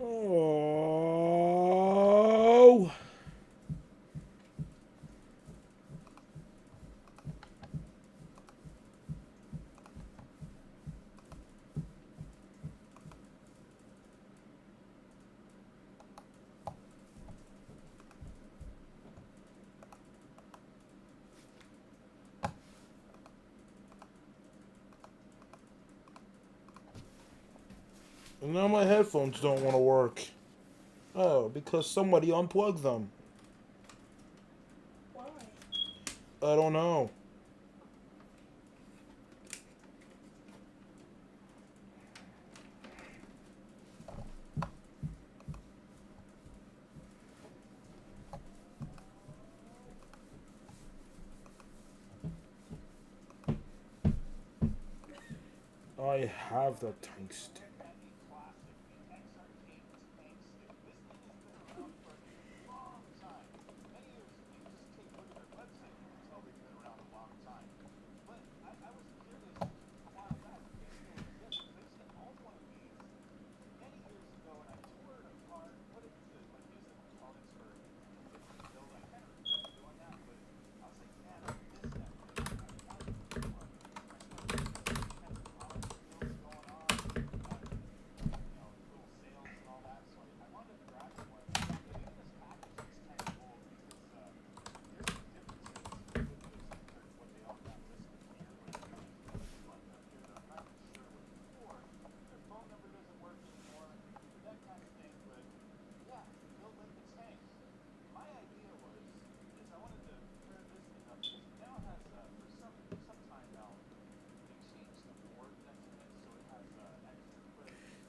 Oh. And now my headphones don't want to work. Oh, because somebody unplugged them. Why? I don't know. I have the tank stick.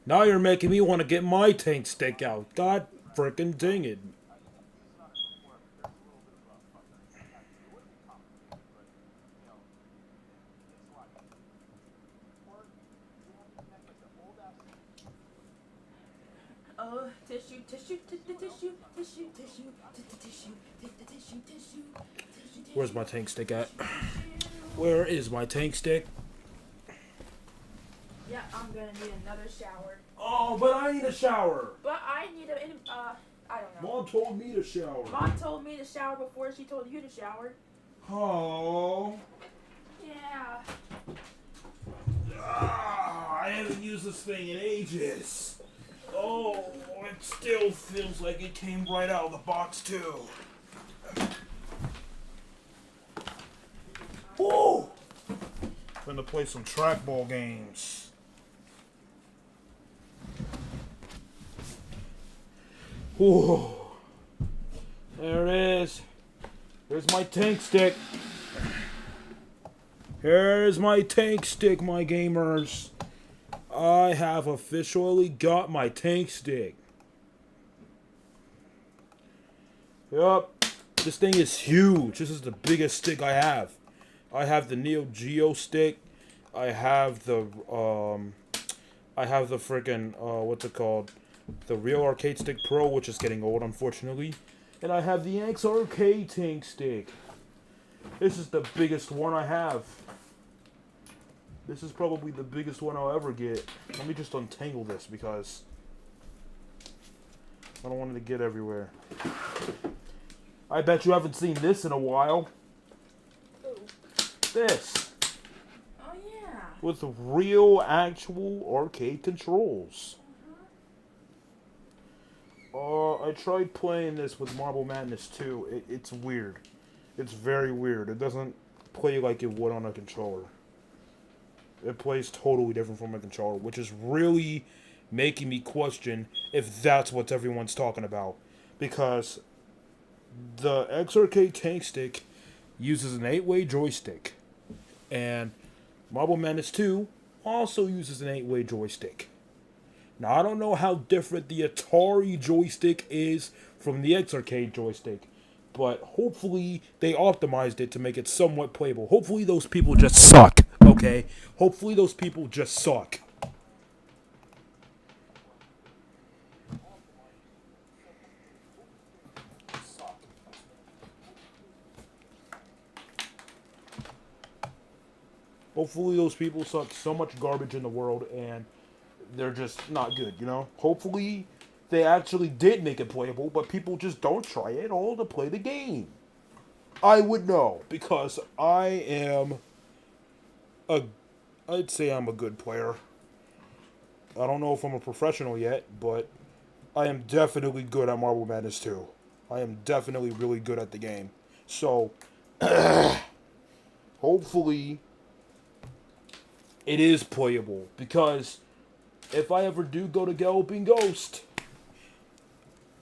Now you're making me want to get my tank stick out. God freaking dang it. Oh, tissue, tissue, tissue, tissue, tissue, tissue, tissue, tissue, tissue, Where's my tank stick at? tissue. Where is my tank stick? Yeah, I'm gonna need another shower. Oh, but I need a shower. But I need a, I don't know. Mom told me to shower. Mom told me to shower before she told you to shower. Oh. Yeah. I haven't used this thing in ages. Oh, it still feels like it came right out of the box, too. Woo! Gonna play some trackball games. Whew. There it is. Here's my tank stick. Here's my tank stick, my gamers. I have officially got my tank stick. Yup. This thing is huge. This is the biggest stick I have. I have the Neo Geo stick. I have the freaking what's it called? The Real Arcade Stick Pro, which is getting old, unfortunately. And I have the X Arcade Tank Stick. This is the biggest one I have. This is probably the biggest one I'll ever get. Let me just untangle this because I don't want it to get everywhere. I bet you haven't seen this in a while. Ooh. This. Oh yeah. With real, actual arcade controls. I tried playing this with Marble Madness 2. It's weird. It's very weird. It doesn't play like it would on a controller. It plays totally different from a controller, which is really making me question if that's what everyone's talking about. Because the XRK Tank Stick uses an 8-way joystick. And Marble Madness 2 also uses an 8-way joystick. Now, I don't know how different the Atari joystick is from the XRK joystick, but hopefully they optimized it to make it somewhat playable. Hopefully those people just suck, okay? Hopefully those people just suck. Hopefully those people suck so much garbage in the world and they're just not good, you know? Hopefully they actually did make it playable, but people just don't try it at all to play the game. I would know because I am a I'd say I'm a good player. I don't know if I'm a professional yet, but I am definitely good at Marble Madness 2. I am definitely really good at the game. So, hopefully, it is playable. Because if I ever do go to Galloping Ghost,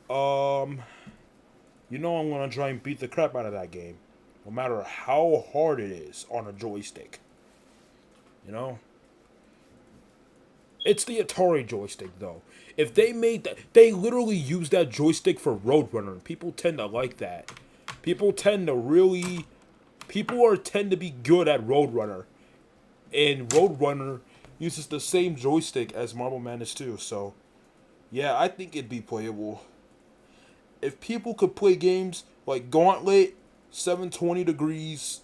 you know I'm going to try and beat the crap out of that game. No matter how hard it is on a joystick. You know? It's the Atari joystick, though. If they made that, they literally use that joystick for Roadrunner. People tend to like that. People tend to be good at Roadrunner. And Roadrunner uses the same joystick as Marble Madness 2, so yeah, I think it'd be playable. If people could play games like Gauntlet, 720 Degrees,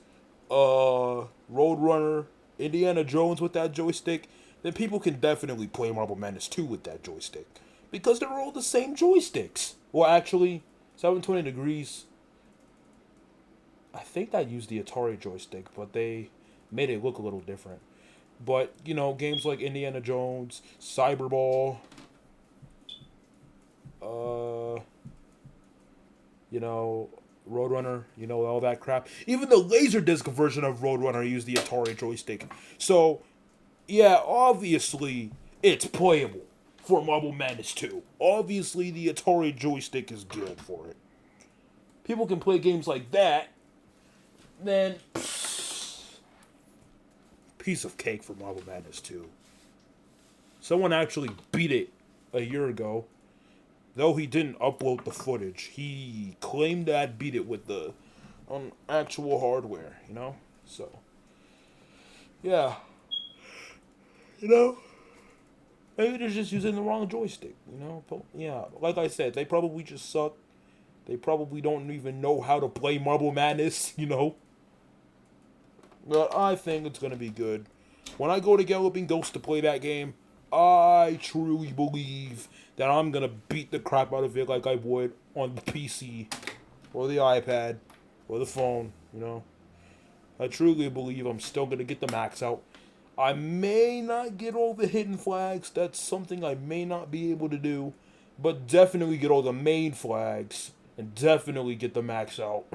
Roadrunner, Indiana Jones with that joystick, then people can definitely play Marble Madness 2 with that joystick. Because they're all the same joysticks. Well, actually, 720 Degrees, I think that used the Atari joystick, but they made it look a little different. But, you know, games like Indiana Jones, Cyberball, you know, Roadrunner, you know, all that crap. Even the Laserdisc version of Roadrunner used the Atari joystick. So, yeah, obviously, it's playable for Marble Madness 2. Obviously, the Atari joystick is good for it. People can play games like that, then piece of cake for Marble Madness 2. Someone actually beat it a year ago. Though he didn't upload the footage, he claimed that beat it with the actual hardware, you know? So, yeah. You know? Maybe they're just using the wrong joystick, you know? Yeah, like I said, they probably just suck. They probably don't even know how to play Marble Madness, you know? But I think it's going to be good. When I go to Galloping Ghost to play that game, I truly believe that I'm going to beat the crap out of it like I would on the PC or the iPad or the phone, you know? I truly believe I'm still going to get the max out. I may not get all the hidden flags. That's something I may not be able to do. But definitely get all the main flags. And definitely get the max out.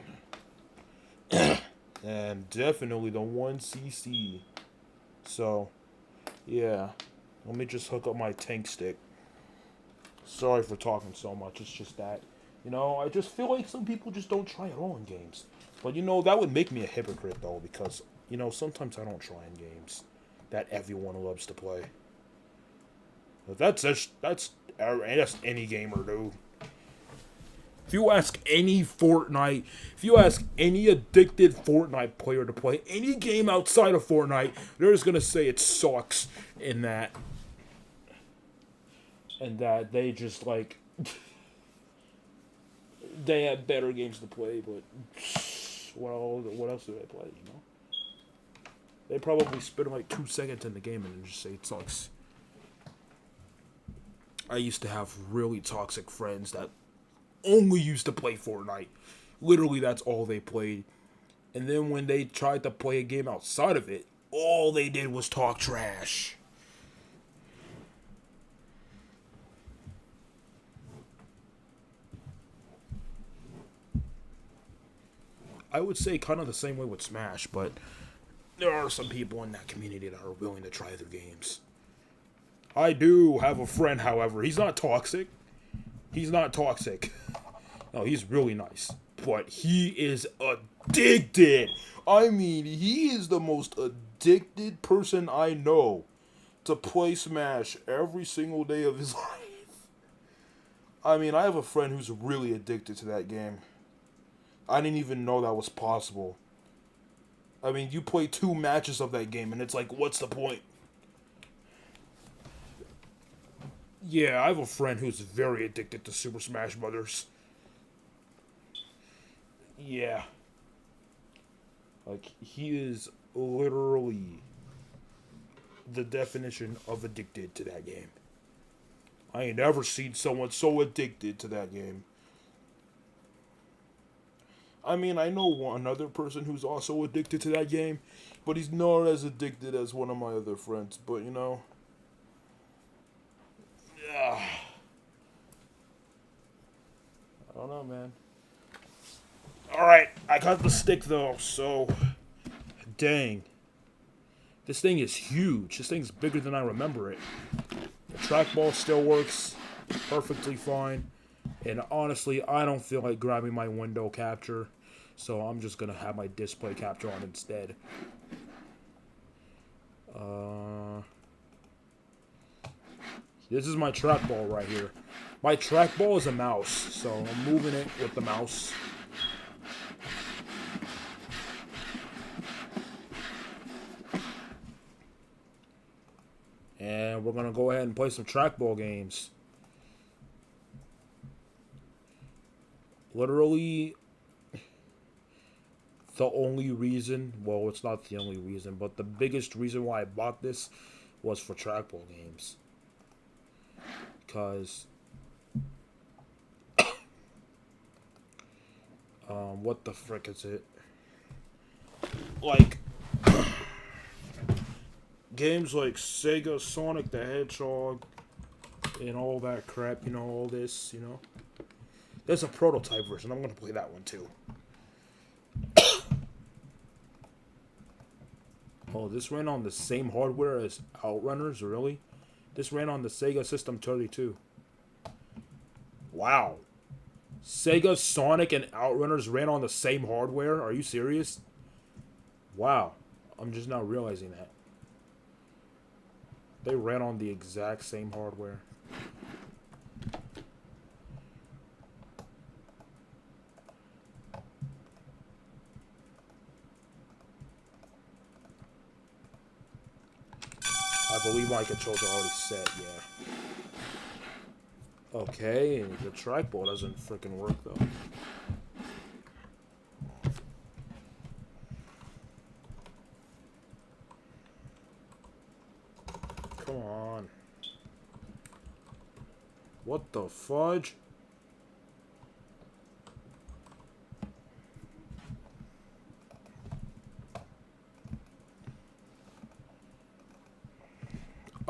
And definitely the 1cc. So, yeah. Let me just hook up my tank stick. Sorry for talking so much. It's just that, you know, I just feel like some people just don't try at all in games. But, you know, that would make me a hypocrite, though, because, you know, sometimes I don't try in games that everyone loves to play. But that's any gamer, dude. If you ask any addicted Fortnite player to play any game outside of Fortnite, they're just gonna say it sucks and that they just like they have better games to play, but what else do they play, you know? They probably spend like 2 seconds in the game and just say it sucks. I used to have really toxic friends that only used to play Fortnite. Literally, that's all they played. And then when they tried to play a game outside of it, all they did was talk trash. I would say kind of the same way with Smash, but there are some people in that community that are willing to try their games. I do have a friend, however. He's not toxic. No, he's really nice. But he is addicted. I mean, he is the most addicted person I know to play Smash every single day of his life. I mean, I have a friend who's really addicted to that game. I didn't even know that was possible. I mean, you play 2 matches of that game, and it's like, what's the point? Yeah, I have a friend who's very addicted to Super Smash Brothers. Yeah. Like, he is literally the definition of addicted to that game. I ain't ever seen someone so addicted to that game. I mean, I know one other person who's also addicted to that game, but he's not as addicted as one of my other friends. But you know, yeah, I don't know, man. All right, I got the stick though, so dang, this thing is huge. This thing's bigger than I remember it. The trackball still works perfectly fine. And honestly, I don't feel like grabbing my window capture, so I'm just going to have my display capture on instead. This is my trackball right here. My trackball is a mouse, so I'm moving it with the mouse. And we're going to go ahead and play some trackball games. Literally, the only reason, well, it's not the only reason, but the biggest reason why I bought this was for trackball games. Because, what the frick is it? Like, games like Sega Sonic the Hedgehog and all that crap, you know, all this, you know. There's a prototype version. I'm going to play that one too. Oh, this ran on the same hardware as Outrunners, really? This ran on the Sega System 32. Wow. Sega, Sonic, and Outrunners ran on the same hardware? Are you serious? Wow. I'm just now realizing that. They ran on the exact same hardware. I believe my controls are already set, yeah. Okay, the trackball doesn't freaking work though. Come on. What the fudge?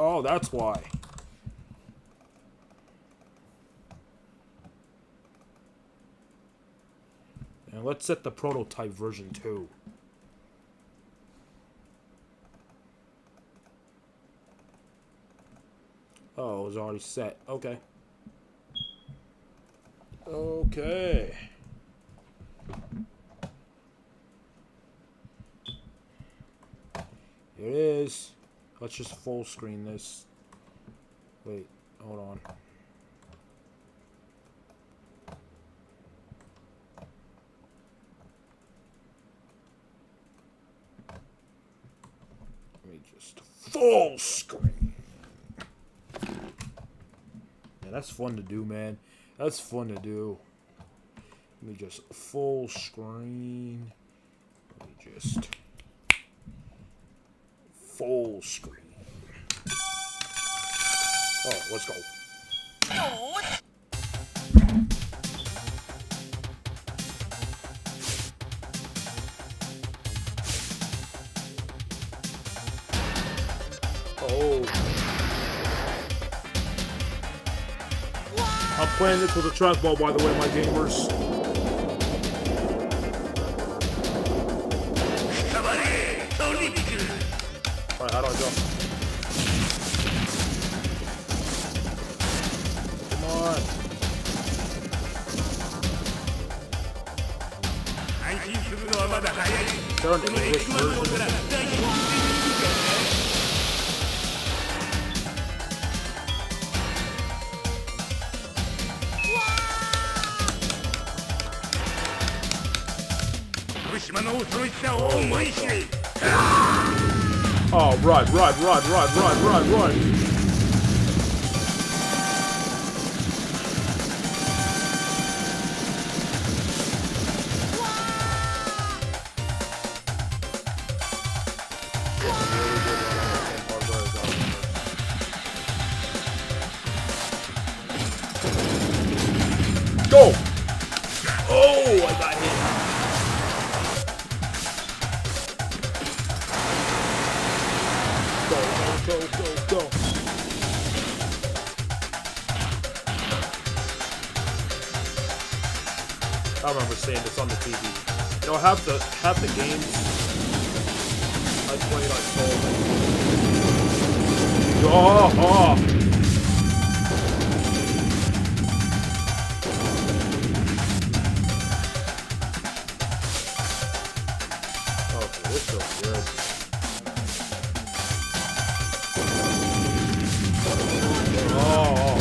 Oh, that's why. And let's set the prototype version too. Oh, it was already set. Okay. Okay. Here it is. Let's just full screen this. Wait, hold on. Let me just full screen. Yeah, that's fun to do, man. That's fun to do. Let me just full screen. Let me just full screen. Oh, let's go. Oh. I'm playing this with a trackball, by the way, my gamers. Alright, how do I jump? Come on. Is there an English version? Oh, run. Go! Oh, I got hit. Go. I remember seeing this on the TV. You know, half the games I played, I sold. Oh! Okay, this feels good. Oh!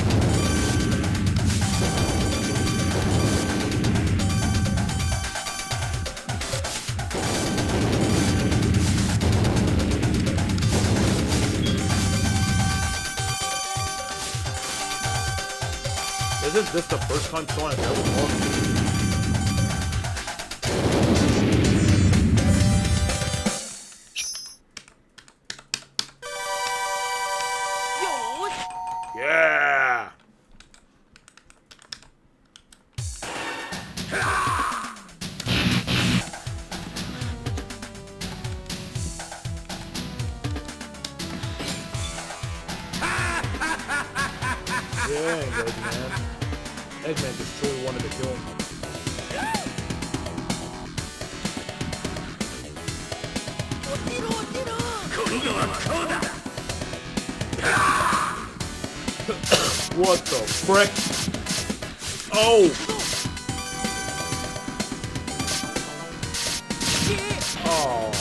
Isn't this the first time Sonic ever won? Yeah! Dang, Eggman. Eggman just truly wanted to kill him. What the frick? Oh! Oh.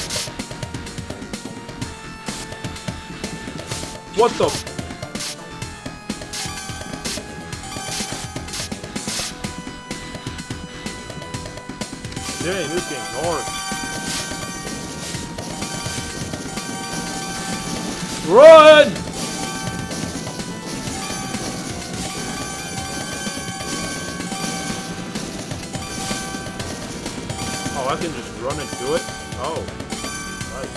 What the? Dang, this game's hard. Run! Oh, I can just run into it? Oh. Nice.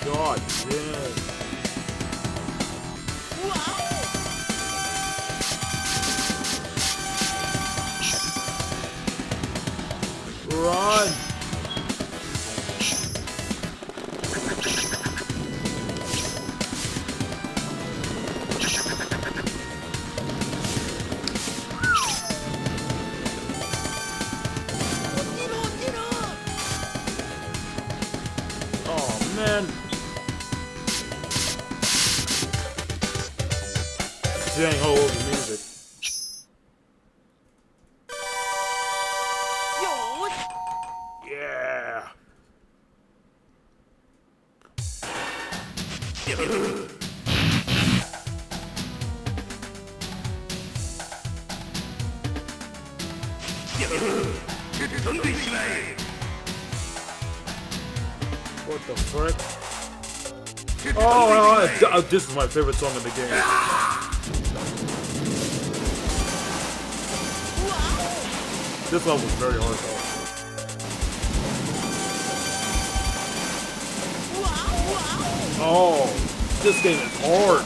God damn. Run! Oh man. Dang, all over the music. Yeah. What the frick? Oh, this is my favorite song in the game. This level is very hard though. Oh, this game is hard.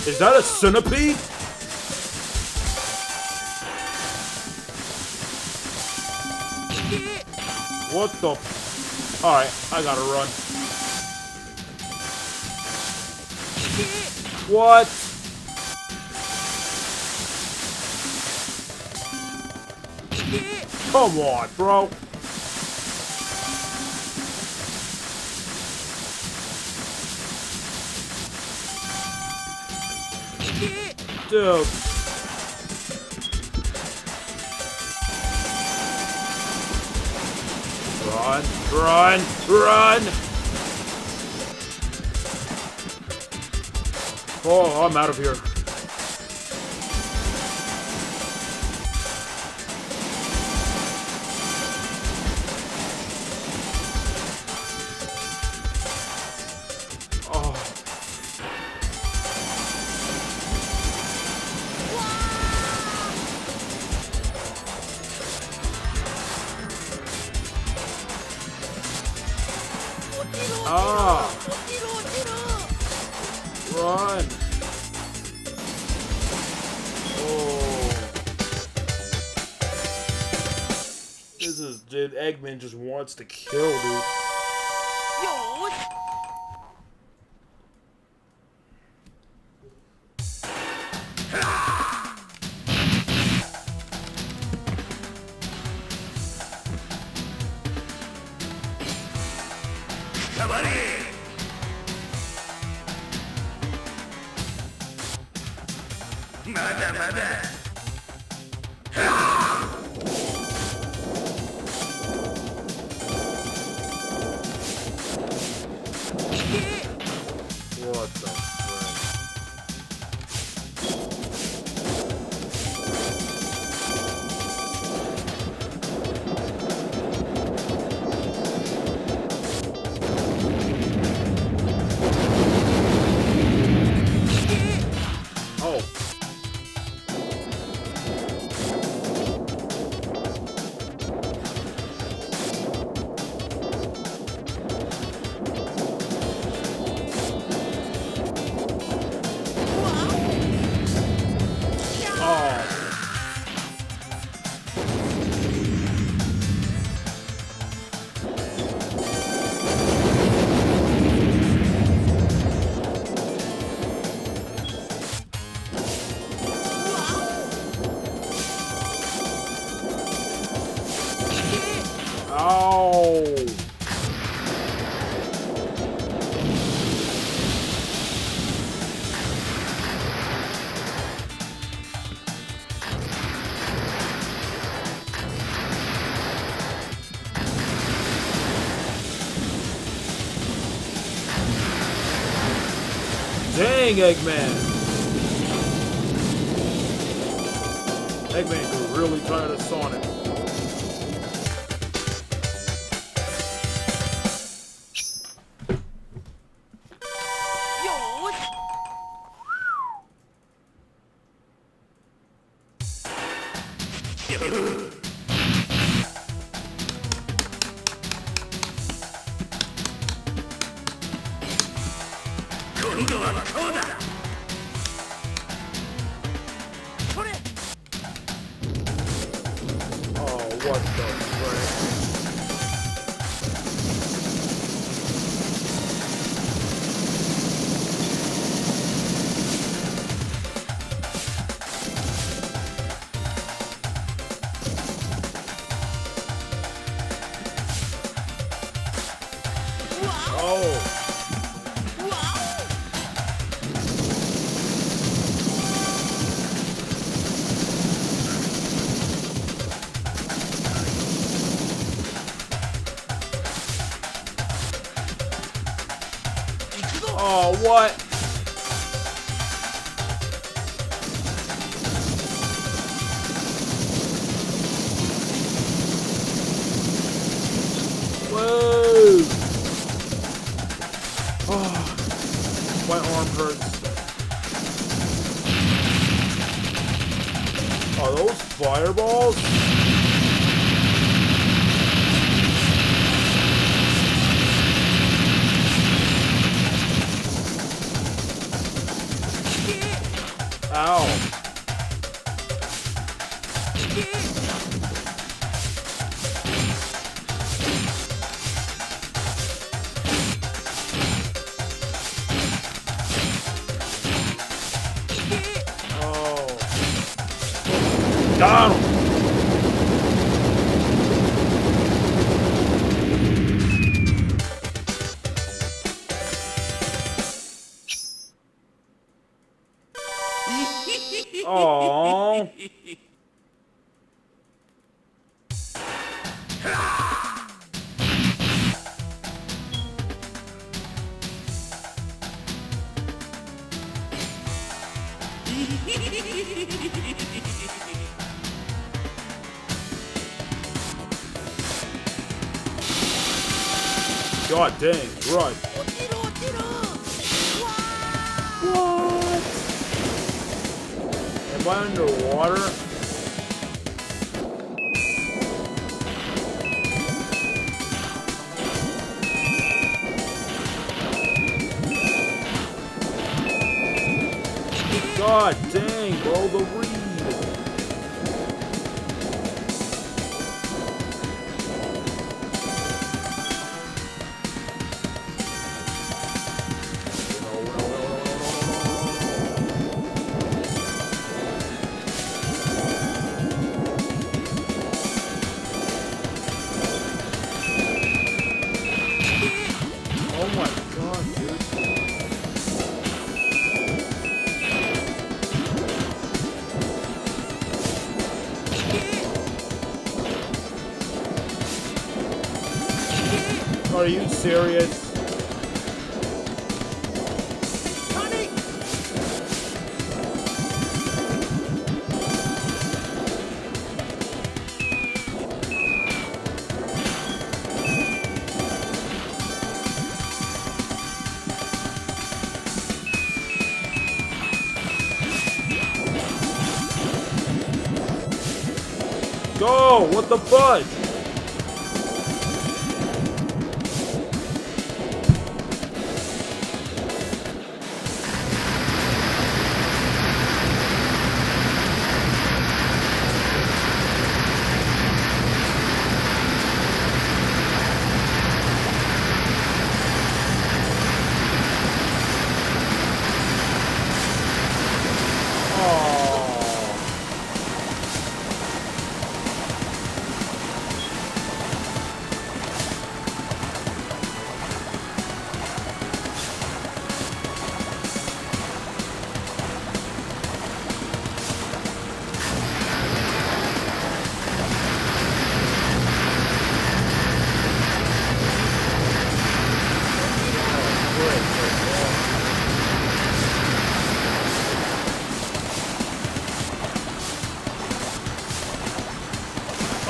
Is that a centipede? What the? Alright, I gotta run. What? Come on, bro. Dude. Run, run, run! Oh, I'm out of here. Oh. Ah! Run! Oh. This is, dude, Eggman just wants to kill, dude. What the frick? Oh. Ow! Dang, Eggman! Eggman grew really tired of Sonic. Oh, what the frick? Oh. Oh, what? Whoa! Oh, my arm hurts. Are those fireballs? Ow. Oh. Got him. Oh. God dang, right. What? Am I underwater? God dang, bro, the read. Oh my god, dude. Are you serious? Go! What the fudge?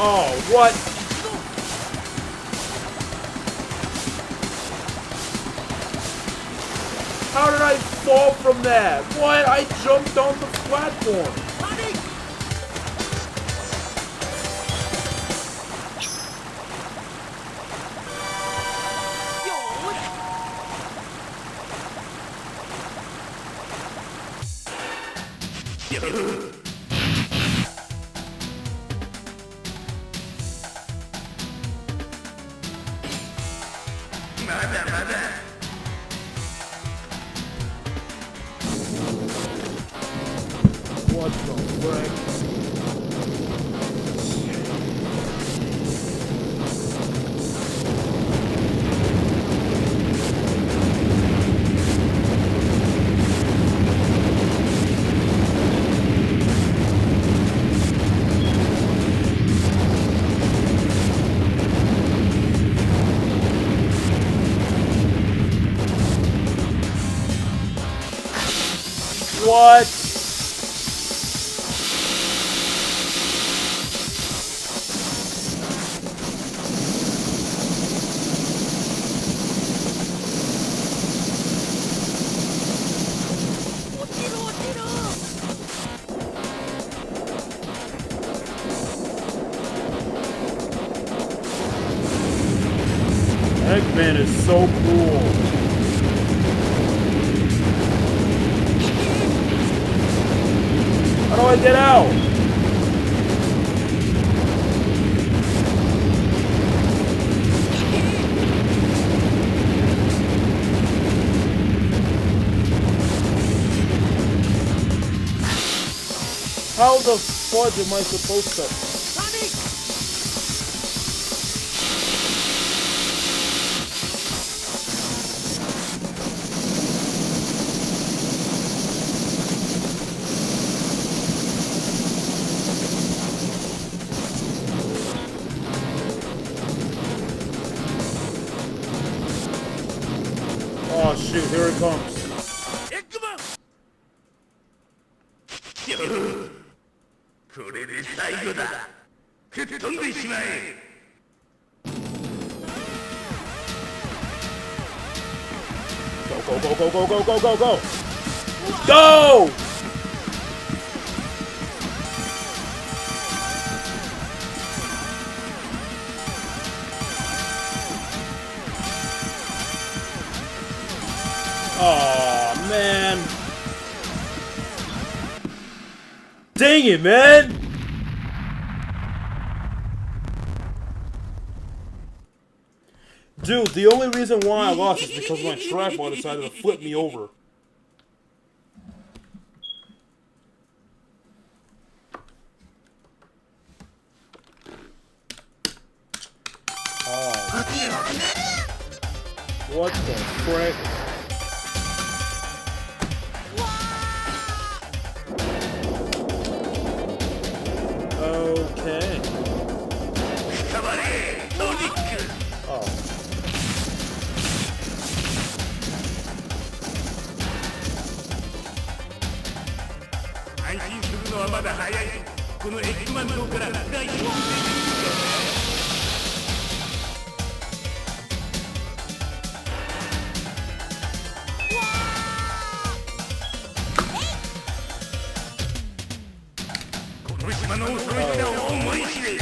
Oh, what? How did I fall from that? What? I jumped on the platform. What the frick? What? Eggman is so cool. How do I get out? How the fudge am I supposed to? これで最後だ。吹っ飛んでしまえ。Go, go, go, go, go, go, go, go! Go! Oh man. Dang it, man! Dude, the only reason why I lost is because my tripod decided to flip me over. Oh. What the frick? Okay. Oh. 安心するのはまだ早い。このXマン島から大丈夫。この島の恐ろしさを思い知れ。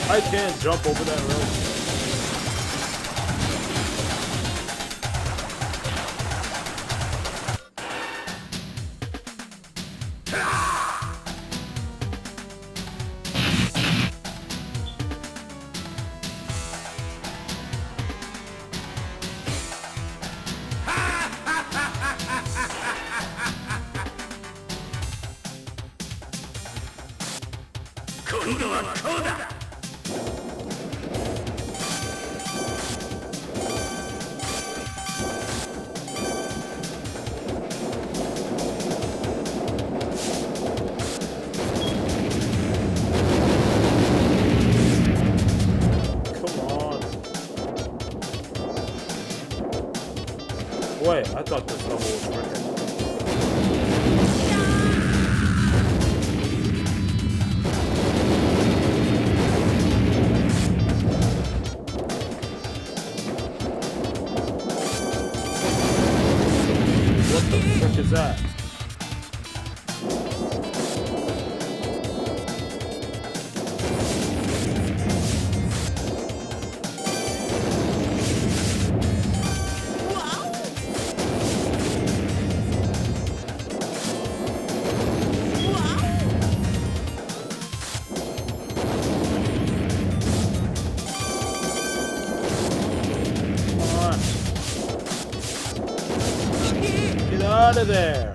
I can't jump over that rope. Wait, I thought this level was wicked. What the frick is that? Out of there.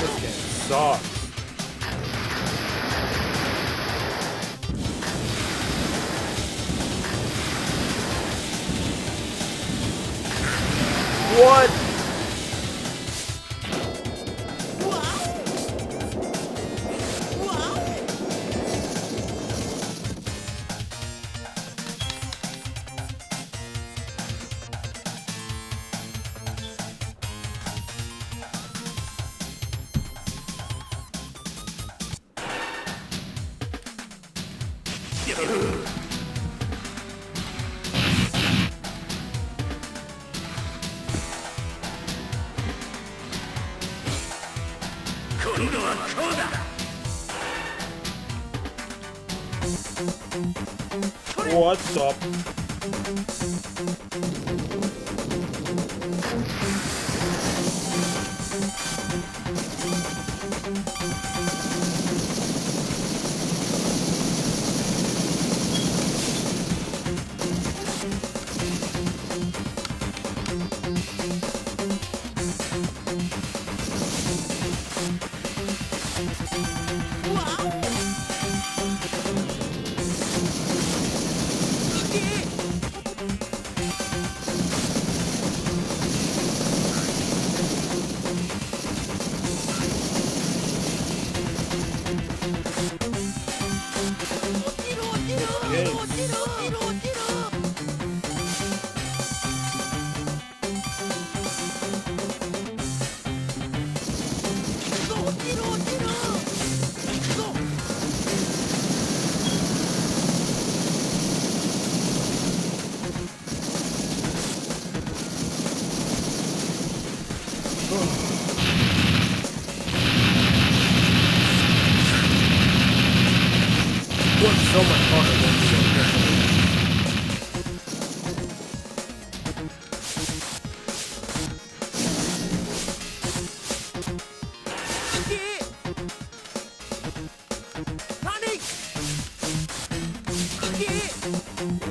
This game sucks. What? What's up? What's so much harder than the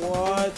What?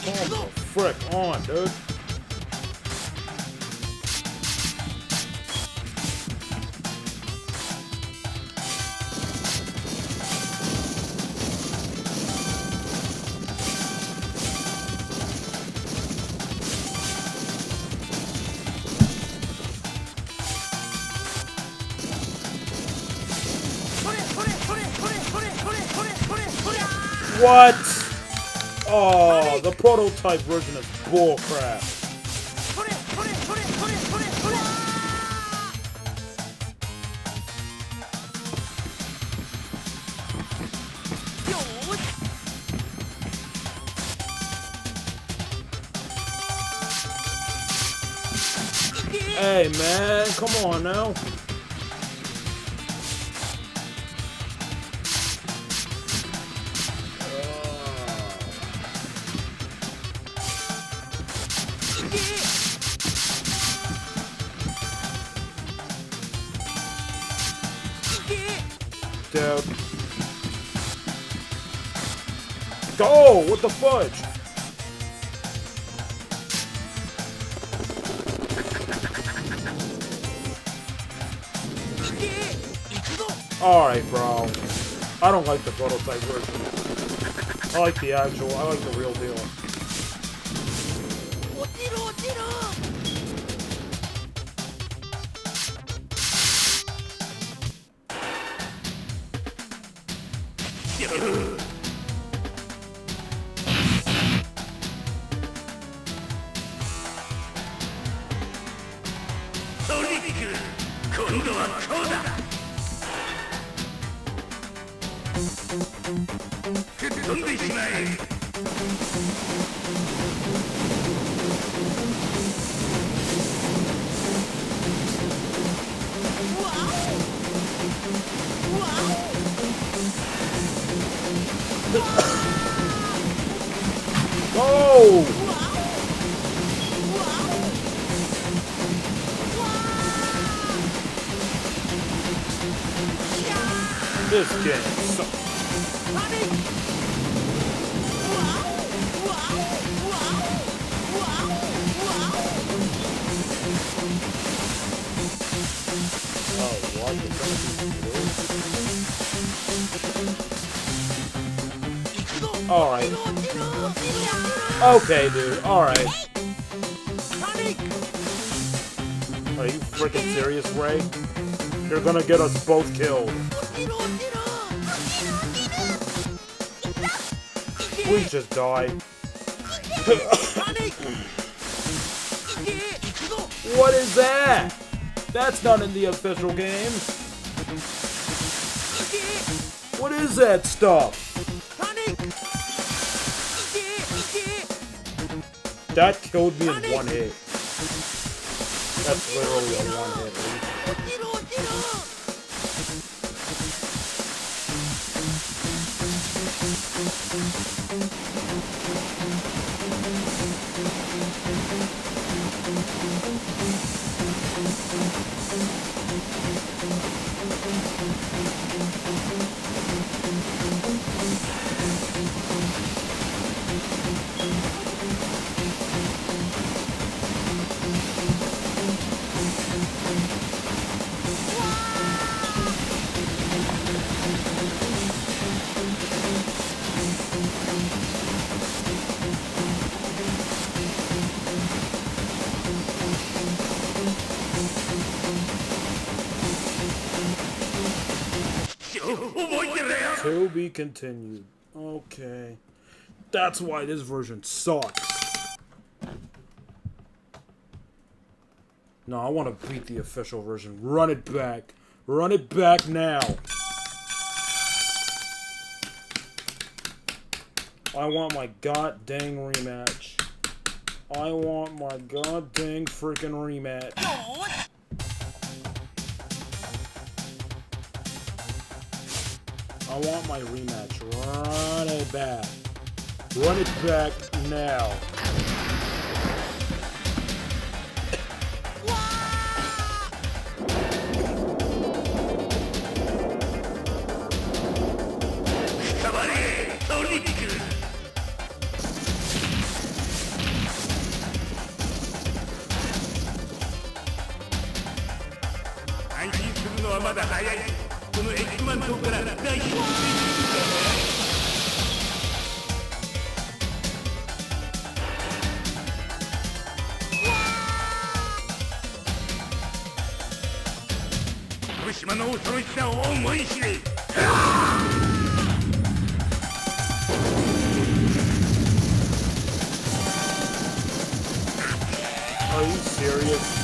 Come the frick on, dude. What? Oh, the prototype version is bullcrap. Hey man, come on now. Dude. Go! What the fudge? Alright, bro. I don't like the prototype version. I like the actual, I like the real deal. Go! This game sucks. Oh, what? Alright. Okay, dude. Alright. Are you freaking serious, Ray? You're gonna get us both killed. Please just die. What is that? That's not in the official game. What is that stuff? That killed me in one hit. That's literally a one hit. 覚えてろよ To be continued. Okay. That's why this version sucks. No, I want to beat the official version. Run it back. Run it back now. I want my god dang rematch. I want my god dang freaking rematch. I want my rematch. Run it back. Run it back now. Are you serious?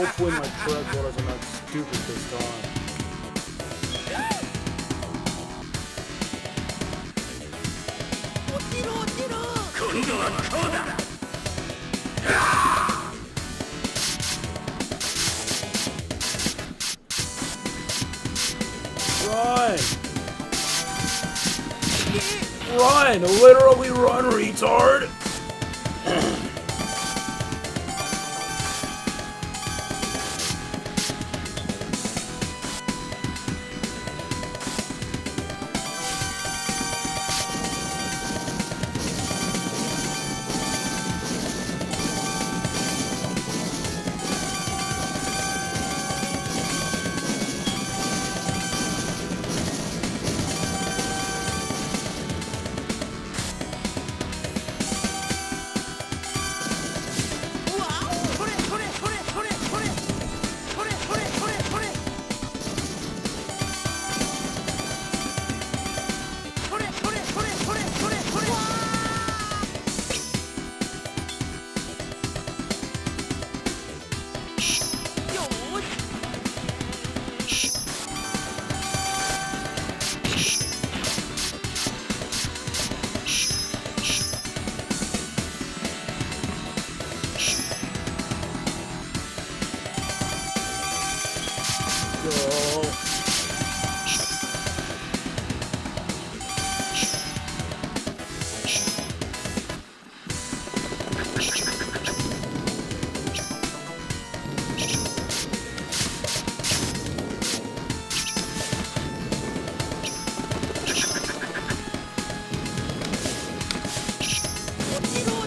Hopefully my tread wasn't that stupid this time. Run! Run! Literally run, retard!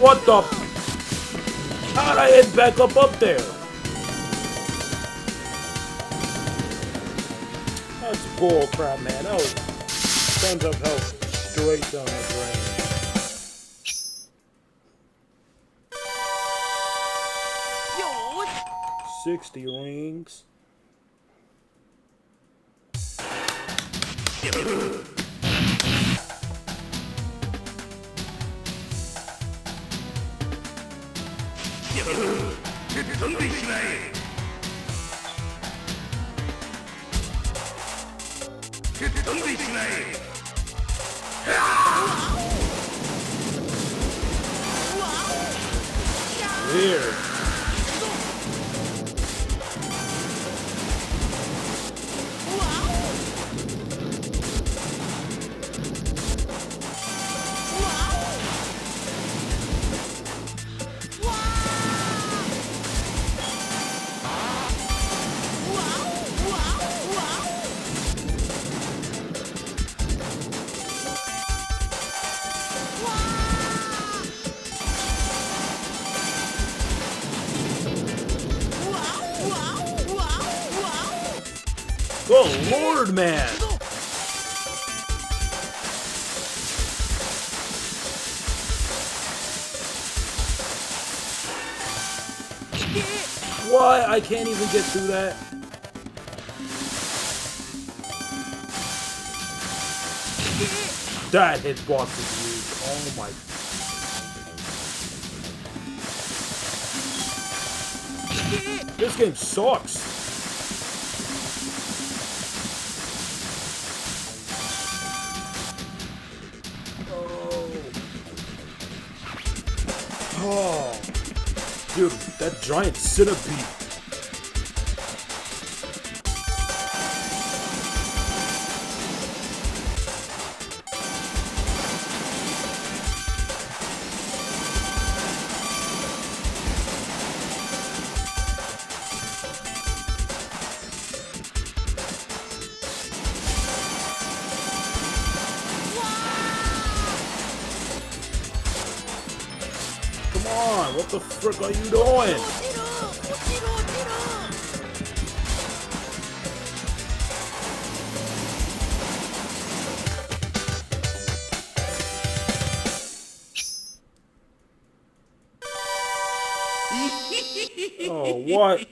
What the? How'd I end back up there? That's bull crap, man. That was tons of health straight down the drain. 60 rings. Weird. Good lord, man! Why? I can't even get through that. That hitbox is huge. Oh my. This game sucks. Oh, dude, that giant centipede. Come on, what the frick are you doing? Oh, what?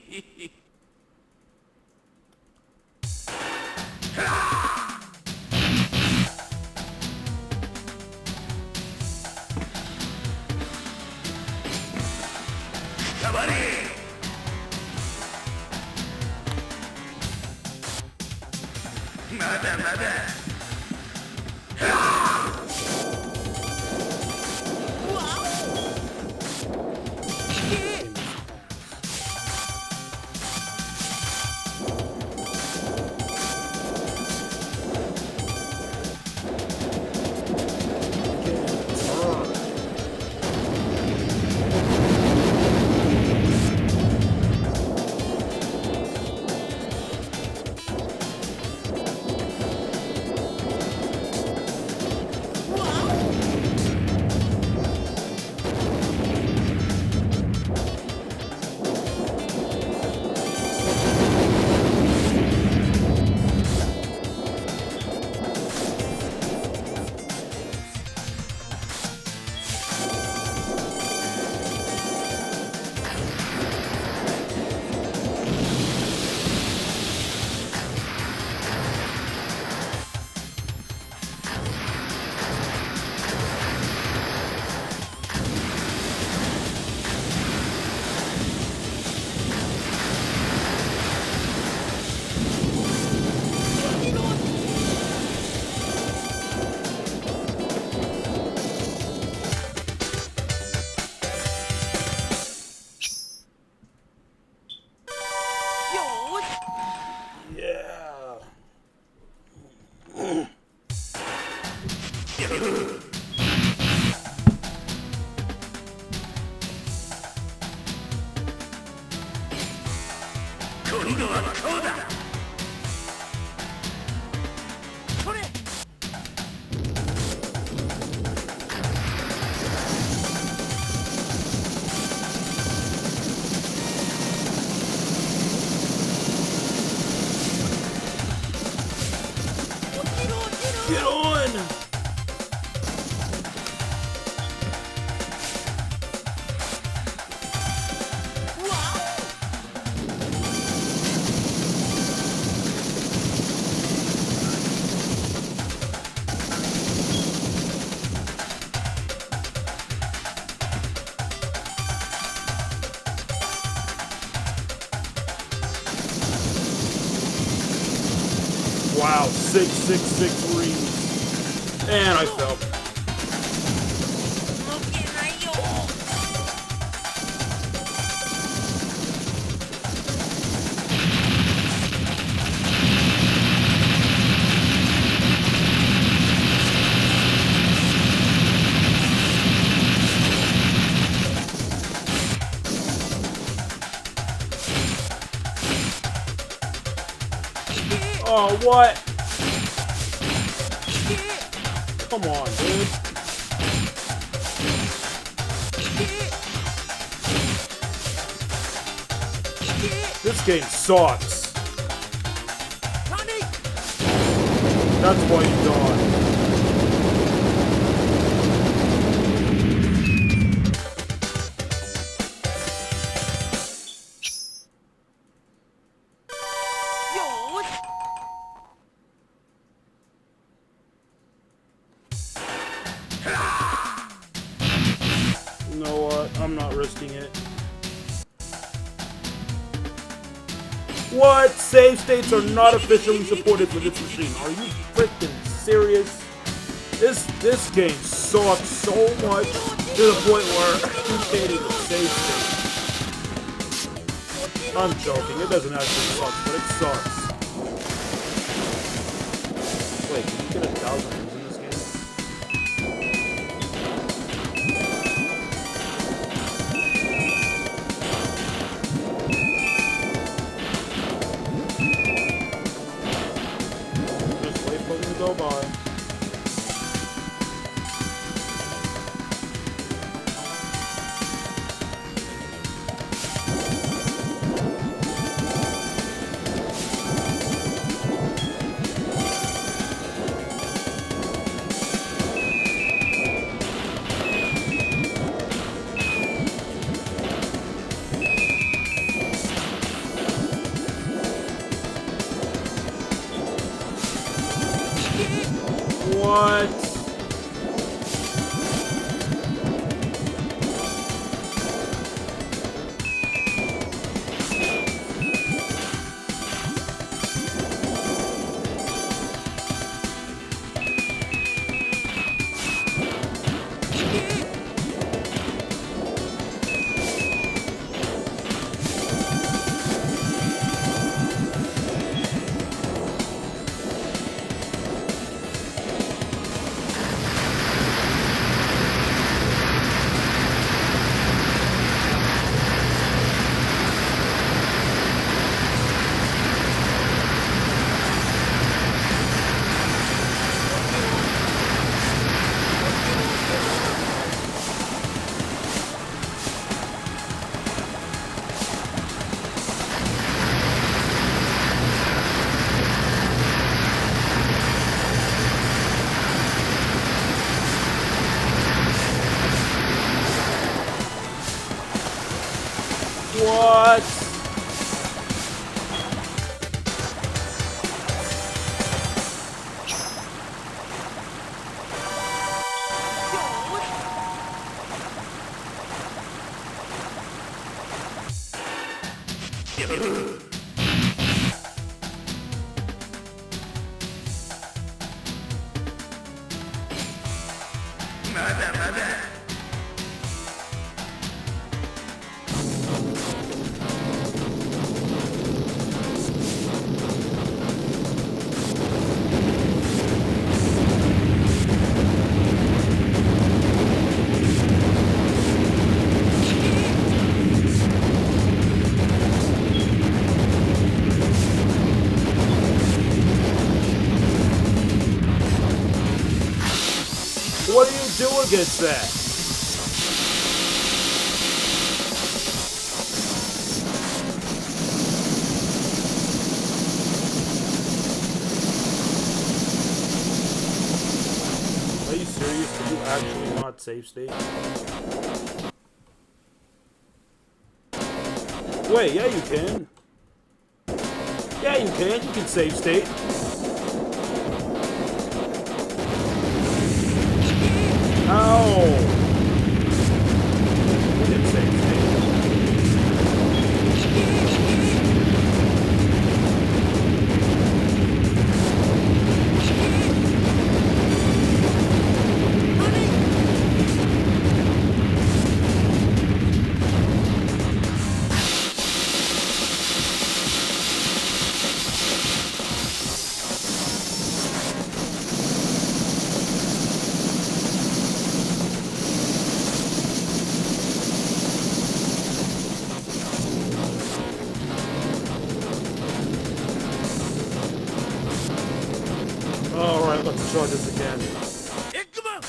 Wow, 666 reads. And I fell. Oh, what? Come on, dude. This game sucks. That's why you died. You know what? I'm not risking it. What? Save states are not officially supported for this machine. Are you freaking serious? This game sucks so much to the point where you can't even save state. I'm joking. It doesn't actually suck, but it sucks. Wait, can you get 1,000 views in this game? Just wait for them to go by. What? What? What do you do against that? Are you serious? Can you actually not save state? Wait, yeah you can. Yeah you can. You can save state. Ow! You didn't save state. Let's try this again. エッグマン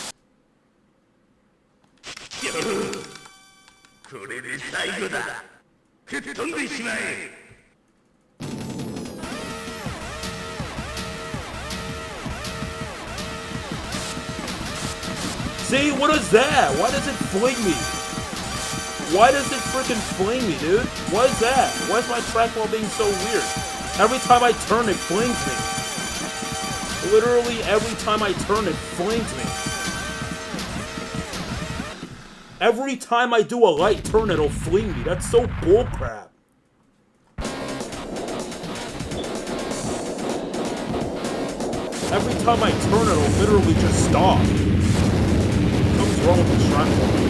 これで最後だ吹っ飛んでしまえ See, what is that? Why does it fling me? Why does it freaking fling me, dude? What is that? Why is my trackball being so weird? Every time I turn, it flings me. Literally, every time I turn, it flings me. Every time I do a light turn, it'll fling me. That's so bullcrap. Every time I turn, it'll literally just stop. What's wrong with the trackball?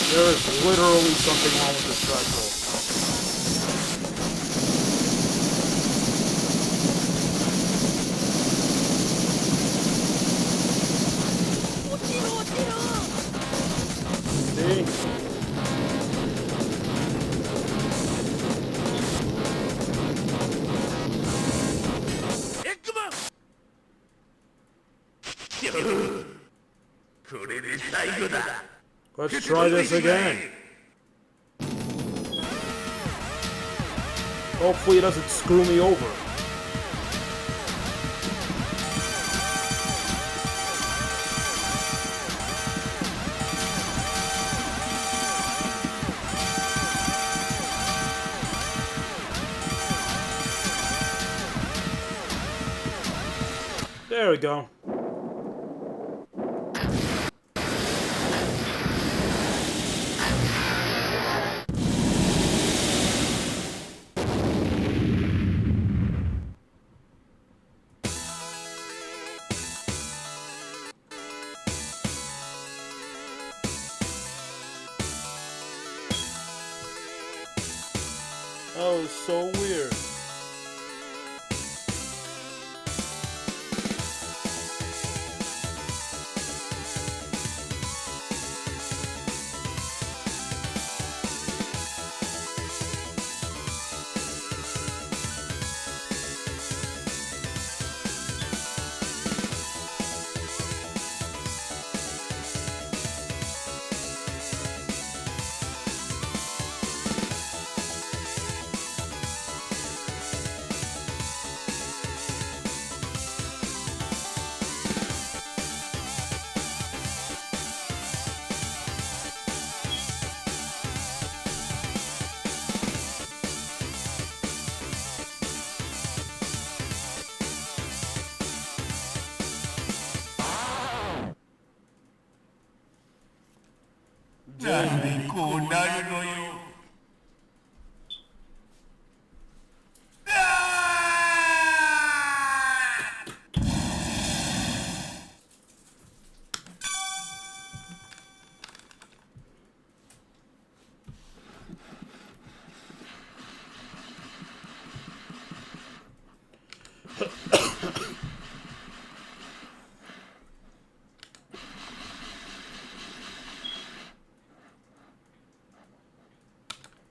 There is literally something wrong with this trackball. See? Let's try this again. Hopefully it doesn't screw me over. There we go. That was so weird.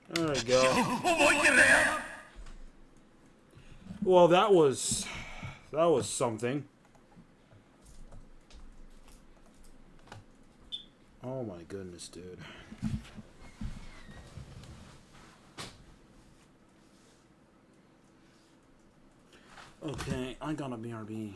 There we go. Well, that was something. Oh my goodness, dude. Okay, I got a BRB.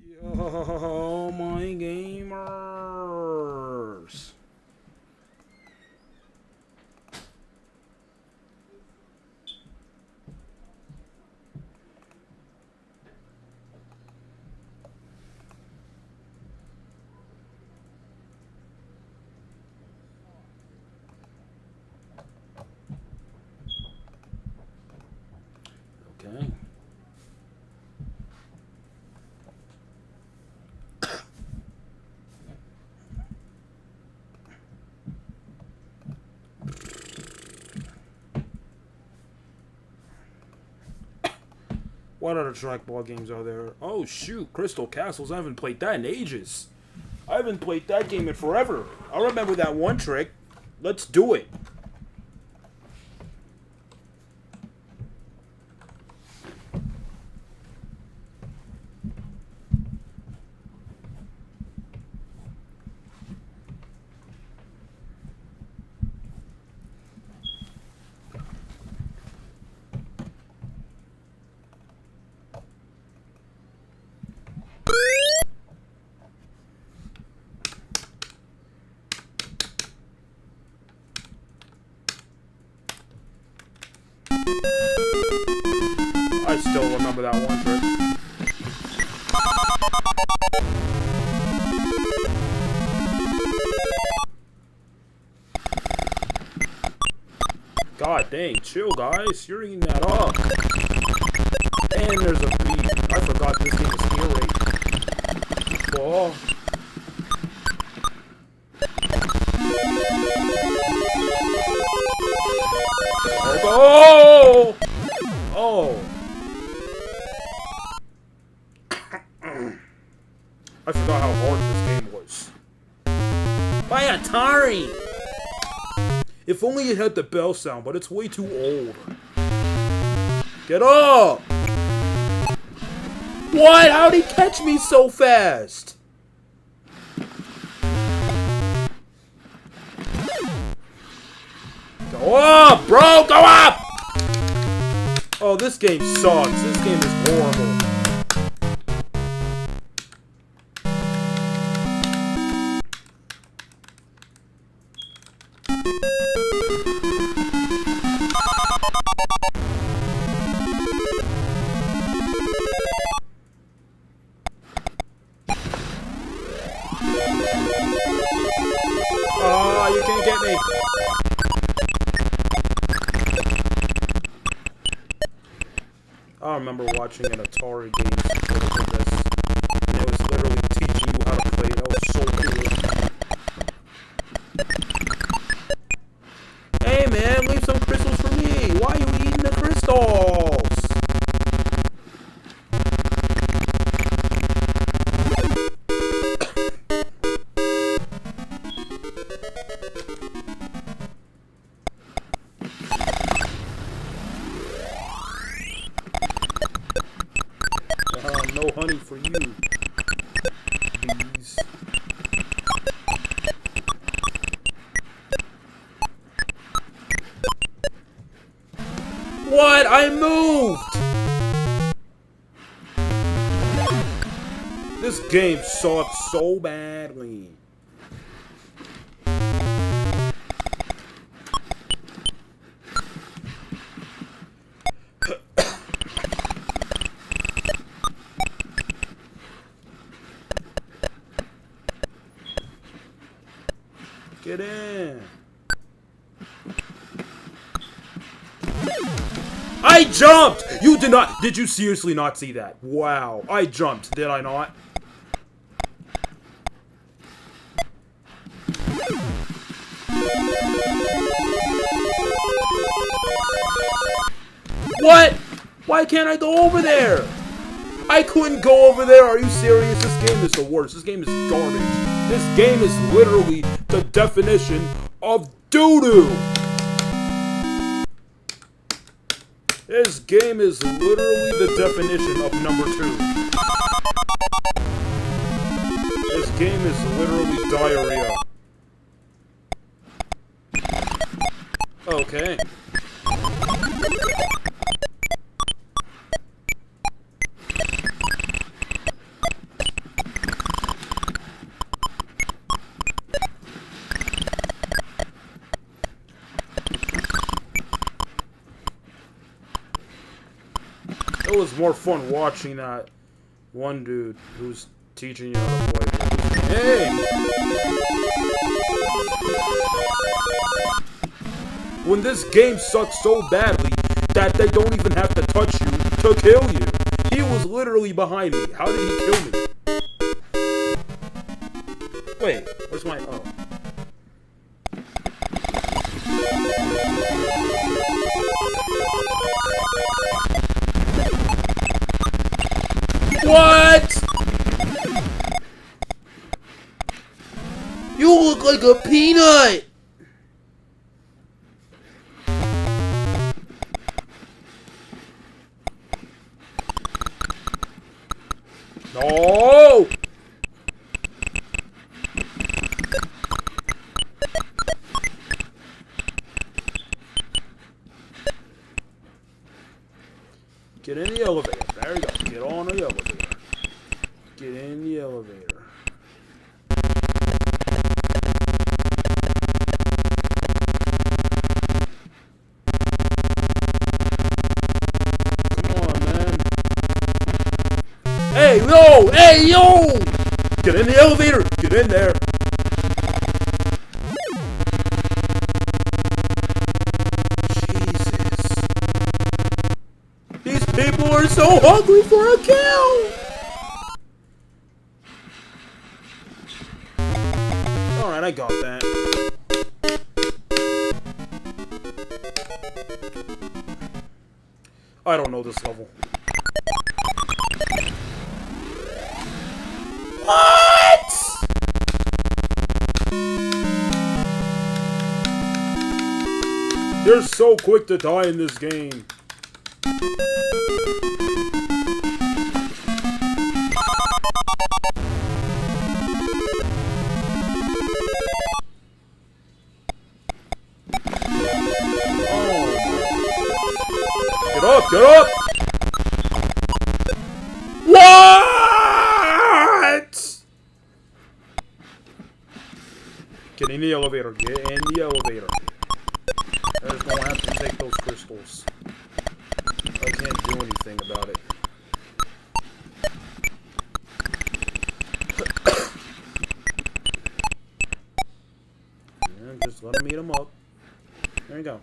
Yo, my gamers. Okay. What other trackball games are there? Oh shoot, Crystal Castles. I haven't played that in ages. I haven't played that game in forever. I remember that one trick. Let's do it. I still remember that one trick. God dang, chill guys, you're eating that up. And there's a beat. I forgot this game is skill rate. Oh. Oh! Oh! I forgot how hard this game was. By Atari! If only it had the bell sound, but it's way too old. Get up! What? How'd he catch me so fast? Go up, bro! Go up! Oh, this game sucks. This game is horrible. Oh, you can't get me. I remember watching an Atari game for this, and it was literally teaching you how to play. That was so cool. Hey man, leave some crystals for me. Why are you eating the crystals? No honey for you, bees. What? I moved! This game sucks so badly. Get in. I jumped! You did not. Did you seriously not see that? Wow. I jumped. Did I not? What? Why can't I go over there? I couldn't go over there. Are you serious? This game is the worst. This game is garbage. This game is literally the definition of doo-doo. This game is literally the definition of number 2. This game is literally diarrhea. Okay. It was more fun watching that one dude who's teaching you how to play. Hey! When this game sucks so badly that they don't even have to touch you to kill you. He was literally behind me. How did he kill me? Wait, where's my... Oh. What? You look like a peanut! No! Get in the elevator. There you go. Get on the elevator. Get in the elevator. Come on, man. Hey, yo! Hey, yo! Get in the elevator! Get in there! People are so hungry for a kill! Alright, I got that. I don't know this level. What?! You're so quick to die in this game. Get up! Get up! What? Get in the elevator. Get in the elevator. There's no have to take those crystals. I can't do anything about it. Yeah, just let him eat them up. There you go.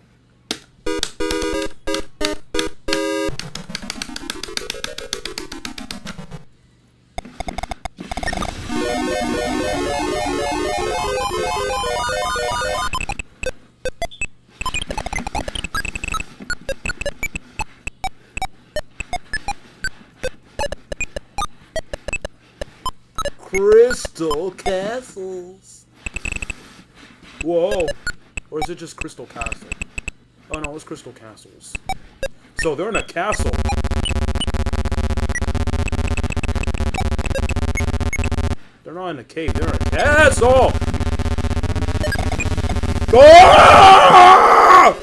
Crystal castles. Whoa. Or is it just Crystal Castle? Oh no, it's Crystal Castles. So they're in a castle. They're not in a cave, they're in a castle! Ah!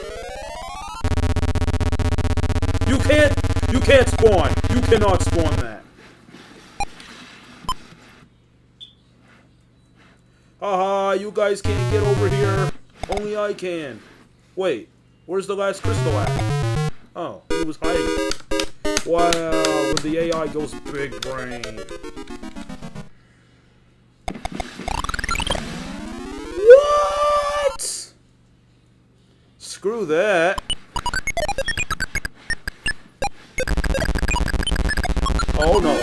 You can't spawn. You cannot spawn that. Haha, you guys can't get over here. Only I can. Wait, where's the last crystal at? Oh, he was hiding it. Wow, when the AI goes big brain. What? Screw that. Oh no.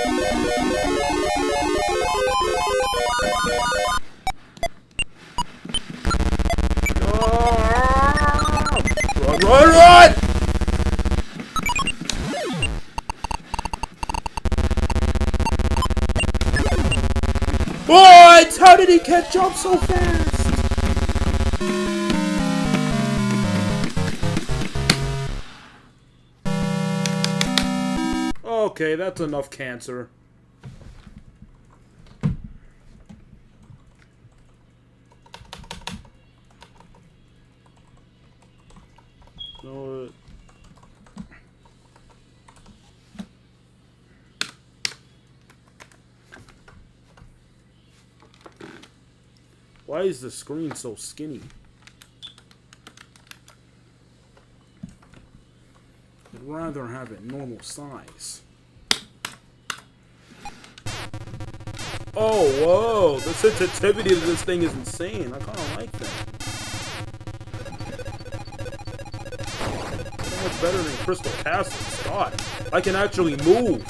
Run, run, run! What? How did he catch up so fast? Okay, that's enough cancer. No. Why is the screen so skinny? I'd rather have it normal size. Oh, whoa! The sensitivity of this thing is insane. I kind of like that. So much better than Crystal Castle. God, I can actually move.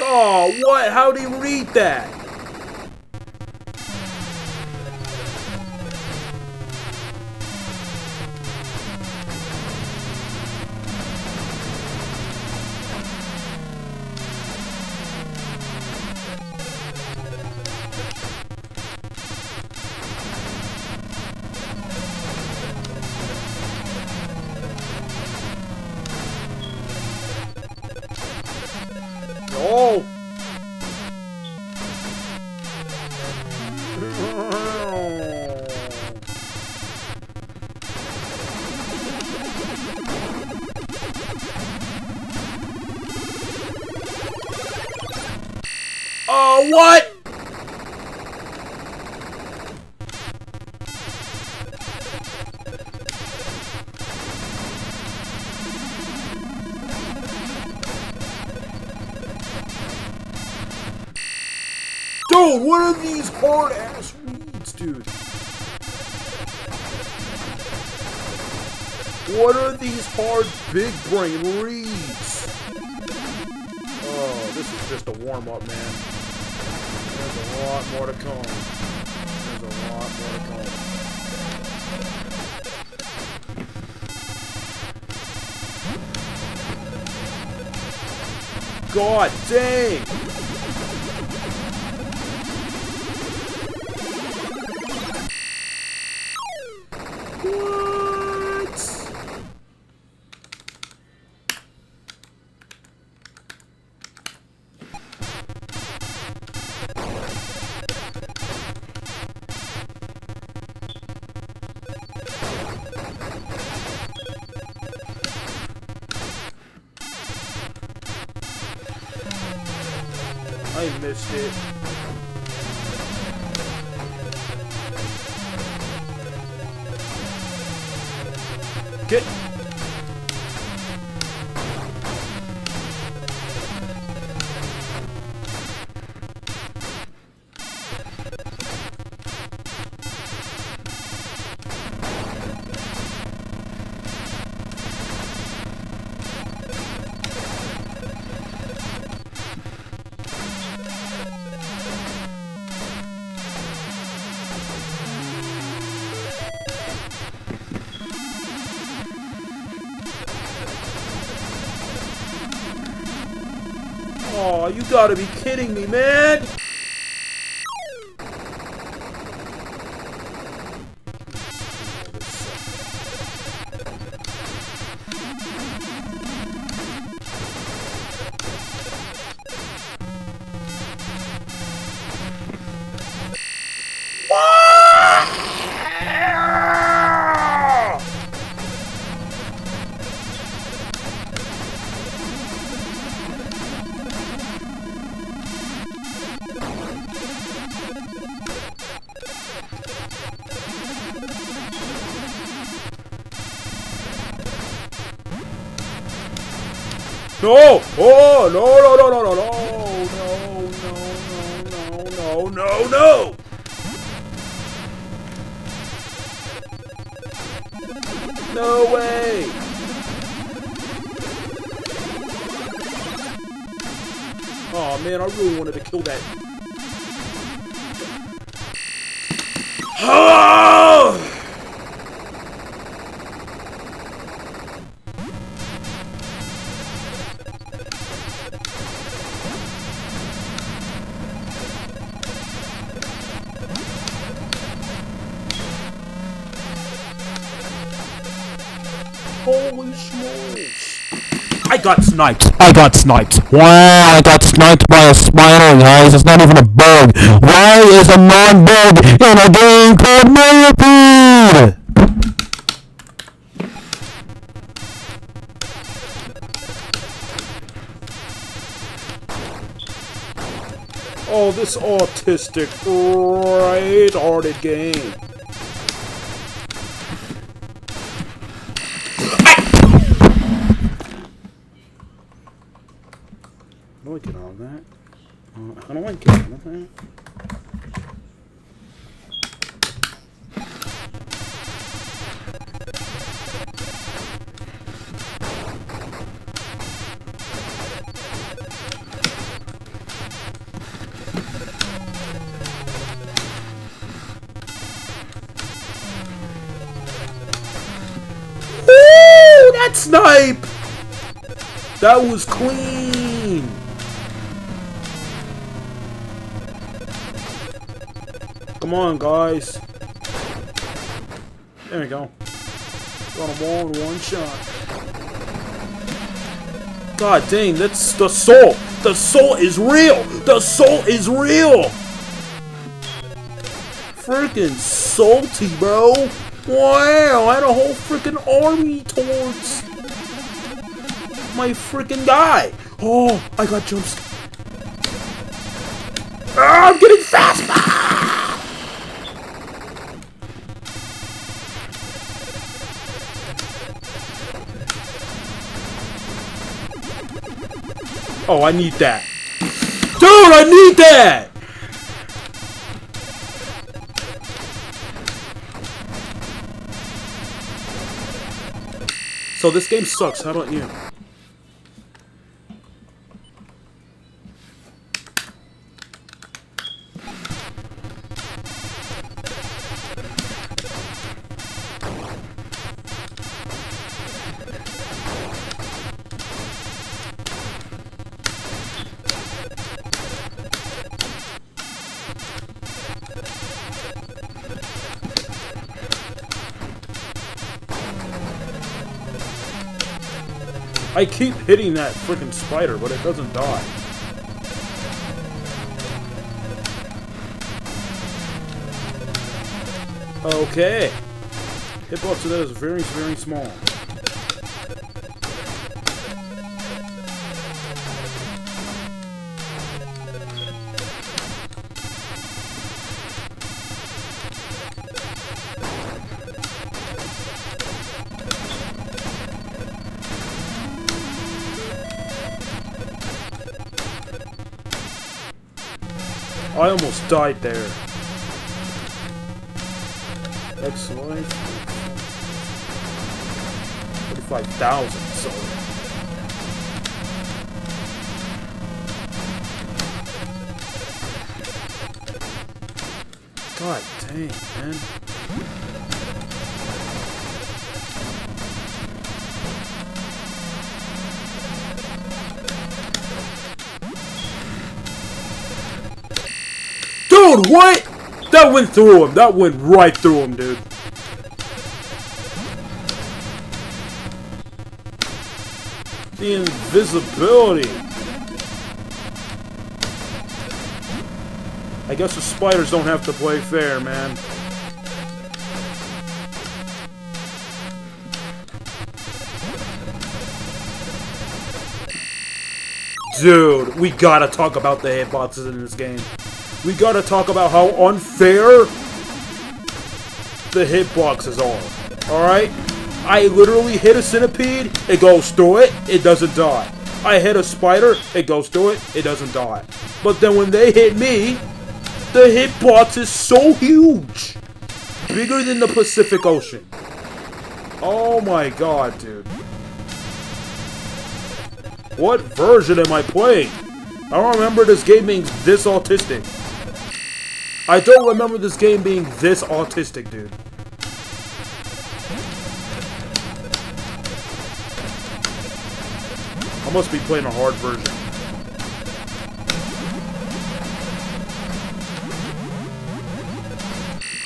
Oh, what? How'd he read that? Oh! Oh, what? Dude, what are these hard ass reads, dude? What are these hard big brain reads? Oh, this is just a warm up, man. There's a lot more to come. There's a lot more to come. God dang! What? I missed it. Get. Oh, you gotta be kidding me, man! No! Oh, no, no, no, no, no, no, no, no, no, no, no! No way! Oh man, I really wanted to kill that. Oh! Holy smokes! I I got sniped. Wow, I got sniped by a spider, guys. It's not even a bug. Why is a non-bug in a game called Millipede? Oh, this autistic, retarded game. How do I get out of that? How do I get out of that? Woo! That snipe! That was clean! Come on, guys. There we go. Got them all in one shot. God dang, that's the soul! The soul is real! The soul is real! Freaking salty, bro! Wow, I had a whole freaking army towards my freaking guy! Oh, I got jumps. Ah, I'm getting fast! Oh, I need that. Dude, I need that! So this game sucks, how about you? I keep hitting that freaking spider, but it doesn't die. Okay. Hitbox to that is very, very small. I almost died there. X life. 45,000, so. God dang, man. Dude, what? That went through him. That went right through him, dude. The invisibility. I guess the spiders don't have to play fair, man. Dude, we gotta talk about the hitboxes in this game. We gotta talk about how unfair the hitboxes are. Alright? I literally hit a centipede, it goes through it, it doesn't die. I hit a spider, it goes through it, it doesn't die. But then when they hit me, the hitbox is so huge. Bigger than the Pacific Ocean. Oh my god, dude. What version am I playing? I don't remember this game being this autistic. I don't remember this game being this autistic, dude. I must be playing a hard version.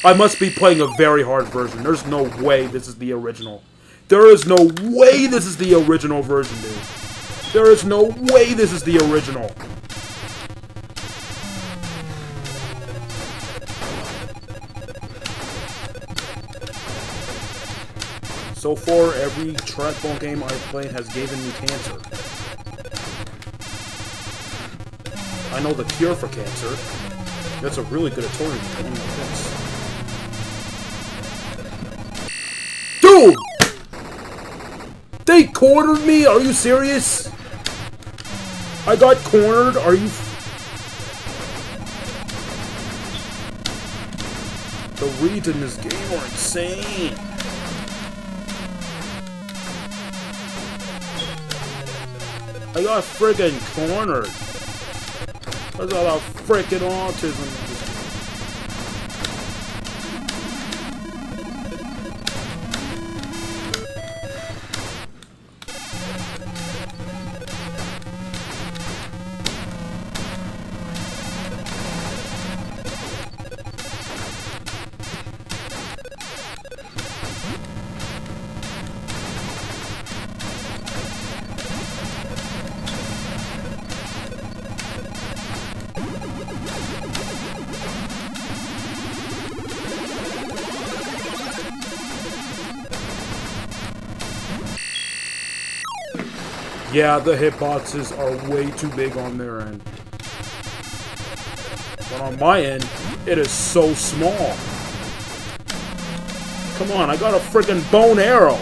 I must be playing a very hard version. There's no way this is the original. There is no way this is the original version, dude. There is no way this is the original. So far, every trackball game I've played has given me cancer. I know the cure for cancer. That's a really good attorney. Dude! They cornered me? Are you serious? I got cornered? Are you... The reads in this game are insane. I got friggin' cornered. There's a lot of frickin' autism in this game. Yeah, the hitboxes are way too big on their end. But on my end, it is so small. Come on, I got a freaking bone arrow.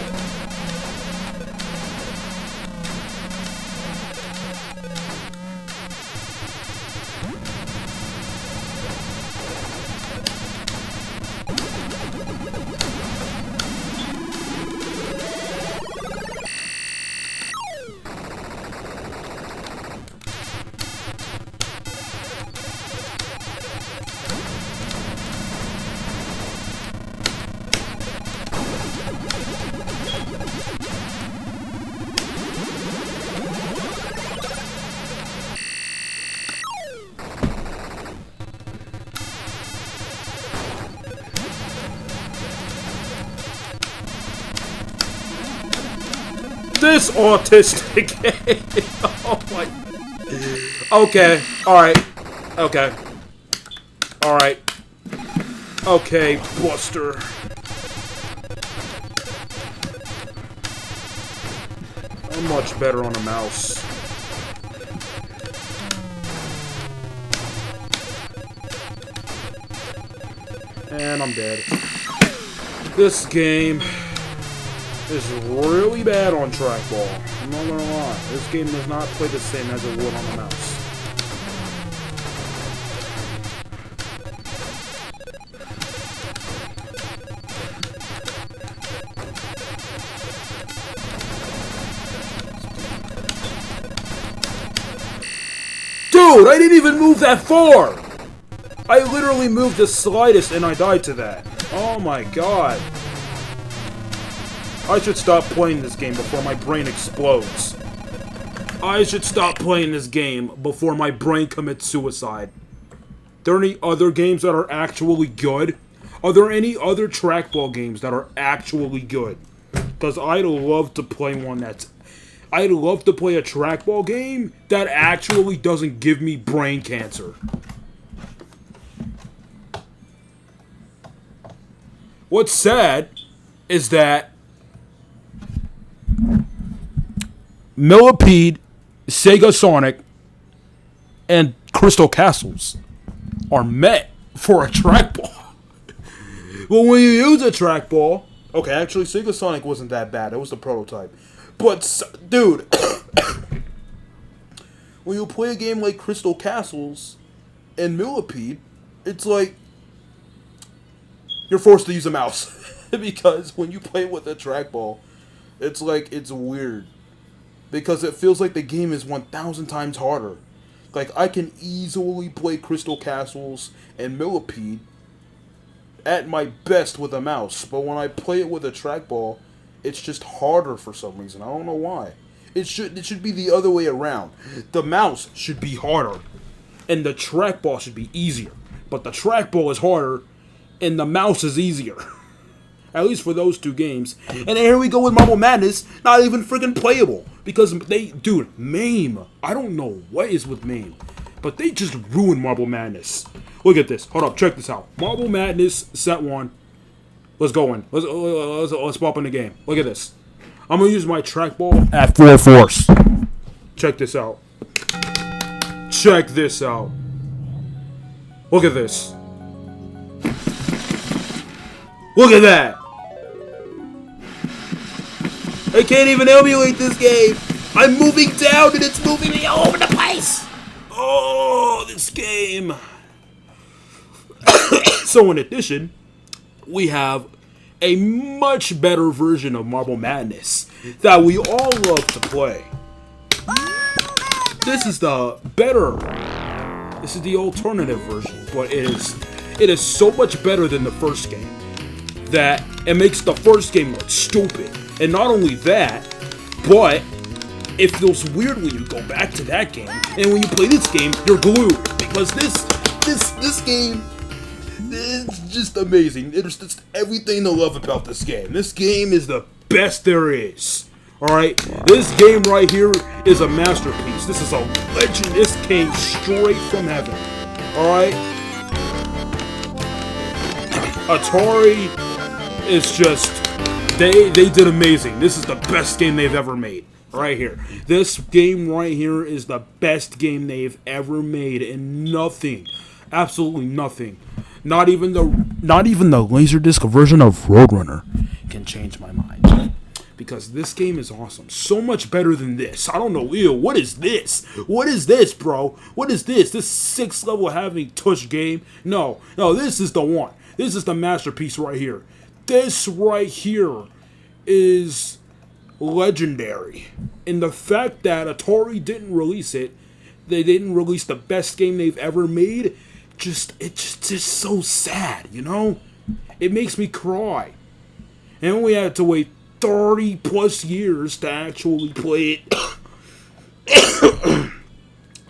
This autistic game. Oh my. Okay. Alright. Okay. Alright. Okay, Buster. I'm much better on a mouse. And I'm dead. This game is really bad on trackball. I'm not gonna lie. This game does not play the same as it would on the mouse. Dude, I didn't even move that far! I literally moved the slightest and I died to that. Oh my god. I should stop playing this game before my brain explodes. I should stop playing this game before my brain commits suicide. There any other games that are actually good? Are there any other trackball games that are actually good? Because I'd love to play one that's... I'd love to play a trackball game that actually doesn't give me brain cancer. What's sad is that Millipede, Sega Sonic, and Crystal Castles are met for a trackball. Well, when you use a trackball... Okay, actually, Sega Sonic wasn't that bad. It was the prototype. But, dude... when you play a game like Crystal Castles and Millipede, it's like... you're forced to use a mouse. Because when you play with a trackball, it's like, it's weird. Because it feels like the game is 1,000 times harder. Like, I can easily play Crystal Castles and Millipede at my best with a mouse. But when I play it with a trackball, it's just harder for some reason. I don't know why. It should be the other way around. The mouse should be harder, and the trackball should be easier. But the trackball is harder, and the mouse is easier. At least for those two games. And here we go with Marble Madness, not even freaking playable. Because dude, MAME. I don't know what is with MAME, but they just ruined Marble Madness. Look at this. Hold up, check this out. Marble Madness set 1. Let's go in. Let's pop in the game. Look at this. I'm gonna use my trackball at full force. Check this out. Check this out. Look at this. Look at that. I can't even emulate this game. I'm moving down and it's moving me all over the place. Oh, this game. So in addition, we have a much better version of Marble Madness that we all love to play. This is the better. This is the alternative version, but it is so much better than the first game that it makes the first game look stupid. And not only that, but it feels weird when you go back to that game, and when you play this game, you're glued because this game is just amazing. It's just everything to love about this game. This game is the best there is. Alright, this game right here is a masterpiece. This is a legend. This came straight from heaven. Alright? Atari is just, they did amazing. This is the best game they've ever made. Right here. This game right here is the best game they've ever made, and nothing, absolutely nothing, not even the Laserdisc version of Roadrunner can change my mind. Because this game is awesome. So much better than this. I don't know, ew, what is this? What is this, bro? What is this? This 6th level having touch game? No, this is the one. This is the masterpiece right here. This right here is legendary. And the fact that Atari didn't release it, they didn't release the best game they've ever made, it's just so sad, you know? It makes me cry. And we had to wait 30 plus years to actually play it.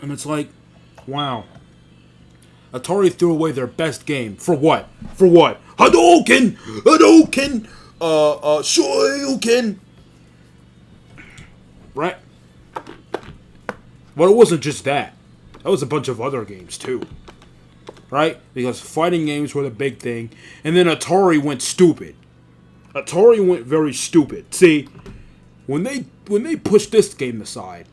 And it's like, wow. Atari threw away their best game. For what? For what? Hadouken! Shoryuken! Right? But it wasn't just that. That was a bunch of other games too. Right? Because fighting games were the big thing. And then Atari went stupid. Atari went very stupid. See, when they pushed this game aside,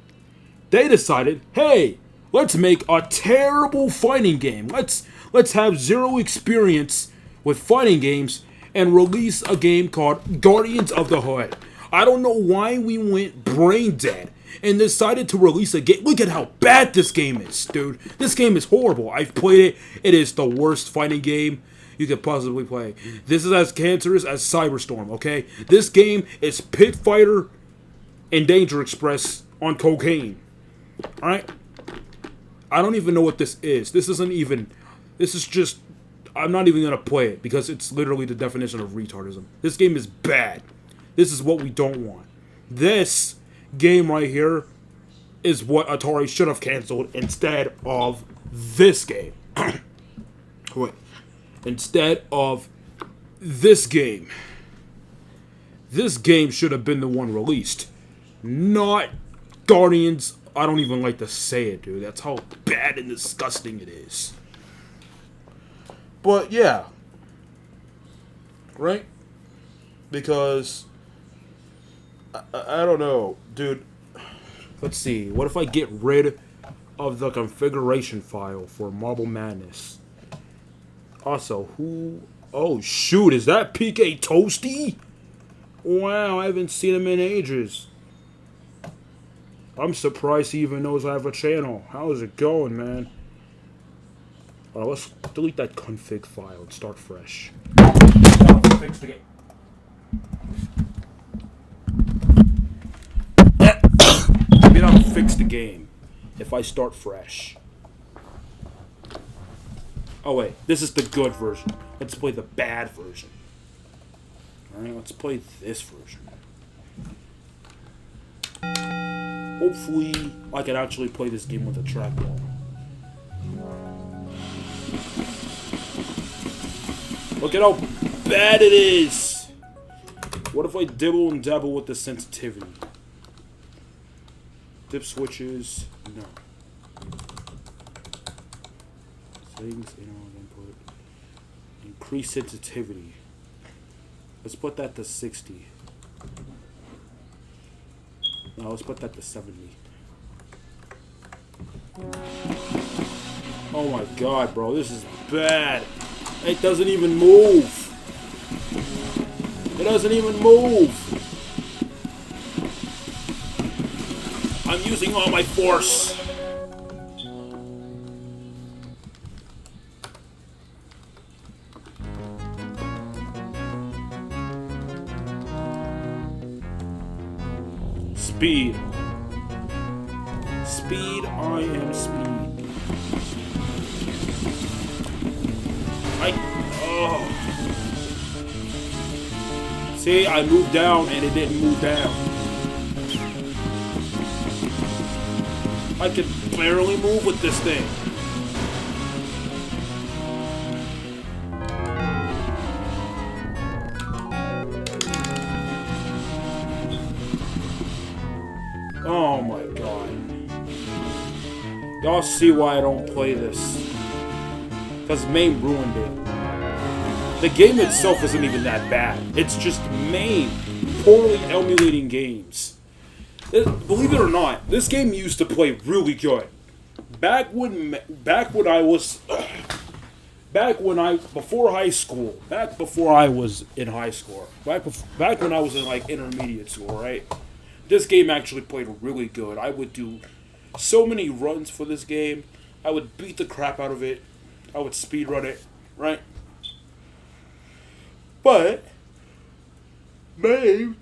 they decided, hey, let's make a terrible fighting game. Let's have zero experience with fighting games and release a game called Guardians of the Hood. I don't know why we went brain dead and decided to release a game. Look at how bad this game is, dude. This game is horrible. I've played it. It is the worst fighting game you could possibly play. This is as cancerous as Cyberstorm, okay? This game is Pit Fighter and Danger Express on cocaine. Alright? I don't even know what this is. This is just, I'm not even gonna play it because it's literally the definition of retardism. This game is bad. This is what we don't want. This game right here is what Atari should have canceled instead of this game. Wait. Instead of this game. This game should have been the one released. Not Guardians. I don't even like to say it, dude. That's how bad and disgusting it is. But yeah. Right? Because I don't know, dude. Let's see. What if I get rid of the configuration file for Marble Madness? Also, who... Oh, shoot. Is that PK Toasty? Wow, I haven't seen him in ages. I'm surprised he even knows I have a channel. How's it going, man? Alright, let's delete that config file and start fresh. Fix the game. Maybe that'll fix the game if I start fresh. Oh wait, this is the good version. Let's play the bad version. Alright, let's play this version. Hopefully, I can actually play this game with a trackball. Look at how bad it is! What if I dibble and dabble with the sensitivity? Dip switches, no. Settings, input. Increase sensitivity. Let's put that to 60. No, let's put that to 70. Oh my god, bro, this is bad. It doesn't even move. It doesn't even move. I'm using all my force. Speed. Speed, I am speed. Oh. See, I moved down and it didn't move down. I can barely move with this thing. Oh my god. Y'all see why I don't play this. Because MAME ruined it. The game itself isn't even that bad. It's just MAME poorly emulating games. Believe it or not, this game used to play really good. Before I was in high school, back when I was in like intermediate school, right? This game actually played really good. I would do so many runs for this game. I would beat the crap out of it. I would speedrun it, right? But MAME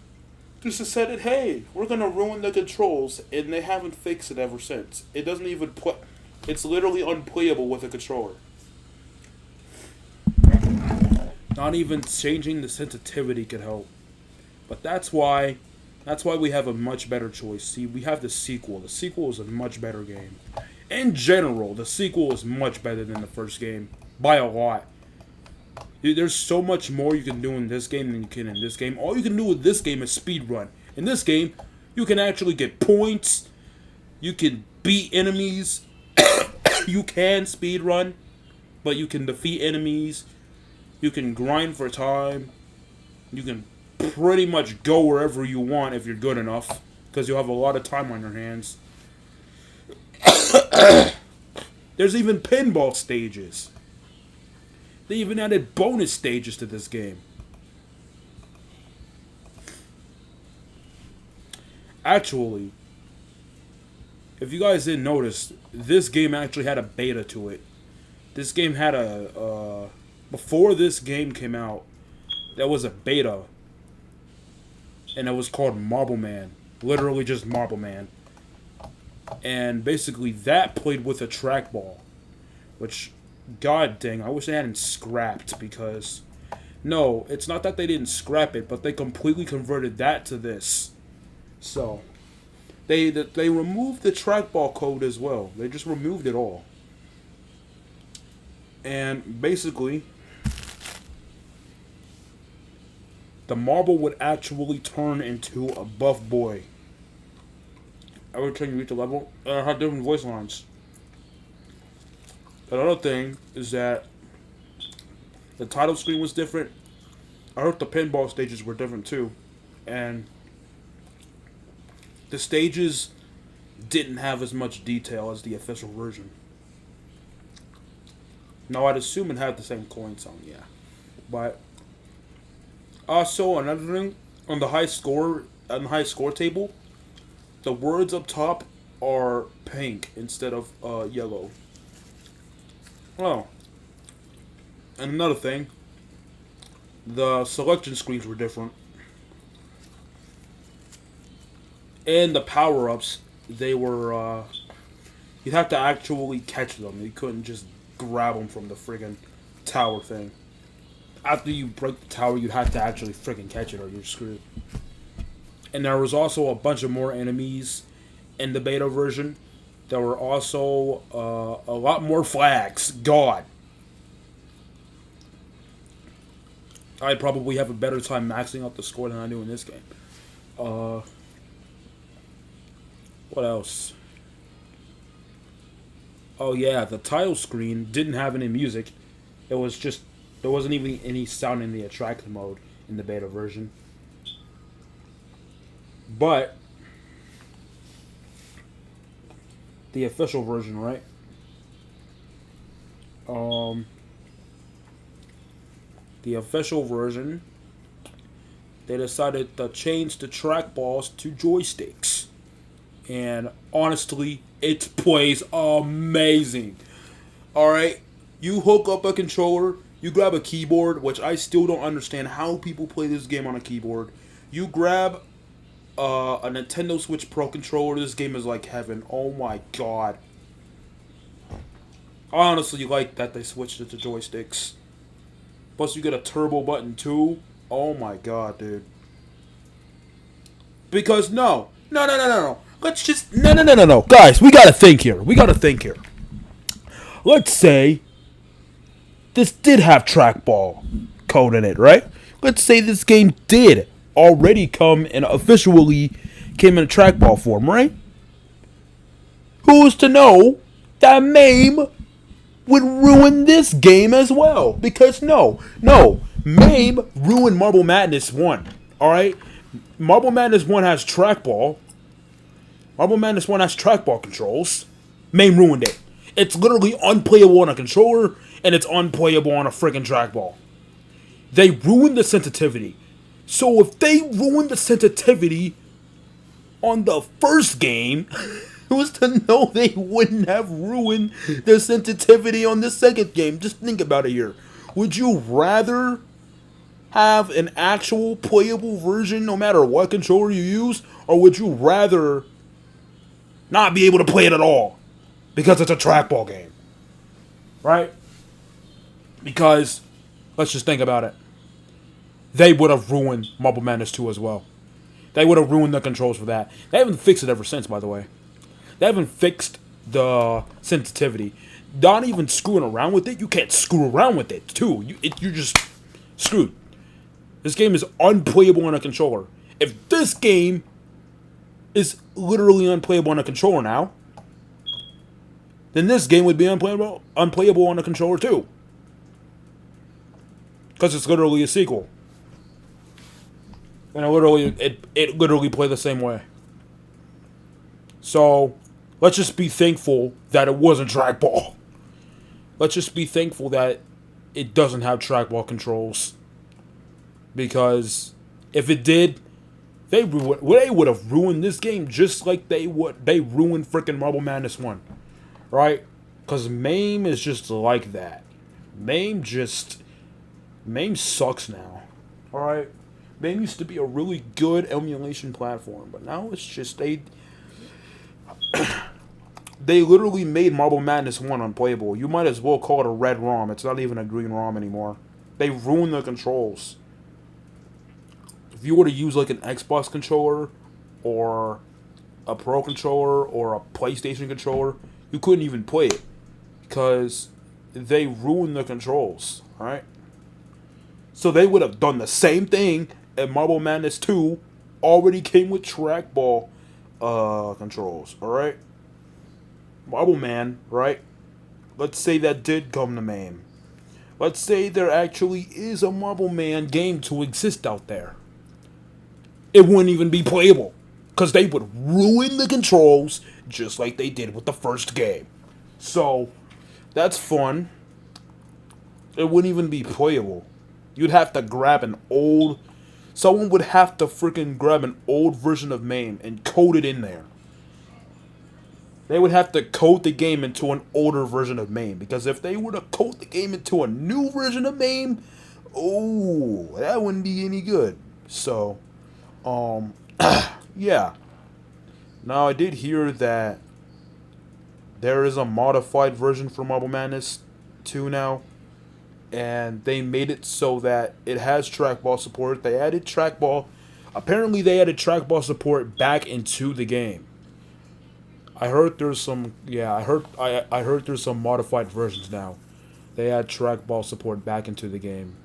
just decided, hey, we're gonna ruin the controls, and they haven't fixed it ever since. It doesn't even play. It's literally unplayable with a controller. Not even changing the sensitivity could help. But that's why we have a much better choice. See, we have the sequel. The sequel is a much better game. In general, the sequel is much better than the first game. By a lot. There's so much more you can do in this game than you can in this game. All you can do with this game is speedrun. In this game, you can actually get points. You can beat enemies. You can speedrun. But you can defeat enemies. You can grind for time. You can pretty much go wherever you want if you're good enough. Because you'll have a lot of time on your hands. There's even pinball stages. They even added bonus stages to this game. Actually, if you guys didn't notice, this game actually had a beta to it. This game had a... before this game came out, there was a beta. And it was called Marble Man. Literally just Marble Man. And basically that played with a trackball. Which... God dang, I wish they hadn't scrapped, because... No, it's not that they didn't scrap it, but they completely converted that to this. So, they removed the trackball code as well. They just removed it all. And basically, the marble would actually turn into a buff boy. Every time you reach a level, it had different voice lines. Another thing is that the title screen was different. I heard the pinball stages were different too. And the stages didn't have as much detail as the official version. Now, I'd assume it had the same coin sound, yeah. But also, another thing, on the high score table, the words up top are pink instead of yellow. Oh. And another thing, the selection screens were different. And the power-ups, they were, you'd have to actually catch them. You couldn't just grab them from the friggin' tower thing. After you break the tower, you'd have to actually friggin' catch it or you're screwed. And there was also a bunch of more enemies in the beta version. There were also a lot more flags. God. I'd probably have a better time maxing out the score than I do in this game. What else? Oh yeah, the title screen didn't have any music. It was just there wasn't even any sound in the attractive mode in the beta version. But the official version, right? The official version, they decided to change the trackballs to joysticks. And honestly, it plays amazing. Alright? You hook up a controller, you grab a keyboard, which I still don't understand how people play this game on a keyboard. You grab a Nintendo Switch Pro controller, this game is like heaven. Oh my god. I honestly like that they switched it to joysticks. Plus you get a turbo button too. Oh my god, dude. Because no. Let's just no. Guys, we gotta think here. Let's say this did have trackball code in it, right? Let's say this game did already come in officially came in a trackball form, right? Who's to know that MAME would ruin this game as well? Because no, MAME ruined Marble Madness 1. Alright? Marble Madness 1 has trackball. Marble Madness 1 has trackball controls. MAME ruined it. It's literally unplayable on a controller, and it's unplayable on a freaking trackball. They ruined the sensitivity. So if they ruined the sensitivity on the first game, who's to know they wouldn't have ruined the sensitivity on the second game? Just think about it here. Would you rather have an actual playable version no matter what controller you use? Or would you rather not be able to play it at all because it's a trackball game? Right? Because, let's just think about it. They would have ruined Marble Madness 2 as well. They would have ruined the controls for that. They haven't fixed it ever since, by the way. They haven't fixed the sensitivity. Not even screwing around with it. You can't screw around with it, too. You're just screwed. This game is unplayable on a controller. If this game is literally unplayable on a controller now, then this game would be unplayable on a controller, too. Because it's literally a sequel. And it literally played the same way. So, let's just be thankful that it wasn't trackball. Let's just be thankful that it doesn't have trackball controls. Because if it did, they would have ruined this game just like they ruined freaking Marble Madness 1. Right? Because MAME is just like that. MAME sucks now. Alright? MAME used to be a really good emulation platform, but now it's just they literally made Marble Madness 1 unplayable. You might as well call it a red ROM. It's not even a green ROM anymore. They ruined the controls. If you were to use like an Xbox controller or a Pro controller or a PlayStation controller, you couldn't even play it because they ruined the controls, right? So they would have done the same thing, and Marble Madness 2 already came with trackball controls, alright? Marble Man, right? Let's say that did come to MAME. Let's say there actually is a Marble Man game to exist out there. It wouldn't even be playable, because they would ruin the controls just like they did with the first game. So, that's fun. It wouldn't even be playable. You'd have to grab an old... Someone would have to freaking grab an old version of MAME and code it in there. They would have to code the game into an older version of MAME. Because if they were to code the game into a new version of MAME, oh, that wouldn't be any good. So, yeah. Now, I did hear that there is a modified version for Marble Madness 2 now. And they made it so that it has trackball support. They added trackball. Apparently, they added trackball support back into the game. I heard there's some. Yeah, I heard there's some modified versions now. They add trackball support back into the game.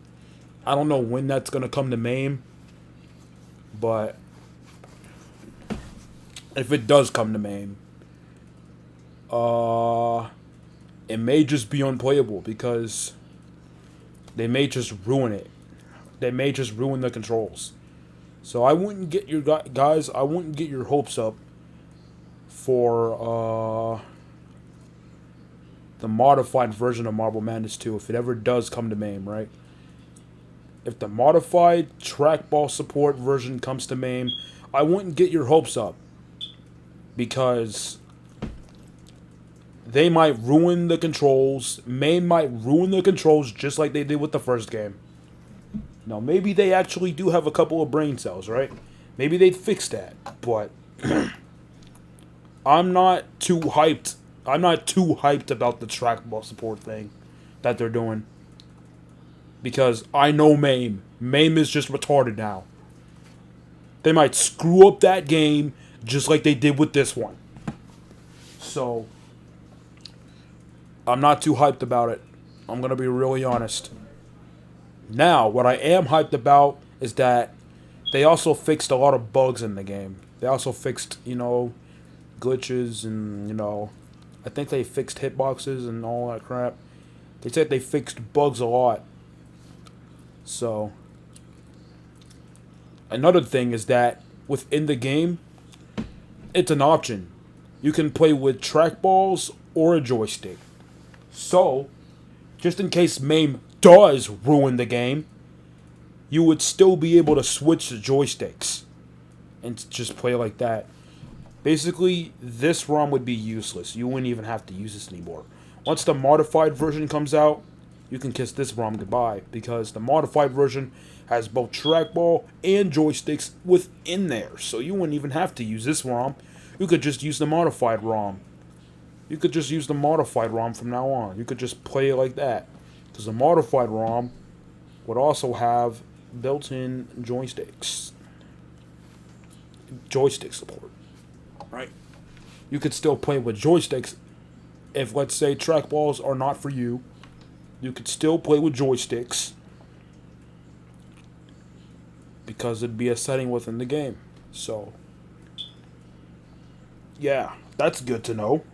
I don't know when that's gonna come to MAME, but if it does come to MAME, it may just be unplayable because they may just ruin it. They may just ruin the controls. So I wouldn't get your guys. I wouldn't get your hopes up for the modified version of Marble Madness 2 if it ever does come to MAME, right? If the modified trackball support version comes to MAME, I wouldn't get your hopes up because they might ruin the controls. MAME might ruin the controls just like they did with the first game. Now, maybe they actually do have a couple of brain cells, right? Maybe they'd fix that, but I'm not too hyped. I'm not too hyped about the trackball support thing that they're doing. Because I know MAME. MAME is just retarded now. They might screw up that game just like they did with this one. So, I'm not too hyped about it. I'm going to be really honest. Now, what I am hyped about is that they also fixed a lot of bugs in the game. They also fixed, glitches and, I think they fixed hitboxes and all that crap. They said they fixed bugs a lot. So, another thing is that within the game, it's an option. You can play with trackballs or a joystick. So, just in case MAME does ruin the game, you would still be able to switch the joysticks and just play like that. Basically, this ROM would be useless. You wouldn't even have to use this anymore. Once the modified version comes out, you can kiss this ROM goodbye because the modified version has both trackball and joysticks within there. So you wouldn't even have to use this ROM. You could just use the modified ROM. You could just use the modified ROM from now on. You could just play it like that. Because the modified ROM would also have built-in joysticks. Joystick support. Right? You could still play with joysticks if, let's say, trackballs are not for you. You could still play with joysticks because it'd be a setting within the game. So, yeah, that's good to know.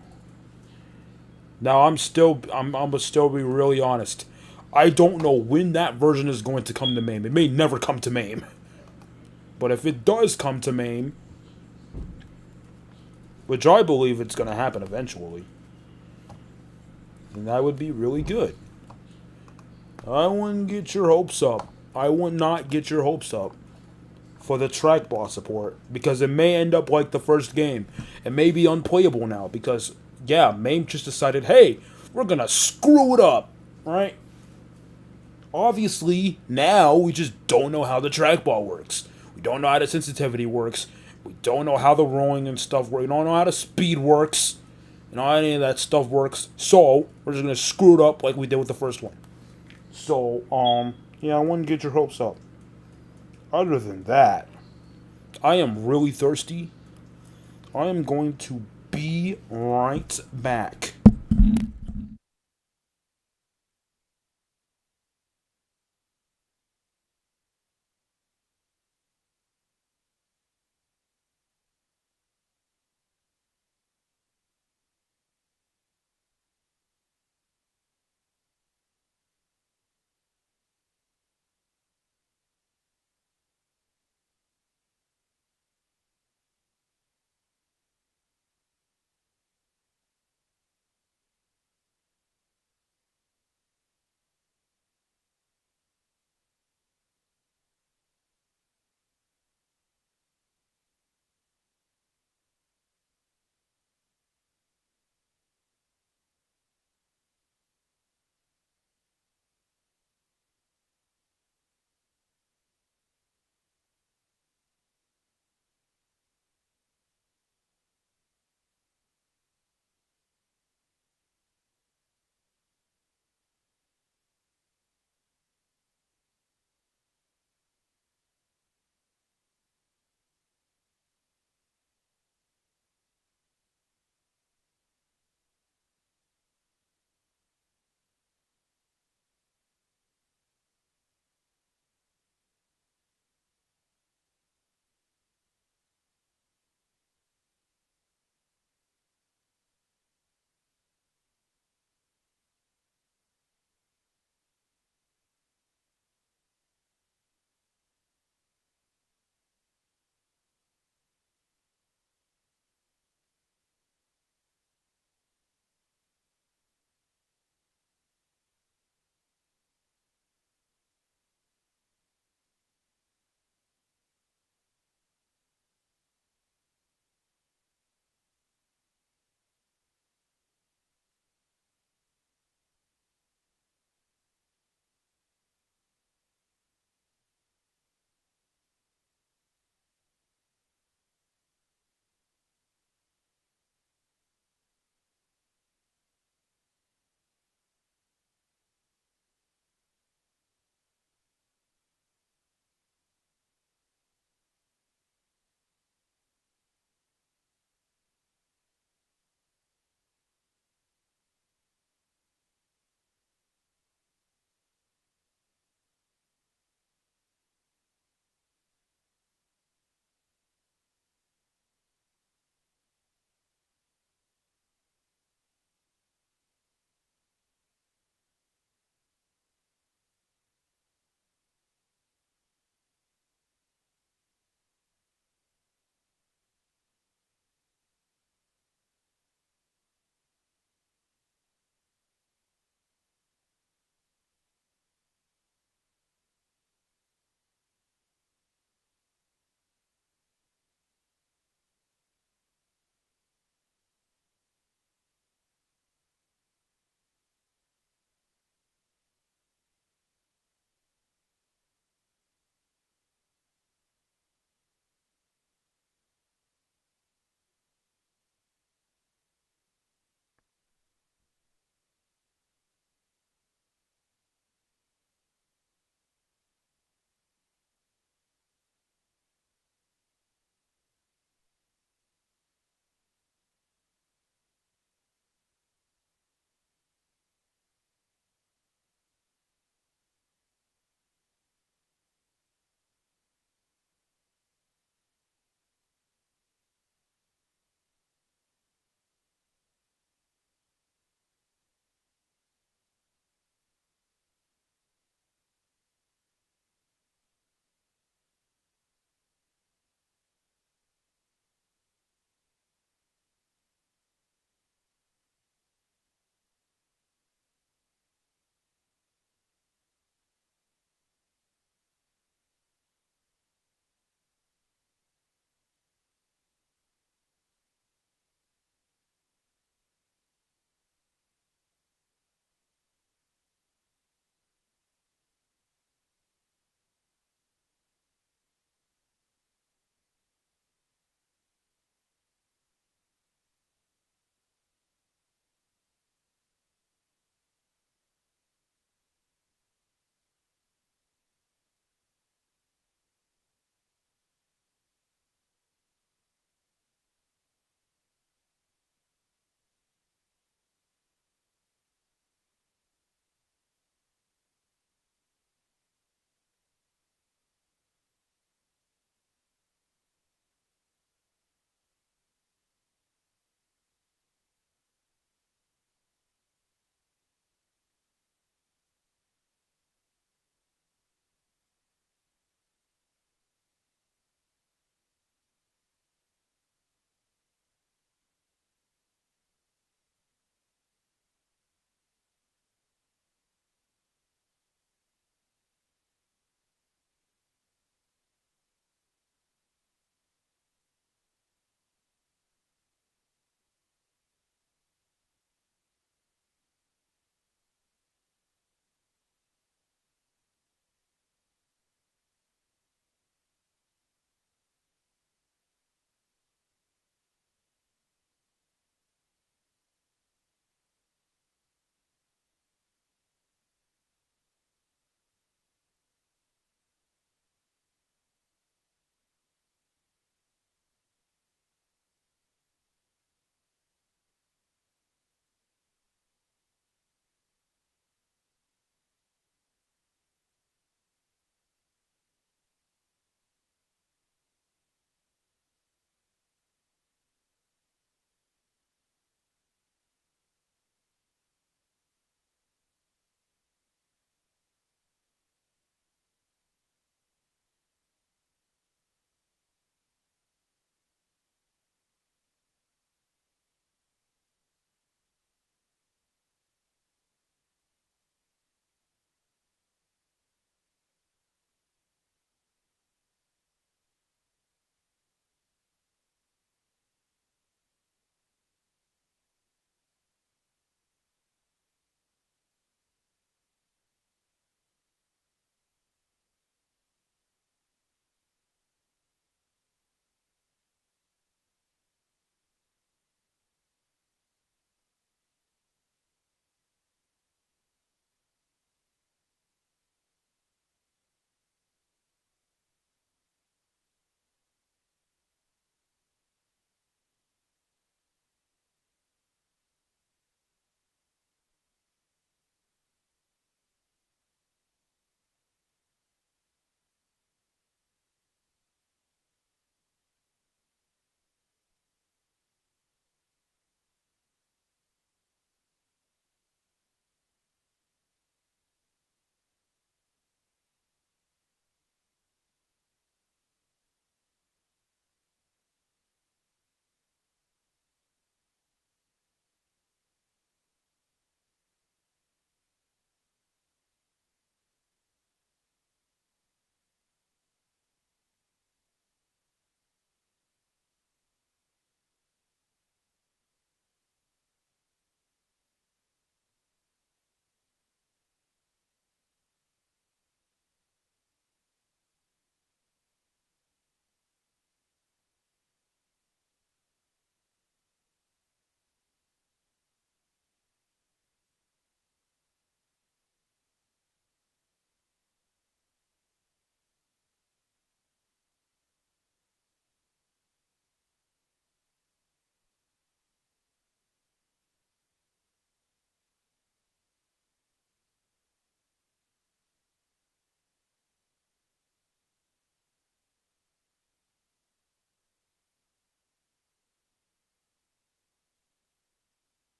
Now I'm gonna still be really honest. I don't know when that version is going to come to MAME. It may never come to MAME. But if it does come to MAME, which I believe it's going to happen eventually, then that would be really good. I wouldn't get your hopes up. I would not get your hopes up for the trackball support because it may end up like the first game. It may be unplayable now because, yeah, MAME just decided, hey, we're going to screw it up, right? Obviously, now we just don't know how the trackball works. We don't know how the sensitivity works. We don't know how the rolling and stuff works. We don't know how the speed works. You know, how any of that stuff works. So, we're just going to screw it up like we did with the first one. So, yeah, I wouldn't get your hopes up. Other than that, I am really thirsty. I am going to be right back.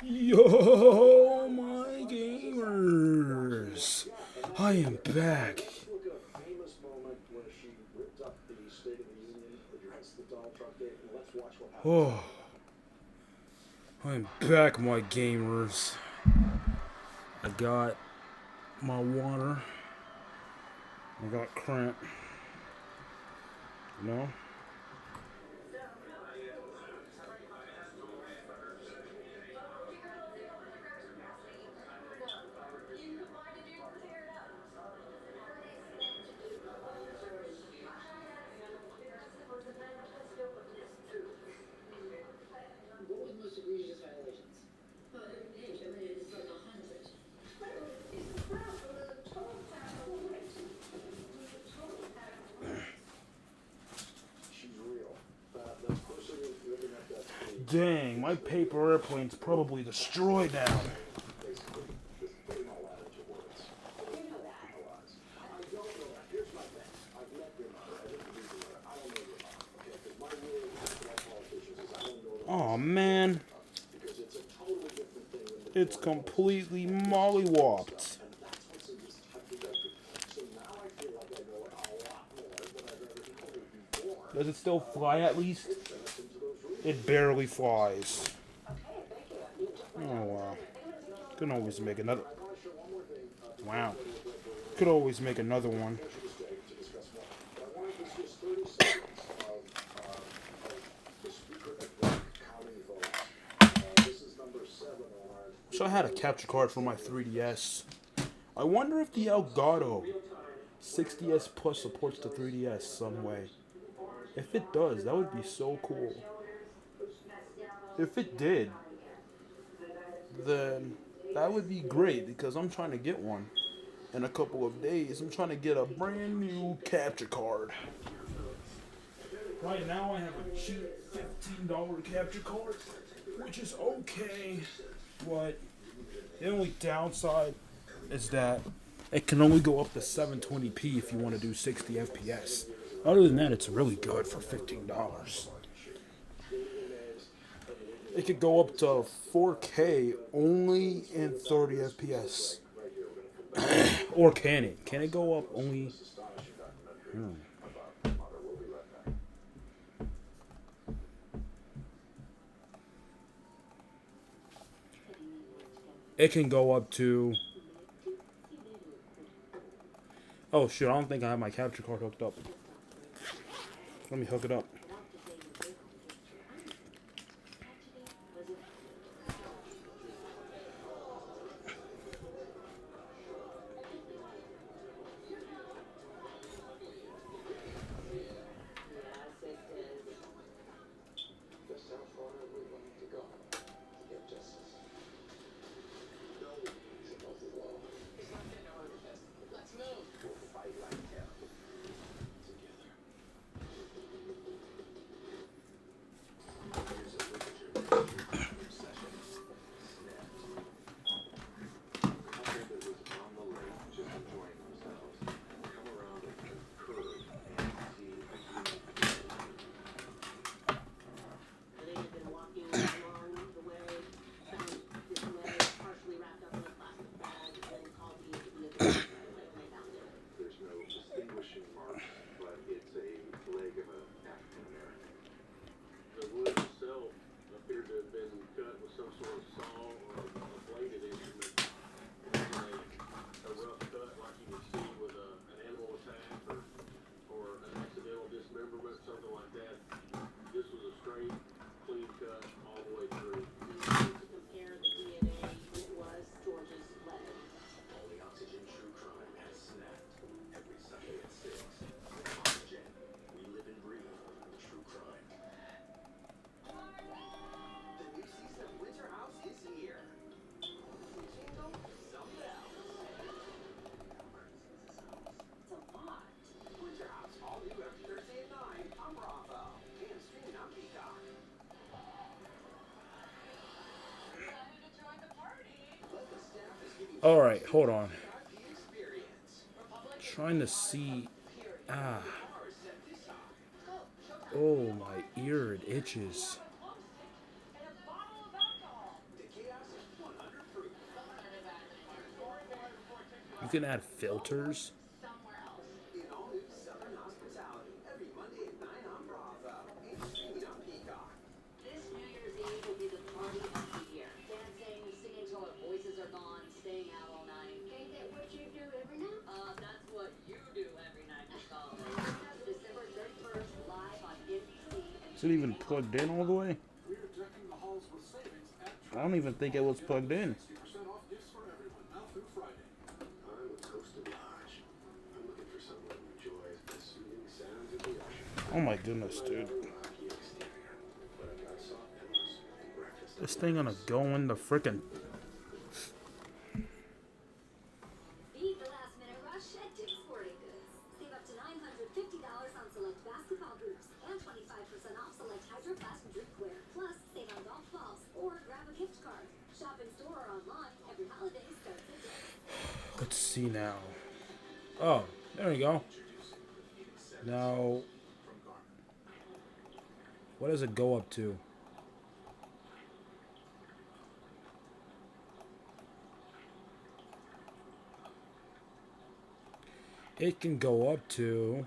Yo, my gamers! I am back. Oh, I'm back, my gamers. I got my water. I got cramp. You know? Dang, my paper airplane's probably destroyed now. Oh man, it's completely mollywopped. Does it still fly at least? It barely flies. Oh wow. Could always make another. Wow. Could always make another one. So I had a capture card for my 3DS. I wonder if the Elgato 60S Plus supports the 3DS some way. If it does, that would be so cool. If it did, then that would be great because I'm trying to get one in a couple of days. I'm trying to get a brand new capture card. Right now I have a cheap $15 capture card, which is okay, but the only downside is that it can only go up to 720p if you want to do 60 FPS. Other than that, it's really good for $15. It could go up to 4K only in 30 FPS. Or can it? Can it go up only? It can go up to... Oh shit, I don't think I have my capture card hooked up. Let me hook it up. Alright, hold on. Trying to see. Oh, my ear, it itches. can add filters. Somewhere else. In all new Southern Hospitality, every Monday at 9 on Bravo. Each streaming on Peacock. This New Year's Eve will be the party of the year. Dancing, singing till our voices are gone, staying out all night. Ain't that what you do every night? That's what you do every night, Miss Golden. December 31st, live on NBC. Is it even plugged in all the way? We're decking the halls with savings at I don't even think it was plugged in. 60% off gifts for everyone now through Friday. I'm a toasted Lodge. I'm looking for someone who enjoys the soothing sounds of the ocean. Oh my goodness, dude. Rocky exterior, but I've got soft pillows and breakfast. This thing gonna go in the frickin'. Beat the last minute rush at Dick's Sporting Goods. Save up to $950 on select basketball hoops and 25% off select Hydro Flask drinkware. Plus, save on golf balls or grab a gift card. Shop in store or online. Every holiday starts at Dick's. Let's see now. Oh, there we go. Now, what does it go up to? It can go up to...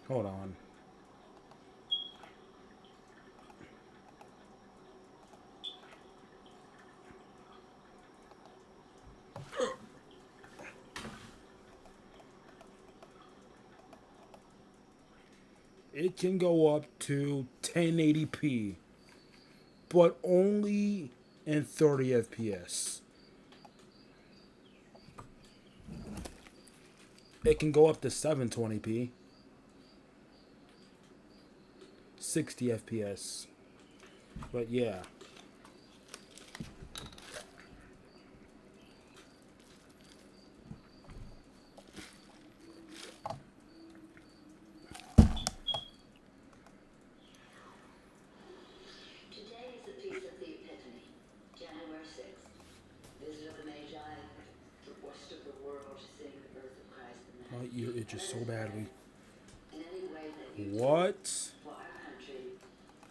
Hold on. It can go up to 1080p, but only in 30 FPS. It can go up to 720p, 60 FPS. But yeah. Today is the Feast of the Epiphany, January 6th. Visit of the Magi, the worst of the world, seeing the birth of Christ the man. My ear itches so badly. In any way that you What? for our country,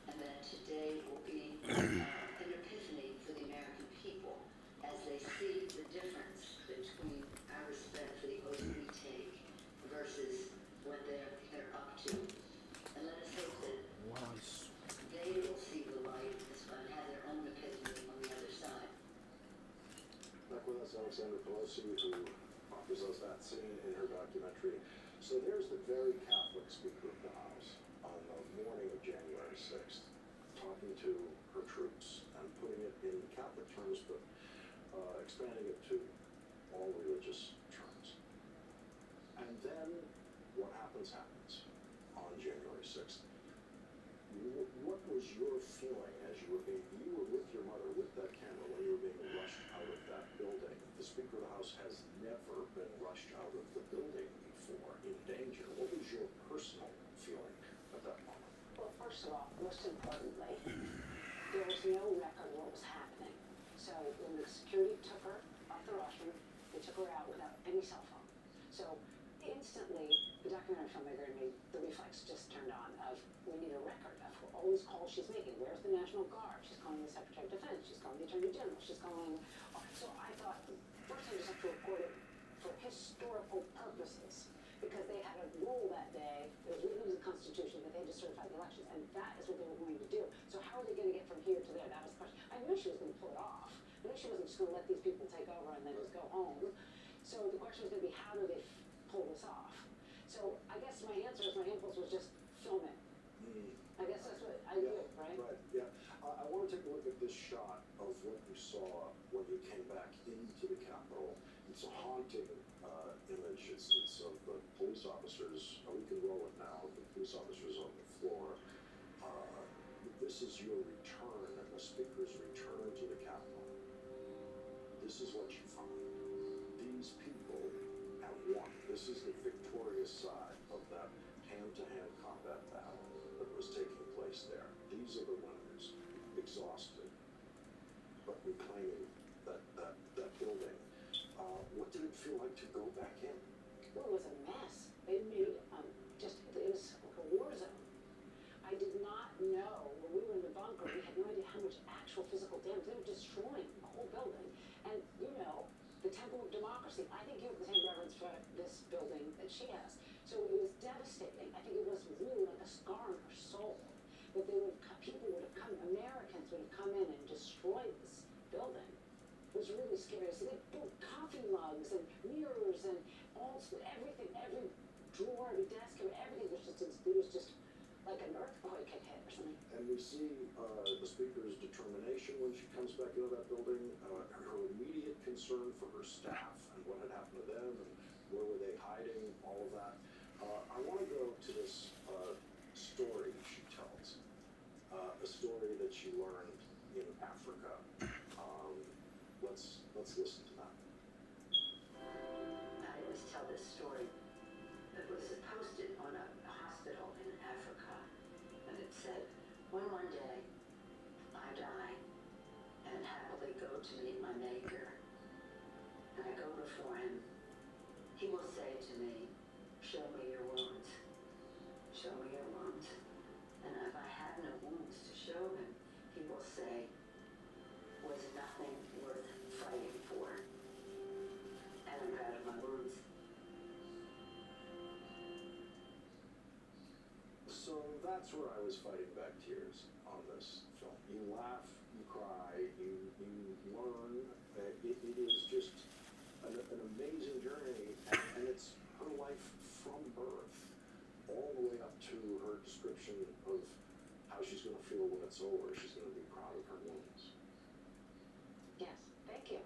and that today will be an epiphany for the American people as they see the difference between our respect for the oath we take versus what they're up to. And let us hope that they will see the light and have their own epiphany on the other side. Back with us, Alexander Pelosi, who offers us that scene in her documentary. So there's the very Catholic Speaker of the House on the morning of January 6th, talking to her troops and putting it in Catholic terms, but expanding it to all religious terms. And then what happens on January 6th. What was your feeling as you were with your mother with that camera when you were being rushed out of that building? The Speaker of the House has never been rushed out of the building before in danger. What was your personal feeling at that moment? Well, first of all, most importantly, there was no record of what was happening. So when the security took her off the rostrum, they took her out without any cell phone. So instantly, the documentary filmmaker in me, the reflex just turned on of, we need a record of all these calls she's making. Where's the National Guard? She's calling the Secretary of Defense. She's calling the Attorney General. She's calling... So I thought, first I just have to record it for historical purposes, because they had a rule that day, it was written in the Constitution, that they had to certify the elections, and that is what they were going to do. So how are they going to get from here to there? That was the question. I knew she was going to pull it off. I knew she wasn't just going to let these people take over and then just go home. So the question was going to be, how do they pull this off? So I guess my answer is, my impulse was just film it. I guess that's what I did, right? Right, yeah. I want to take a look at this shot of what you saw when you came back into the Capitol. It's a haunting image. It's of the police officers. We can roll it now. The police officers on the floor. This is your return, and the Speaker's return to the Capitol. This is what you find. These people have won. This is the victorious side of that hand-to-hand combat battle that was taking place there. These are the winners, exhausted, but reclaiming that building. What did it feel like to go back in? Well, it was a mess. They made it was like a war zone. I did not know, when we were in the bunker, we had no idea how much actual physical damage. They were destroying the whole building. And, the Temple of going to come in and destroy this building. It was really scary. So they built coffee mugs and mirrors and all everything, every drawer, every desk, everything was just, it was just like an earthquake had hit or something. And we see the speaker's determination when she comes back into that building, her immediate concern for her staff and what had happened to them and where were they hiding, all of that. I want to go to this story she tells, a story that she learned in Africa. Let's listen to that. I always tell this story. It was posted on a hospital in Africa, and it said, when one day I die and happily go to meet my Maker, and I go before him, he will say to me, show me your wounds. Show me your wounds. And if I have no wounds to show him, he will say, was nothing worth fighting for. And I'm proud of my wounds. So that's where I was fighting back tears on this film. You laugh, you cry, you learn. It is just an amazing journey, and it's her life from birth all the way up to her description of how she's going to feel when it's over. She's going to be proud of her wounds. Yes, thank you.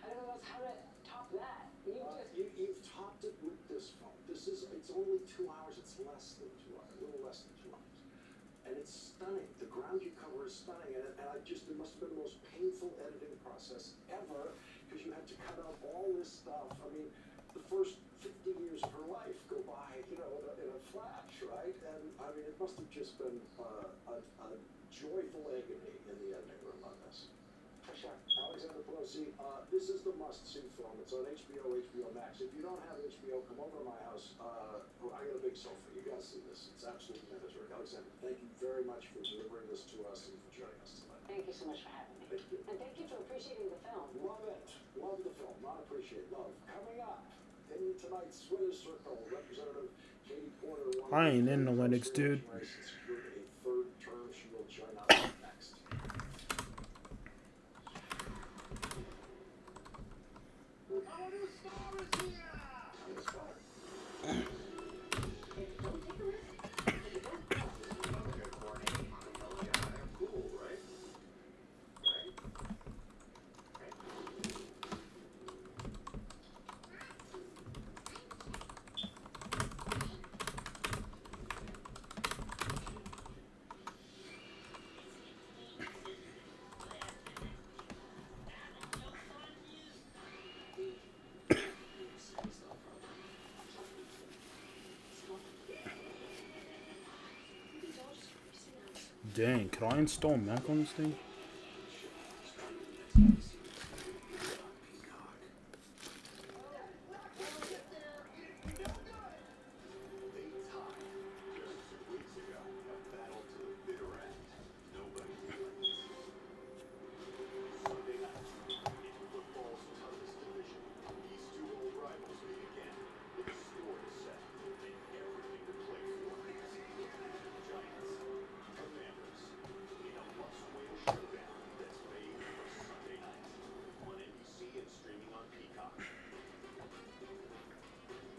I don't know how to top that. You've topped it with this film. It's only 2 hours. It's less than 2 hours, a little less than 2 hours. And it's stunning. The ground you cover is stunning. And it must have been the most painful editing process ever, because you had to cut out all this stuff. I mean, the first 50 years of her life go by, in a flash, right? And I mean, it must have just been a joyful agony in the editing room on this. For sure. Alexander Pelosi, this is the must-see film. It's on HBO, HBO Max. If you don't have HBO, come over to my house. I got a big sofa. You guys see this. It's absolutely mandatory. Alexander, thank you very much for delivering this to us and for joining us tonight. Thank you so much for having me. Thank you. And thank you for appreciating the film. Love it. Love the film. Not appreciate. Love. Coming up in tonight's Winner's Circle, Representative Katie Porter. I ain't in the Linux, dude. Secured a third term. She will join us next. Our new star is here! I'm the star. Don't take a risk. Okay, Courtney. I'm cool, right? Right? Dang, can I install Mac on this thing?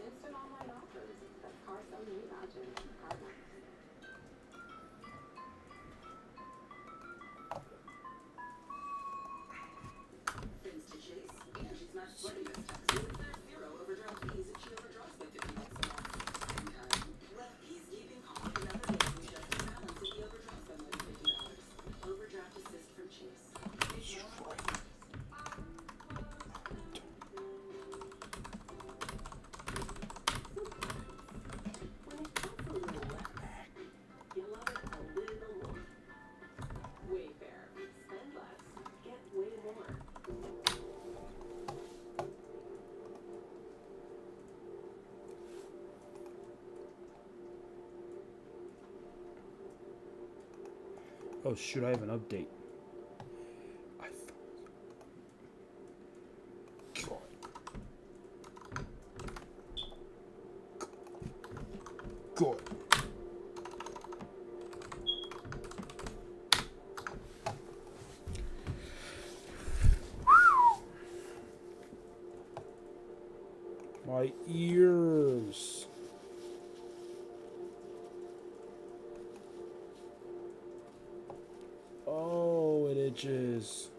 Instant online offers. That's Carson New Mountain. Cardinals. Thanks to Chase, Angie's Match Flooding this tax. With their zero overdraft fees, she overdraws by $50 a month. Anytime. Left fees keeping calm. Another day we just balance if the overdraws by more than $50. Overdraft assist from Chase. When it comes a little less, you love it a little more. Wayfair. Spend less, get way more. Oh shoot, I have an update. God. Bitches.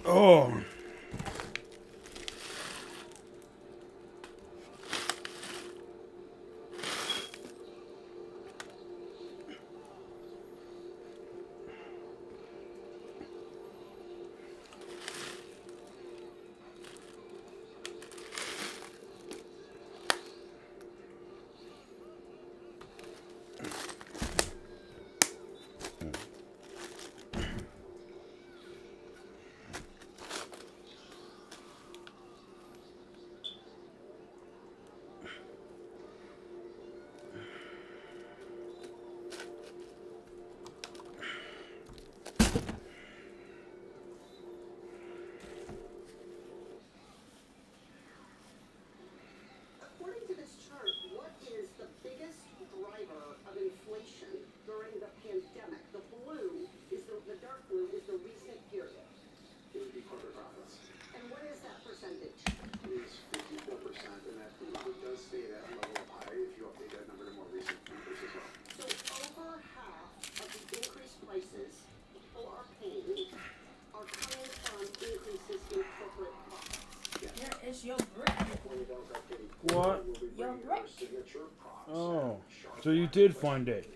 Oh. According to this chart, what is the biggest driver of inflation during the pandemic? The blue is the dark blue is the recent period. It would be corporate profits. And what is that percentage? It is 54%, and that number does stay that level high if you update that number to more recent numbers as well. So over half of the increased prices people are paying are coming from increases in corporate profits. Here is your brick. What? Your brick. Oh. So you did find it.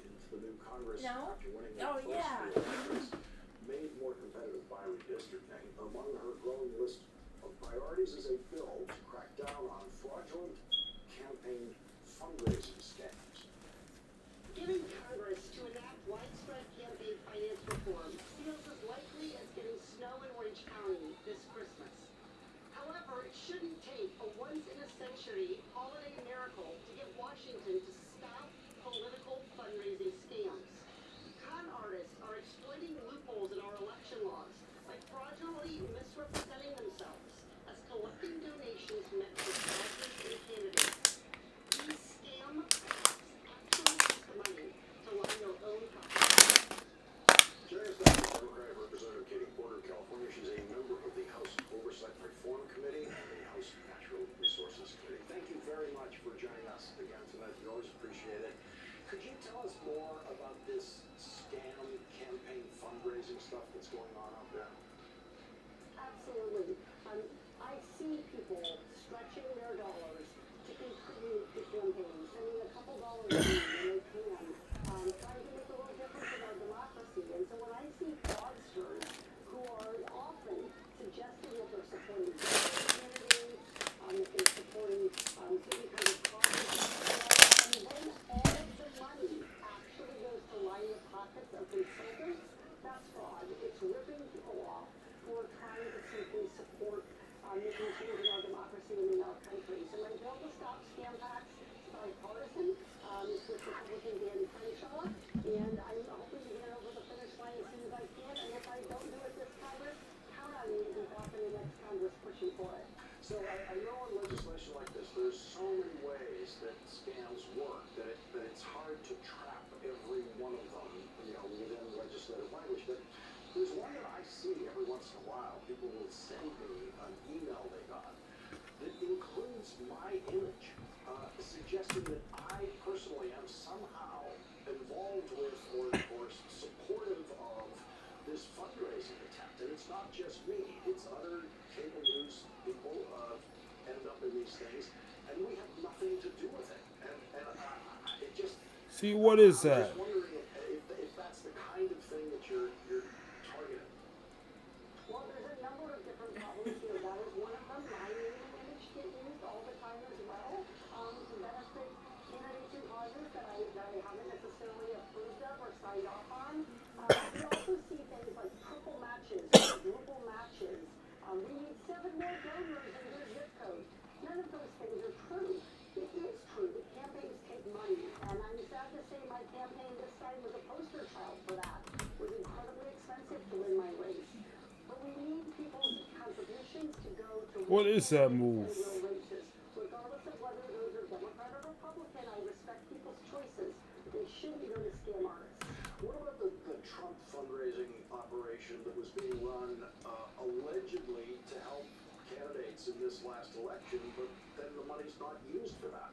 No. Oh, yeah. Made more competitive by redistricting. Among her growing list of priorities is a bill to crack down on fraudulent campaign fundraising scams. Getting Congress to enact widespread campaign finance reform feels as likely as getting snow in Orange County this Christmas. However, it shouldn't take a once-in-a-century holiday miracle to get Washington to stop political fundraising scams. Con artists are exploiting loopholes in our election laws by fraudulently misrepresenting themselves as collecting donations meant for sponsors and candidates. These scam acts actually use the money to line their own pockets. Joining us now is Democratic Representative Katie Porter of California. She's a member of the House Oversight and Reform Committee and the House Natural Resources Committee. Thank you very much for joining us again tonight. We always appreciate it. Could you tell us more about this scam campaign fundraising stuff that's going on out there? Absolutely. I see people stretching their dollars to contribute to campaigns, sending a couple dollars in when they can, trying to make a little difference in our democracy. And so when I see fraudsters who are often suggesting that they're supporting candidates, that they're supporting certain kind of causes, and then all of the money actually goes to line the pockets of consultants, that's fraud. It's ripping people off who are trying to simply support making change in our democracy and in our country. So my bill to stop scam packs is bipartisan. It's with Republican Dan Crenshaw, and I'm hoping to get it over the finish line as soon as I can. And if I don't do it this Congress, count on me to be back in the next Congress pushing for it. So I know in legislation like this, there's so many ways that scams work that it's hard to trap every one of them, within legislative language. But there's one that I see every once in a while. People will send me an email they got that includes my image, suggesting that I personally am somehow involved with or supportive of this fundraising attempt. And it's not just me, it's other cable news people end up in these things, and we have nothing to do with it. And it just... See, what is I'm that? just wondering if that's the kind of thing that you're targeting signed off on. We also see things like triple matches, quadruple matches. We need 7 more donors in your zip code. None of those things are true. It is true that campaigns take money, and I'm sad to say my campaign this time was a poster child for that. It was incredibly expensive to win my race. But we need people's contributions to go to What is that move? real races. Regardless of whether those are Democrat or Republican, I respect people's choices. They shouldn't go to scam artists. What about the Trump fundraising operation that was being run allegedly to help candidates in this last election, but then the money's not used for that?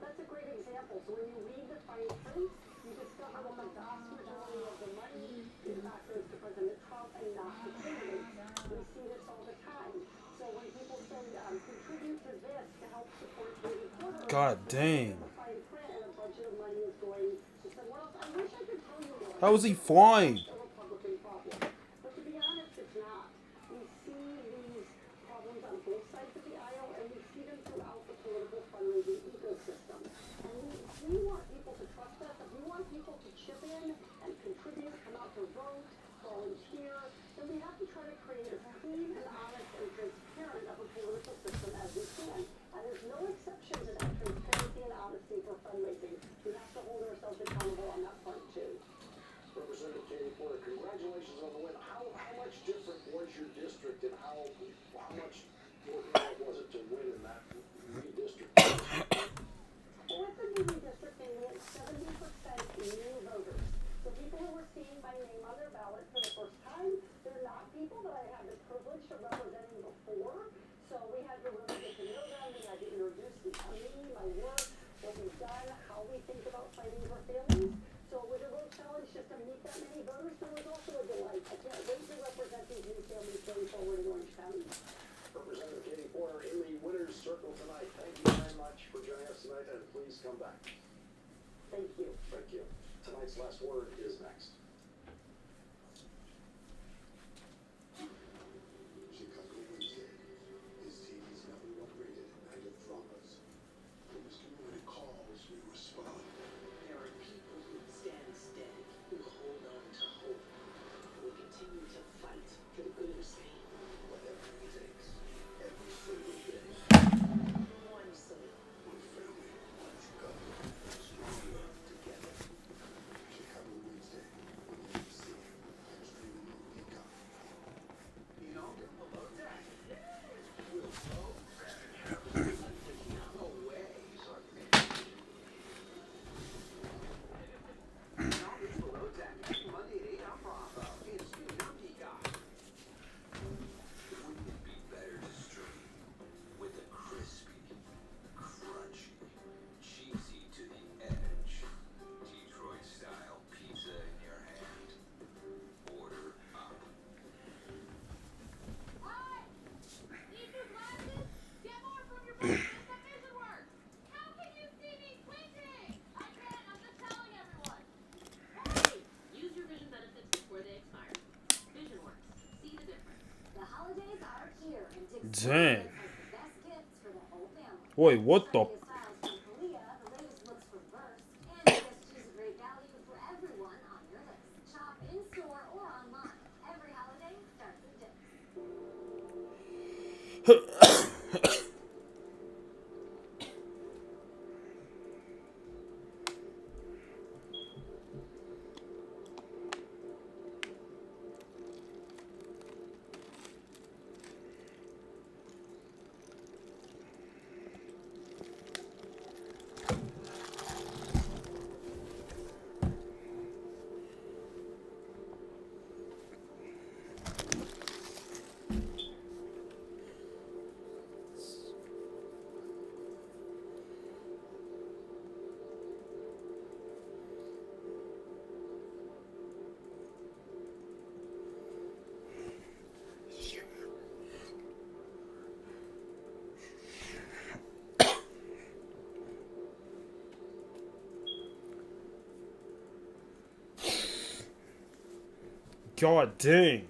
That's a great example. So when you read the fine print, you discover that the vast majority of the money in fact goes to President Trump and not the candidates. We see this all the time. So when people say contribute to this to help support Katie Porter, God dang. the fine print and a budget of money is going to someone else. I wish I could tell you more. How is he flying? A Republican problem. But to be honest, it's not. We see these problems on both sides of the aisle, and we see them throughout the political fundraising ecosystem. And we want people to trust us. If we want people to chip in and contribute, come out to vote, volunteer, then we have to try to create as clean and honest and transparent of a political system as we can. And there's no exception to that transparency and honesty for fundraising. We have to hold ourselves accountable on that front too. Representative Katie Porter, congratulations on the win. How much different was your district, and how much more difficult was it to win in that redistricting? With the new redistricting, we had 70% new voters. So people who were seeing my name on their ballot for the first time, they're not people that I had the privilege of representing before. So we had to really get to know them. We had to introduce me, my work, what we've done, how we think about fighting for families. So it was a real challenge just to meet that many voters, but it was also a delight. I can't wait to represent these new families going forward in Orange County. Representative Katie Porter in the winner's circle tonight. Thank you very much for joining us tonight, and please come back. Thank you. Thank you. Tonight's last word is next. Chicago Wednesday is TV's #1 rated night of dramas. When this community calls, we respond. There are people who stand steady, who hold on to hope, who will continue to fight for the good of Spain. Whatever it takes, every single day. One soul. One family, one Chicago, stronger together. Chicago Wednesday, on ABC, and streaming on Peacock. You know, below deck. Will Poe? No way. Now it's Below Deck, Monday at 8 on Bravo, and streaming on Peacock. Wouldn't it be better to stream with a crispy, crunchy, cheesy to the edge, Detroit-style pizza in your hand? Order up. Hi! Need new glasses? Get more from your brother. The vision works. How can you see me squinting? I can't. I'm just telling everyone. Hey! Use your vision benefits before they expire. Vision works. See the difference. The holidays are here, and Dick's Dang. has the best gifts for the whole family. Wait, what the? Sunday styles from Kalia, the latest looks from Verse, and ESG's a great value for everyone on your list. Shop in store or online. Every holiday starts with Dick's. God dang.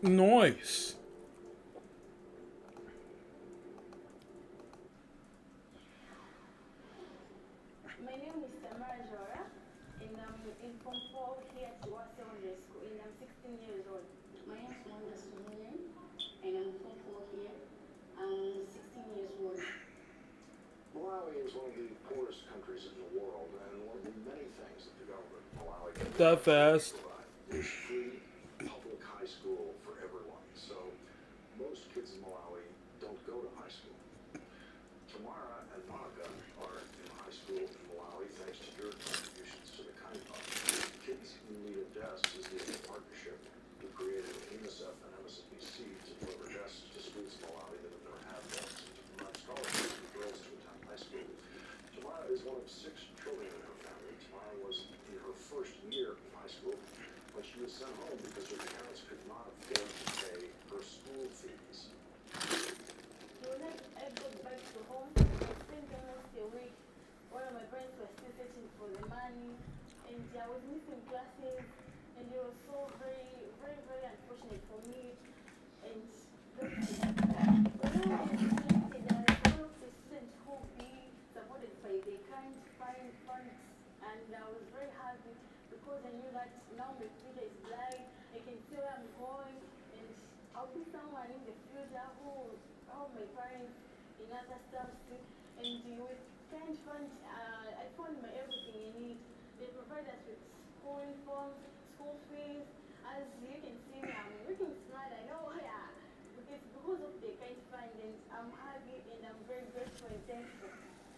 Nice. My name is Tamara Jora, and I'm in Form 4 here at Chihuahua Secondary School, and I'm 16 years old. My name is Wanda Sumune, and I'm from here. I'm 16 years old. Malawi is one of the poorest countries in the world, and one of the many things that the government of Malawi can That fast. provide is free public high school for everyone. So most kids in Malawi don't go to high school. Tamara and Monica are in high school in Malawi thanks to your contributions to the Kind Fund. Kids in Need of Desks is the partnership who created UNICEF and MSNBC to deliver desks to schools in Malawi that have never had desks and to provide scholarships for girls to attend high school. Tamara is one of 6 children in her family. Tamara was in her first year of high school when she was sent home because her parents could not afford to pay her school fees. So when I got back to home, I spent almost a week. One of my parents was still searching for the money, and I was missing classes, and it was so very, very, very unfortunate for me. And when I was selected, I was one of the students who be supported by the Kind Funds, and I was very happy because I knew that now my future is bright. I can see where I'm going, and I'll be someone in the future who will help my parents in other stuff too. And with Kind Fund, I found my everything I need. They provide us with school uniforms, school fees. As you can see me, I'm working smart. I know, yeah, because of the Kind Fund, and I'm happy and I'm very grateful and thankful.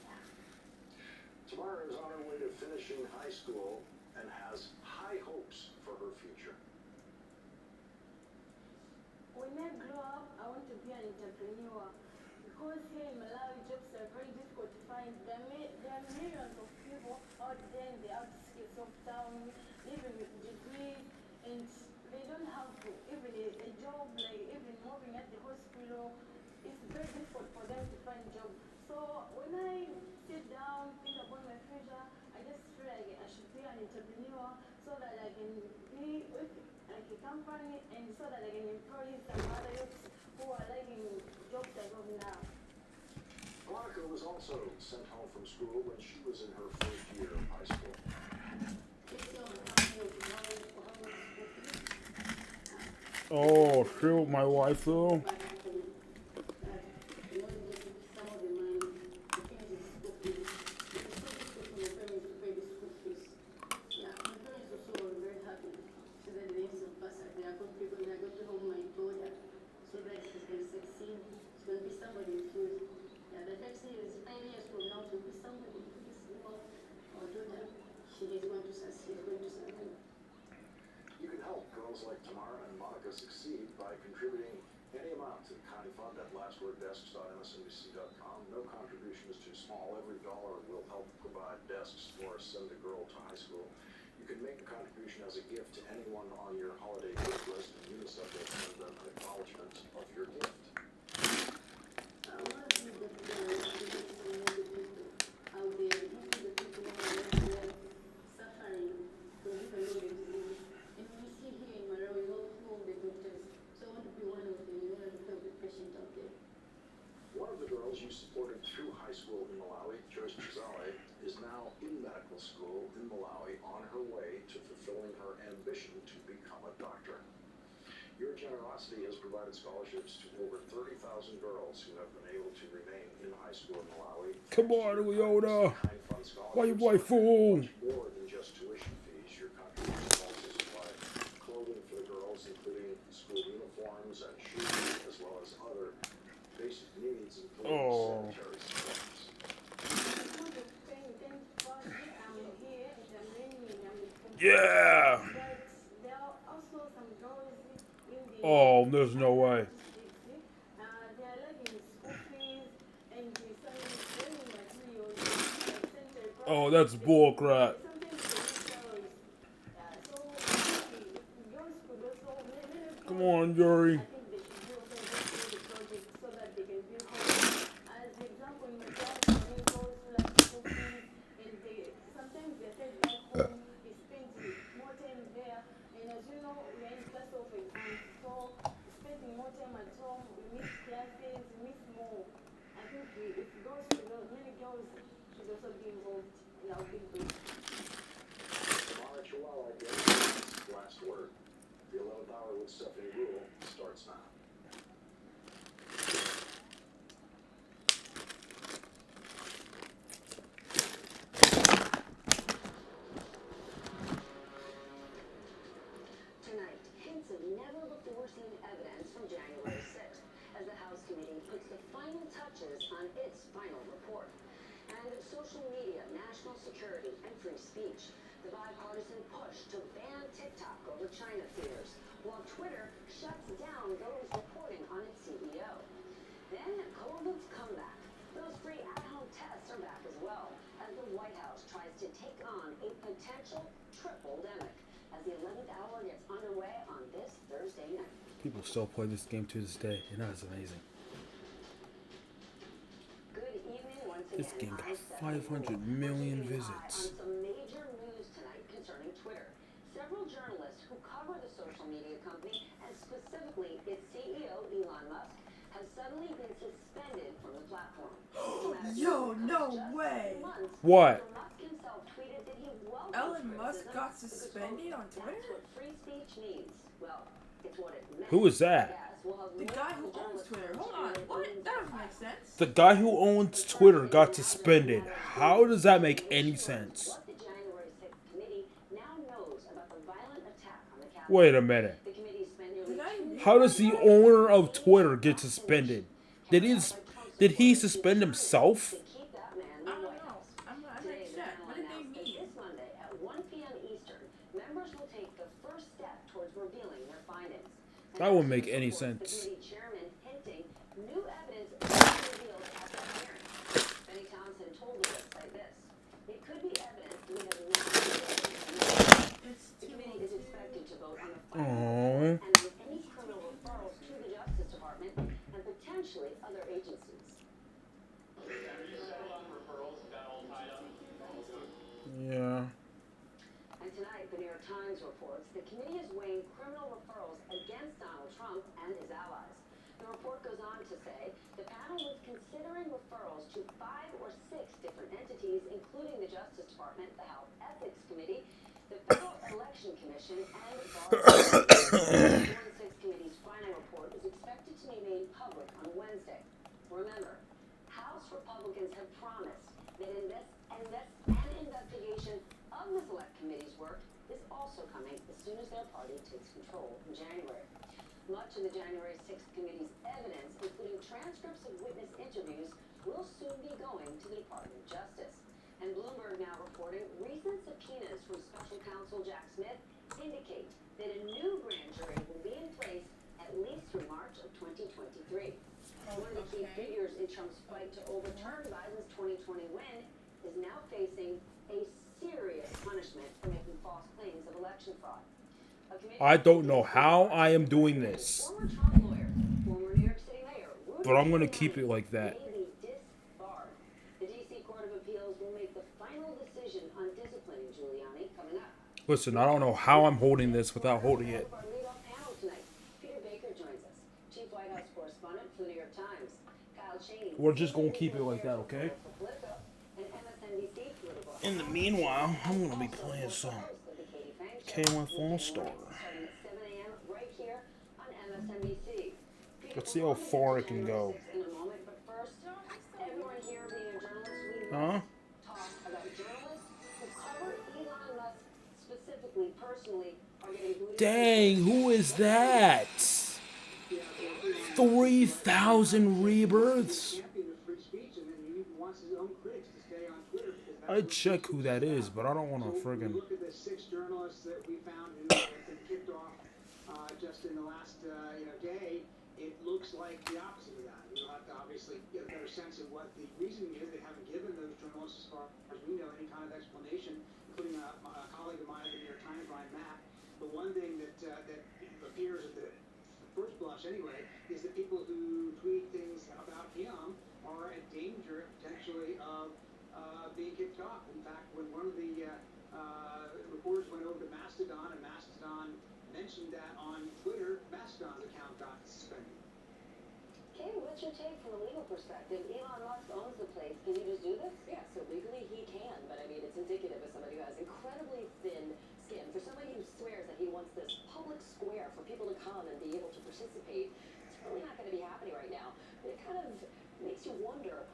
Yeah. Tamara is on her way to finishing high school and has high hopes for her future. When I grow up, I want to be an entrepreneur. Because here in Malawi, jobs are very difficult to find. There are millions of people out there in the outskirts of town, living with degrees, and they don't have even a job, like even working at the hospital. It's very difficult for them to find a job. So when I sit down, think about my future, I just feel like I should be an entrepreneur so that I can be with like a company and so that I can employ some other youths who are liking jobs I have now. Monica was also sent home from school when she was in her first year of high school. Oh, shoot, my wife though. You can help girls like Tamara and Monica succeed by contributing any amount to the Kind Fund at lastworddesks.msnbc.com. No contribution is too small. Every dollar will help provide desks or send a girl to high school. You can make a contribution as a gift to anyone on your holiday gift list, and UNICEF will send them an acknowledgement of your gift. One of the girls you supported through high school in Malawi, Joyce Chizale, is now in medical school in Malawi on her way to fulfilling her ambition to become a doctor. Your generosity has provided scholarships to over 30,000 girls who have been able to remain in high school in Malawi. Come on, Leona. Why you play fool? Much more than just tuition fees. Your contributions also supply clothing for the girls, including school uniforms and shoes, as well as other basic needs, including sanitary supplies. Yeah. There are also some girls in the Oh, there's no way. they are liking school fees and the learning materials, sanitary Oh, that's bullcrap. Come on, Yuri. more time at home, we miss classes, we miss more. I think if girls should go, many girls should also be involved in our big group. Mara Chihuahua gets last word. The 11th hour with Stephanie Rule starts now. Tonight, hints of never-before-seen evidence from January 6th as the House committee puts the final touches on its final report. And social media, national security, and free speech. The bipartisan push to ban TikTok over China fears, while Twitter shuts down those reporting on its CEO. Then COVID's comeback. Those free at-home tests are back as well, as the White House tries to take on a potential triple-demic as the 11th hour gets underway on this Thursday night. People still play this game to this day, and that's amazing. Good evening once again. This game got I'm 500 million keeping an eye visits. on some major news tonight concerning Twitter. Several journalists who cover the social media company, and specifically its CEO, Elon Musk, have suddenly been suspended from the platform. Yo, no way. What? Musk himself tweeted that he welcomes Elon Musk criticism got because, suspended on That's Twitter? what free speech means. Well, it's what it meant. Who is that? Yes, we'll have The guy who multiple owns journalists Twitter. from Hold on. China What? doing That doesn't make sense. The guy who owns Twitter got suspended. How does that make any sense? what the January 6th committee now knows about the violent attack on the Capitol. Wait a minute. The committee spent nearly Did I- 2 How does the owner of Twitter get suspended? Did he suspend himself? to keep that man in I the don't White know. House. I'm Today, not the check. panel What did they announced that mean? this Monday at 1 p.m. Eastern, members will take the first step towards revealing their findings. That wouldn't make any The sense. committee chairman hinting new evidence will be revealed at that hearing. Benny Thompson told the website this: "It could be evidence we have not revealed." It's The committee is expected to vote on the Aww. final report and on any criminal referrals to the Justice Department and potentially other agencies. Yeah. And tonight, the New York Times reports the committee is weighing criminal referrals against Donald Trump and his allies. The report goes on to say the panel was considering referrals to 5 or 6 different entities, including the Justice Department, the Health Ethics Committee, the Federal Election Commission, and the Bar. The 1-6 committee's final report is expected to be made public on Wednesday. Remember, House Republicans have promised that an investigation of the Select Committee's work is also coming as soon as their party takes control in January. Much of the January 6th committee's evidence, including transcripts of witness interviews, will soon be going to the Department of Justice. And Bloomberg now reporting recent subpoenas from Special Counsel Jack Smith indicate that a new grand jury will be in place at least through March of 2023. One of the key figures in Trump's fight to overturn Biden's 2020 win is now facing a serious punishment for making false claims of election fraud. A committee- I don't know how I am doing this, Former Trump lawyer, former New York City mayor, Rudy but I'm gonna Giuliani keep it like that. may be disbarred. The D.C. Court of Appeals will make the final decision on disciplining Giuliani coming up. Listen, I don't know how I'm holding this without holding it. Our lead-off panel tonight. Peter Baker joins us, Chief White House correspondent for the New York Times. Kyle Cheney. We're just gonna keep it like that, okay? Politico, and MSNBC political. In the meanwhile, I'm gonna be playing some K1 Fall Star. Starting at 7 a.m. right here on MSNBC. Let's see how far it can go. In a moment, but first, everyone here being a journalist, we Huh? talk about journalists who cover Elon Musk specifically, personally, are getting booted. Dang, who is that? 3,000 rebirths? I'd check who that is, but I don't want to friggin'. Look at the 6 journalists that we found who have been kicked off just in the last day. It looks like the opposite of that. You'll have to obviously get a better sense of what the reasoning is. They haven't given those journalists, as far as we know, any kind of explanation, including a colleague of mine at the New York Times, Brian Mack. The one thing that appears at the first blush, anyway, is that people who tweet things about him are at danger, potentially, of being kicked off. In fact, when one of the reporters went over to Mastodon, and Mastodon mentioned that on Twitter, Mastodon's account got suspended. what's your take from a legal perspective? Elon Musk owns the place. Can he just do this? Yeah, so legally he can, but I mean, it's indicative of somebody who has incredibly thin skin. For somebody who swears that he wants this public square for people to come and be able to participate, it's really not going to be happening right now. But it kind of makes you wonder,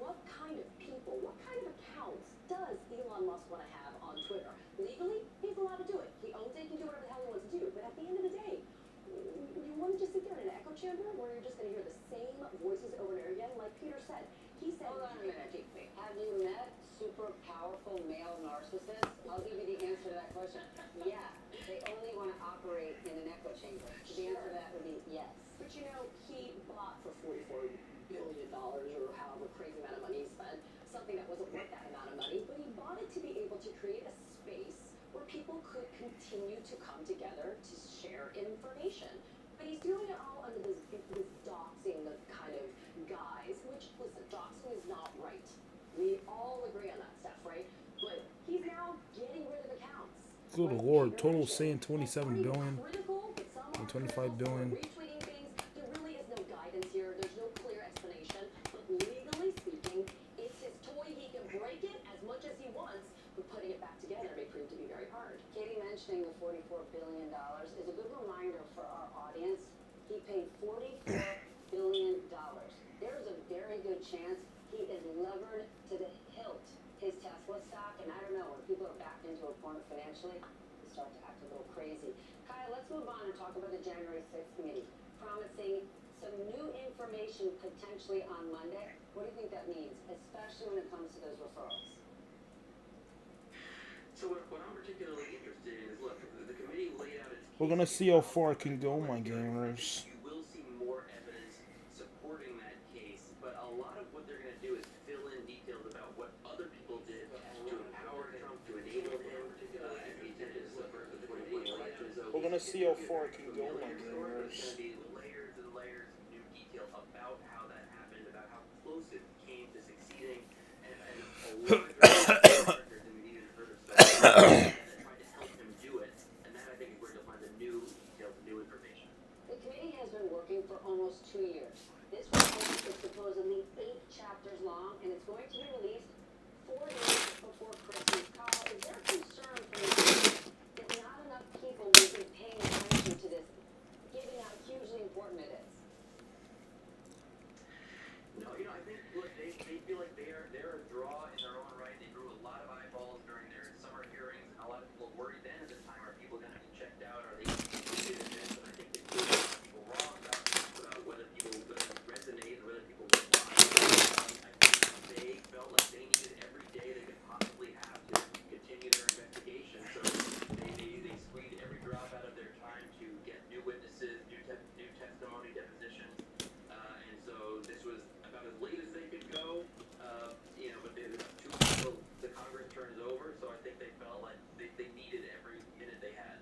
what kind of people, what kind of accounts does Elon Musk want to have on Twitter? Legally, he's allowed to do it. He owns it, he can do whatever the hell he wants to do. But at the end of the day, you want to just sit there in an echo chamber where you're just going to hear the same voices over and over again? Like Peter said, he said, Hold on a minute. Have you met super powerful male narcissists? I'll give you the answer to that question. Yeah, they only want to operate in an echo chamber. The answer to that would be yes. but you know, he bought for $44 billion or however crazy amount of money he spent, something that wasn't worth that amount of money, but he bought it to be able to create a space where people could continue to come together to share information. But he's doing it all under this doxing kind of guise, which, listen, doxing is not right. We all agree on that stuff, right? But he's now getting rid of accounts. Good lord, total saying 27 billion and 25 billion. Retweeting things, there really is no guidance here. There's no clear explanation. But legally speaking, it's his toy. He can break it as much as he wants, but putting it back together may prove to be very hard. Katie mentioning the $44 billion is a good reminder for our audience. He paid $44 billion. There's a very good chance he is levered to the hilt. His Tesla stock, and I don't know, when people are backed into a corner financially, they start to act a little crazy. Kyle, let's move on and talk about the January 6th committee, promising some new information potentially on Monday. What do you think that means, especially when it comes to those referrals? So what I'm particularly interested in is, look, the committee laid out its We're gonna see how far it can go, my gamers. You will see more evidence supporting that case, but a lot of what they're going to do is fill in details about what other people did to empower Trump, to enable him as he did his for the 2020 election. So We're gonna see how far it can go, my There's going to gamers. be layers and layers of new detail about how that happened, about how close it came to succeeding, and a lot of characters and even heard of stuff that tried to help him do it, and that I think is where you'll find the new details, the new information. The committee has been working for almost 2 years. This report is supposedly 8 chapters long, and it's going to be released 4 days before Christmas. Kyle, is there concern from the committee that not enough people will be paying attention to this, given how hugely important it is? No, I think, look, they feel like they're a draw in their own right. They drew a lot of eyeballs during their summer hearings, and a lot of people worried then at the time, are people going to be checked out? Are they included in this? And I think they proved people wrong about whether people would resonate or whether people would buy it. I think they felt like they needed every day they could possibly have to continue their investigation. So they squeezed every drop out of their time to get new witnesses, new testimony, depositions. And so this was about as late as they could go, but they had about 2 weeks till the Congress turns over, so I think they felt like they needed every minute they had.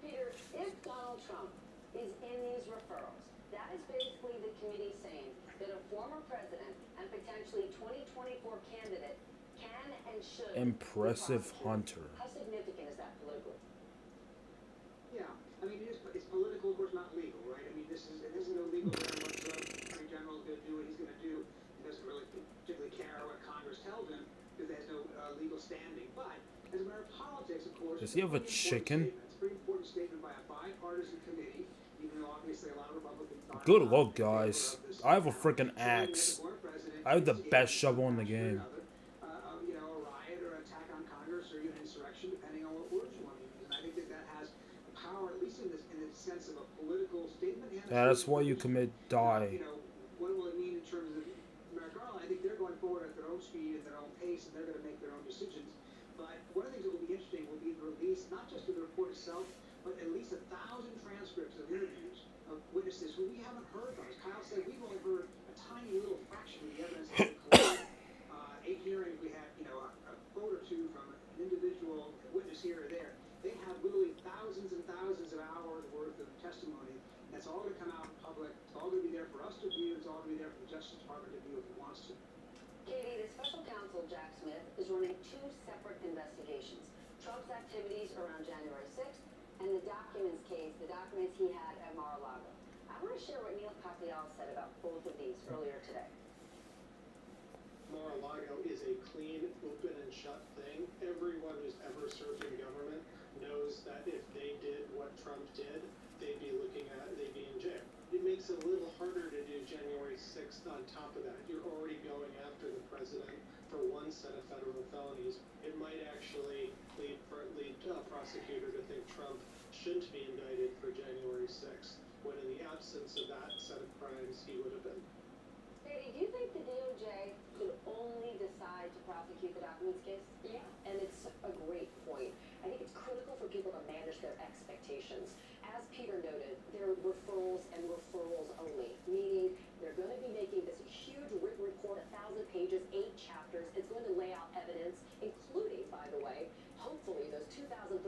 Peter, if Donald Trump is in these referrals, that is basically the committee saying that a former president and potentially 2024 candidate can and should be Impressive prosecuted. hunter. How significant is that politically? Yeah, I mean, it's political, of course, not legal, right? I mean, this is no legal matter whatsoever. The Attorney General is going to do what he's going to do. He doesn't really particularly care what Congress tells him because there's no legal standing. But as a matter of politics, of course, Does he have a chicken? It's a pretty important statement by a bipartisan committee, even though obviously a lot of Republicans are Good luck, guys. I have a freaking axe. I have the best shovel in the game. A riot or attack on Congress or even insurrection, depending on what words you want to use. And I think that has power, at least in the sense of a political statement. Yeah, that's why you commit die. What will it mean in terms of Merrick Garland? I think they're going forward at their own speed and their own pace, and they're going to make their own decisions. But one of the things that will be interesting will be the release, not just of the report itself, but at least 1,000 transcripts of interviews of witnesses who we haven't heard from. As Kyle said, we've only heard a tiny little fraction of the evidence that we collected. 8 hearings, we had, a quote or two from an individual witness here or there. They have literally thousands and thousands of hours worth of testimony. That's all going to come out in public. It's all going to be there for us to view. It's all going to be there for the Justice Department to view if it wants to. Katie, the special counsel, Jack Smith, is running 2 separate investigations. Trump's activities around January 6th and the documents case, the documents he had at Mar-a-Lago. I want to want to share what Neil Katyal said about both of these earlier today? Mar-a-Lago is a clean, open and shut thing. Everyone who's ever served in government knows that if they did what Trump did, they'd be in jail. It makes it a little harder to do January 6th on top of that. You're already going after the president for one set of federal felonies. It might actually lead a prosecutor to think Trump shouldn't be indicted for January 6th, when in the absence of that set of crimes, he would have been. Katie, do you think the DOJ could only decide to prosecute the documents case? Yeah. And it's a great point. I think it's critical for people to manage their expectations. As Peter noted, they're referrals and referrals only, meaning they're going to be making this huge written report, 1,000 pages, 8 chapters. It's going to lay out evidence, including, by the way, hopefully those 2,319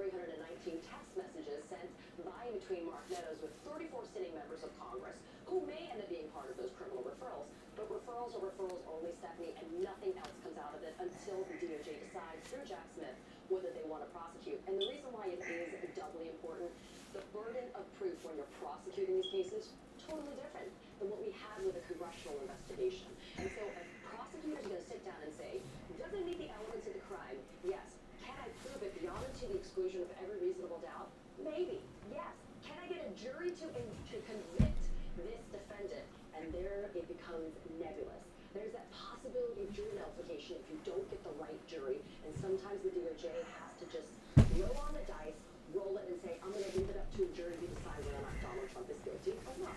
text messages sent by and between Mark Meadows with 34 sitting members of Congress, who may end up being part of those criminal referrals. But referrals are referrals only, Stephanie, and nothing else comes out of it until the DOJ decides through Jack Smith whether they want to prosecute. And the reason why it is doubly important, the burden of proof when you're prosecuting these cases, totally different than what we had with a congressional investigation. And so a prosecutor's going to sit down and say, does it meet the elements of the crime? Yes. Can I prove it beyond and to the exclusion of every reasonable doubt? Maybe. Yes. Can I get a jury to convict this defendant? And there it becomes nebulous. There's that possibility of jury nullification if you don't get the right jury. And sometimes the DOJ has to just roll on the dice, roll it, and say, I'm going to leave it up to a jury to decide whether or not Donald Trump is guilty or not.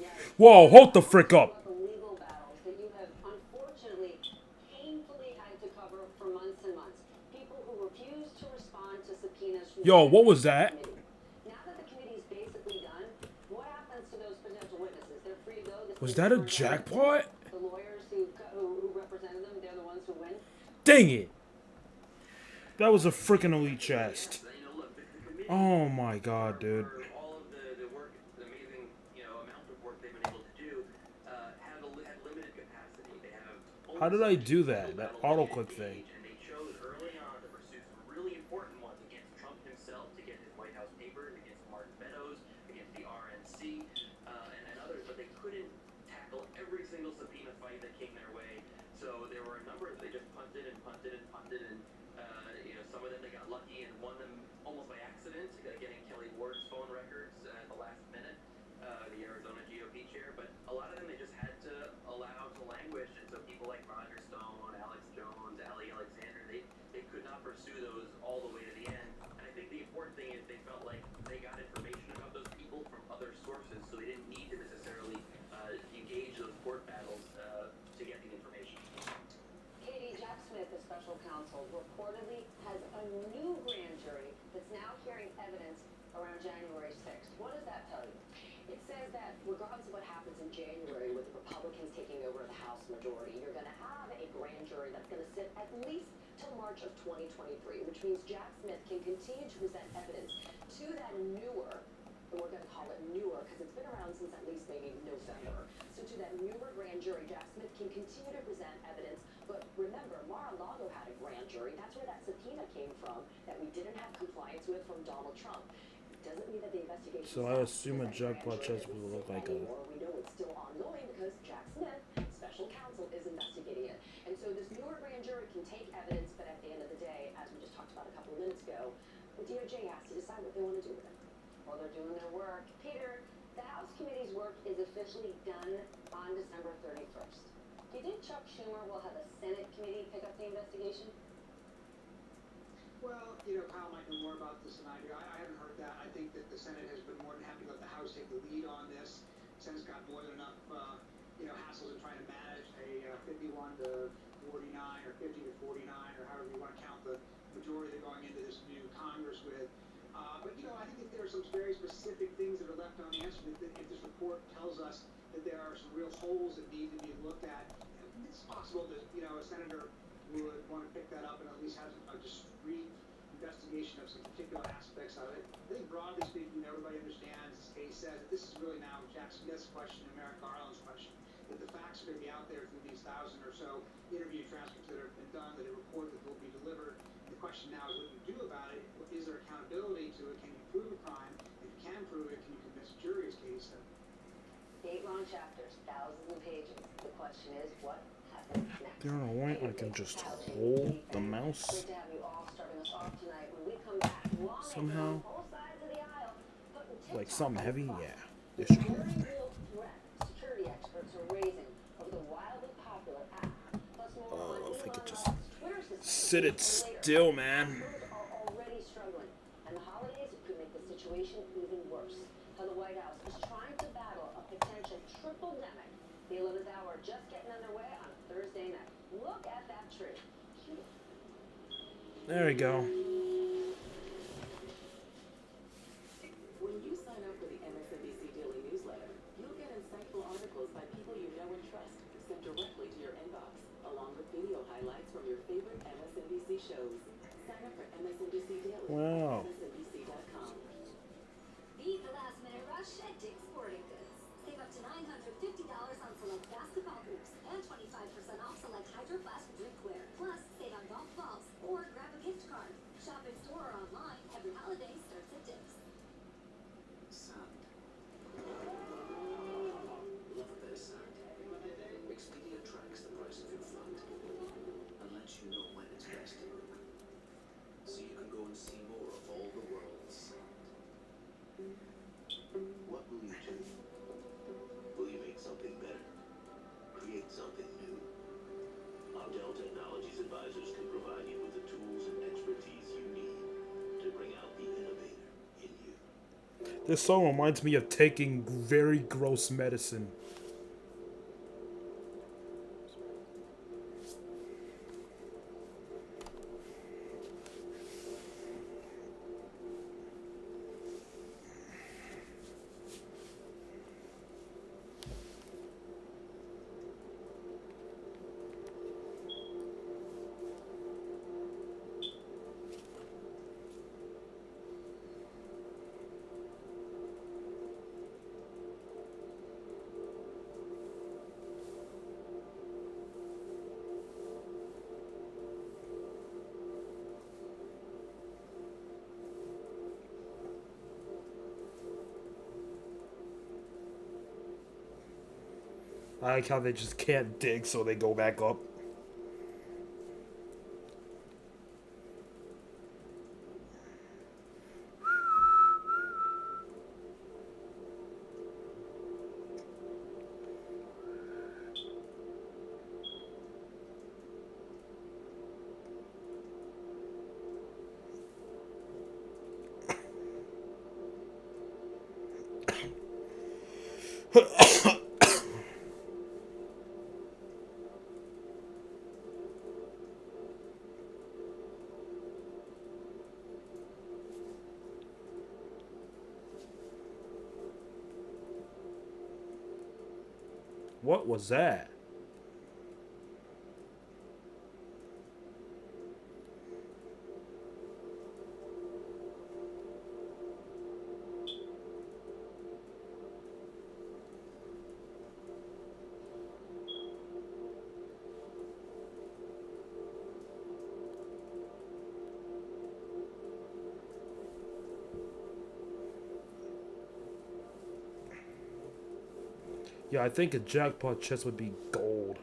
Yes. Whoa, hold the frick up. The legal battles that you have unfortunately painfully had to cover for months and months. People who refuse to respond to subpoenas. Yo, what was that? Now that the committee is basically done, what happens to those potential witnesses? They're free to go. Was that a jackpot? The lawyers who represented them, they're the ones who win. Dang it. That was a freaking elite chest. Oh my god, dude. All of the work, the amazing, amount of work they've been able to do, had limited capacity. They have. How did I do that? That auto-click thing. And they chose early on to pursue some really important ones against Trump himself, to get his White House papers, against Mark Meadows, against the RNC, and others, but they couldn't tackle every single subpoena fight that came their way. So there were a number that they just punted and punted and punted, and some of them they got lucky and won them almost by accident, getting Kelly Ward's phone records at the last minute, the Arizona GOP chair. But a lot of them they just had to allow to languish, and so people like Roger Stone, Alex Jones, Ali Alexander, they could not pursue those all the way to the end. And I think the important thing is they felt like they got information about those people from other sources, so they didn't need to necessarily engage those court battles to get the information. Katie, Jack Smith, the special counsel, reportedly has a new grand jury that's now hearing evidence around January 6th. What does that tell you? It says that regardless of what happens in January with the Republicans taking over the House majority, you're going to have a grand jury that's going to sit at least till March of 2023, which means Jack Smith can continue to present evidence to that newer, and we're going to call it newer because it's been around since at least maybe November. So to that newer grand jury, Jack Smith can continue to present evidence. But remember, Mar-a-Lago had a grand jury. That's where that subpoena came from that we didn't have compliance with from Donald Trump. It doesn't mean that the investigation. So I assume a jackpot chest will look like a. We know it's still ongoing because Jack Smith, special counsel, is investigating it. And so this newer grand jury can take evidence, but at the end of the day, as we just talked about a couple of minutes ago, the DOJ has to decide what they want to do with it. While they're doing their work. Peter, the House Committee's work is officially done on December 31st. Do you think Chuck Schumer will have a Senate committee pick up the investigation? Well, Kyle might know more about this than I do. I haven't heard that. I think that the Senate has been more than happy to let the House take the lead on this. The Senate's got more than enough, hassles in trying to manage a 51 to 49 or 50 to 49 or however you want to count the majority they're going into this new Congress with. But I think that there are some very specific things that are left unanswered. If this report tells us that there are some real holes that need to be looked at, it's possible that a senator would want to pick that up and at least have a discrete investigation of some particular aspects of it. I think broadly speaking, everybody understands, as Kay says, that this is really now Jack Smith's question and Merrick Garland's question. That the facts are going to be out there through these 1,000 or so interview transcripts that have been done, that a report that will be delivered. The question now is what you do about it. Is there accountability to it? Can you prove a crime? If you can prove it, can you convince a jury as Katie said? long chapters, thousands of pages. The question is, what happens next? There are a way I can just hold the mouse Great to have you all starting us off tonight. When we come back, lawmakers somehow. on both sides of the aisle putting Like TikTok something on heavy. the spot. Yeah, this should Very work. real threat security experts are raising over the wildly popular app. Plus more on If I could Elon just Musk's Twitter system. sit it Later. still, man. Consumers are already struggling, and the holidays could make the situation even worse. How the White House is trying to battle a potential triple-demic. The 11th hour just getting underway on Thursday night. Look at that tree. Cute. There we go. When you sign up for the MSNBC Daily Newsletter, you'll get insightful articles by people you know and trust sent directly to your inbox, along with video highlights from your favorite MSNBC shows. Sign up for MSNBC Daily Wow. at MSNBC.com. Beat the last minute rush at Dick's Sporting Goods. Save up to $950 on select basketball hoops and 25% off select Hydro Flask drinkware. Plus, save on golf balls or grab a gift card. Shop in store or online. Every holiday starts at Dick's. Sound. Love a bit of sound. Expedia tracks the price of your flight and lets you know when it's best to book, so you can go and see more of all the world's sound. What will you do? Will you make something better? Create something new? Our Dell Technologies advisors can provide you with the tools and expertise you need to bring out the innovator in you. This song reminds me of taking very gross medicine. I like how they just can't dig, so they go back up. What was that? Yeah, I think a jackpot chest would be gold.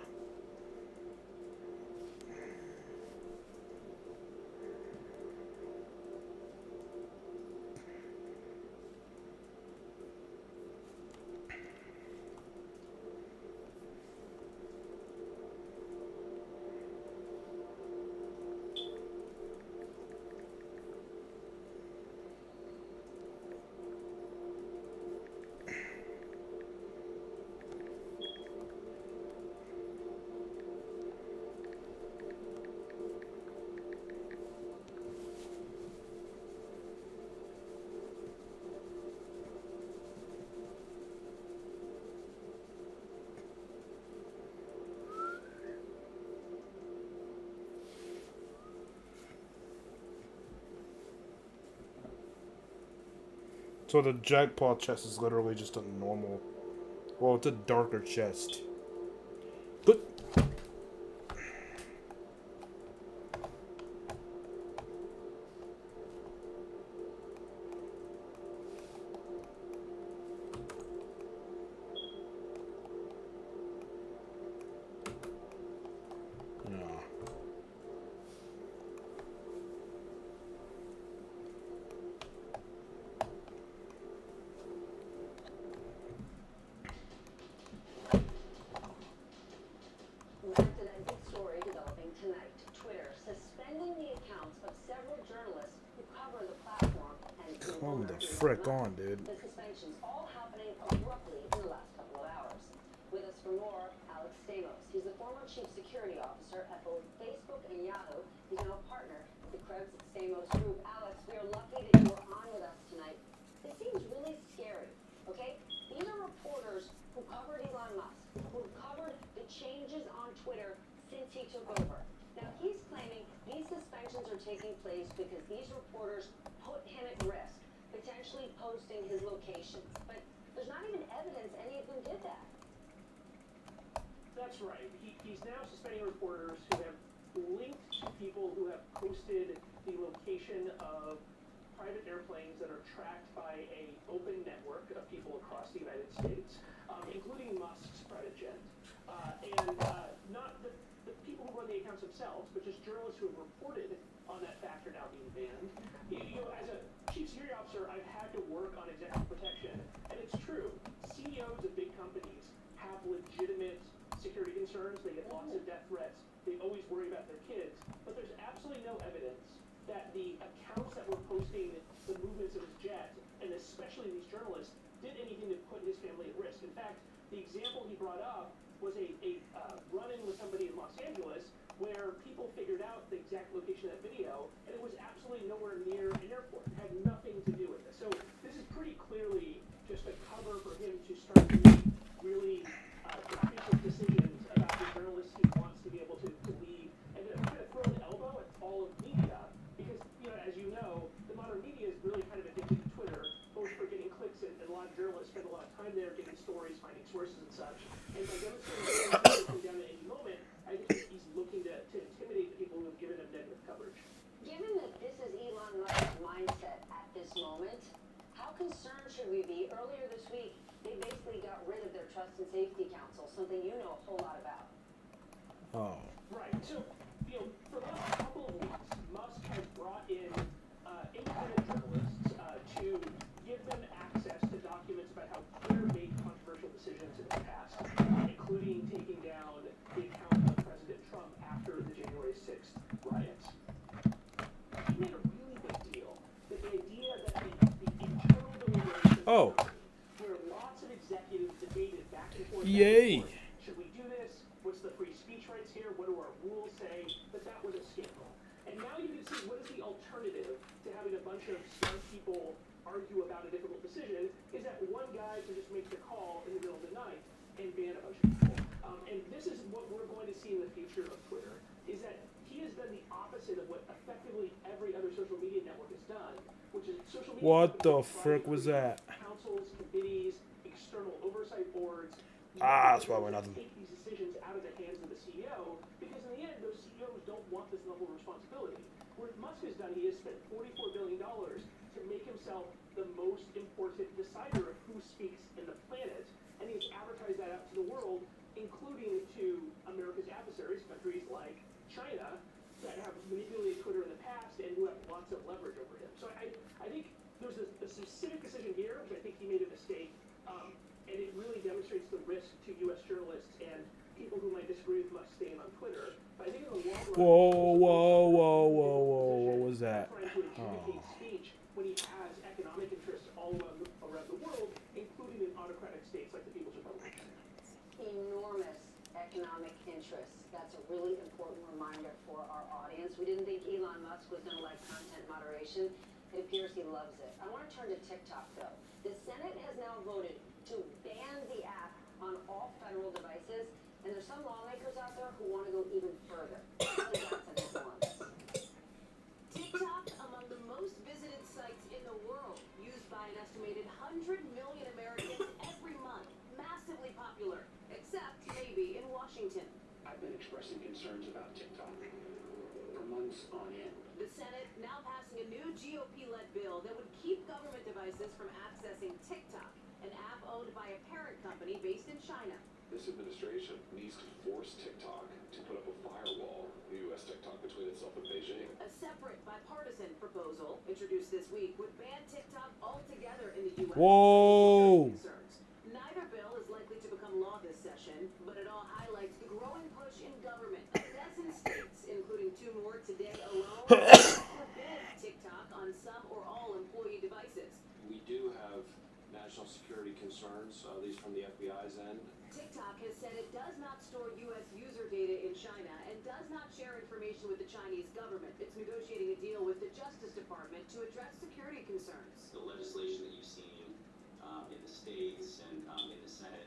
So the jackpot chest is literally just a normal... Well, it's a darker chest. Good. frick on, dude. The suspensions all happening abruptly in the last couple of hours. With us for more, Alex Stamos. He's the former chief security officer at both Facebook and Yahoo. He's now a partner at the Krebs Stamos Group. Alex, we are lucky that you are on with us tonight. This seems really scary, okay? These are reporters who covered Elon Musk, who covered the changes on Twitter since he took over. Now, he's claiming these suspensions are taking place because these reporters put him at risk, potentially posting his locations. But there's not even evidence any of them did that. That's right. He's now suspending reporters who have linked to people who have posted the location of private airplanes that are tracked by a open network of people across the United States, including Musk's private jet. Not the people who run the accounts themselves, but just journalists who have reported on that fact are now being banned. As a chief security officer, I've had to work on executive protection, and it's true. CEOs of big companies have legitimate security concerns. They get lots of death threats. They always worry about their kids. But there's absolutely no evidence that the accounts that were posting the movements of his jet, and especially these journalists, did anything to put his family at risk. In fact, the example he brought up was a run-in with somebody in Los Angeles where people figured out the exact location of that video, and it was absolutely nowhere near an airport. It had nothing to do with it. So this is pretty clearly just a cover for him to start to make really difficult decisions about the journalists he wants to be able to lead, and to kind of throw an elbow at all of media, because, as you know, the modern media is really kind of addicted to Twitter, both for getting clicks, and a lot of journalists spend a lot of time there getting stories, finding sources and such. And by demonstrating that he can come down at any moment, I think he's looking to intimidate the people who have given him negative coverage. Given that this is Elon Musk's mindset at this moment, how concerned should we be? Earlier this week, they basically got rid of their Trust and Safety Council, something you know a whole lot about. Oh. Right. So, for the last couple of weeks, Musk has brought in independent journalists to give them access to documents about how Twitter made controversial decisions in the past, including taking down the account of President Trump after the January 6th riots. He made a really big deal that the idea that the internal deliberations where lots of executives debated back and forth. Yay. Should we do this? What's the free speech rights here? What do our rules say? But that was a scandal. And now you can see what is the alternative to having a bunch of smart people argue about a difficult decision is that one guy can just make the call in the middle of the night and ban a bunch of people. And this is what we're going to see in the future of Twitter, is that he has done the opposite of what effectively every other social media network has done, which is social media. What the frick was that? Councils, committees, external oversight boards. That's probably nothing. Take these decisions out of the hands of the CEO, because in the end, those CEOs don't want this level of responsibility. What Musk has done, he has spent $44 billion to make himself the most important decider of who speaks in the planet, and he's advertised that out to the world, including to America's adversaries, countries like China, that have manipulated Twitter in the past and who have lots of leverage over him. So I think there's a specific decision here, which I think he made a mistake, and it really demonstrates the risk to U.S. journalists and people who might disagree with Musk staying on Twitter. But I think in the long run, What was that? trying to adjudicate speech when he has economic interests all around the world, including in autocratic states like the People's Republic. Enormous economic interests. That's a really important reminder for our audience. We didn't think Elon Musk was going to like content moderation. It appears he loves it. I want to turn to TikTok, though. The Senate has now voted to ban the app on all federal devices, and there's some lawmakers out there who want to go even further. TikTok, among the most visited sites in the world, used by an estimated 100 million Americans every month. Massively popular, except maybe in Washington. I've been expressing concerns about TikTok for months on end. The Senate now passing a new GOP-led bill that would keep government devices from accessing TikTok, an app owned by a parent company based in China. This administration needs to force TikTok to put up a firewall, the U.S. TikTok, between itself and Beijing. A separate bipartisan proposal introduced this week would ban TikTok altogether in the U.S. Whoa! Neither bill is likely to become law this session, but it all highlights the growing push in government. A dozen states, including 2 more today alone, forbid TikTok on some or all employee devices. We do security concerns, at least from the FBI's end. TikTok has said it does not store U.S. user data in China and does not share information with the Chinese government. It's negotiating a deal with the Justice Department to address security concerns. The legislation that you've seen in the states and in the Senate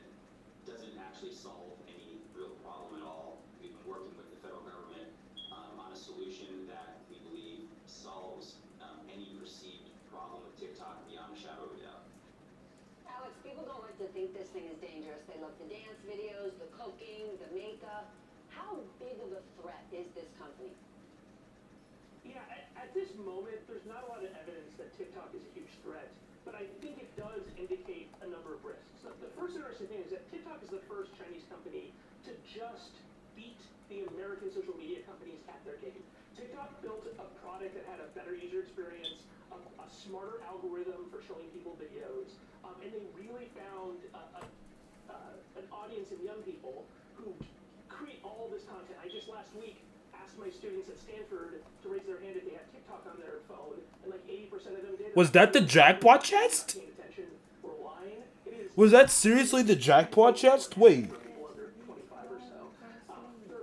doesn't actually solve any real problem at all. We've been working with the federal government on a solution that we believe solves any perceived problem with TikTok beyond a shadow of a doubt. Alex, people don't like to think this thing is dangerous. They love the dance videos, the cooking, the makeup. How big of a threat is this company? Yeah, at this moment, there's not a lot of evidence that TikTok is a huge threat, but I think it does indicate a number of risks. So the first interesting thing is that TikTok is the first Chinese company to just beat the American social media companies at their game. TikTok built a product that had a better user experience, a smarter algorithm for showing people videos, and they really found an audience in young people who create all this content. I just last week asked my students at Stanford to raise their hand if they had TikTok on their phone, and like 80% of them did. Was that the jackpot chest? Paying attention were lying. It is Was that seriously the jackpot chest? Wait. people under 25 or so.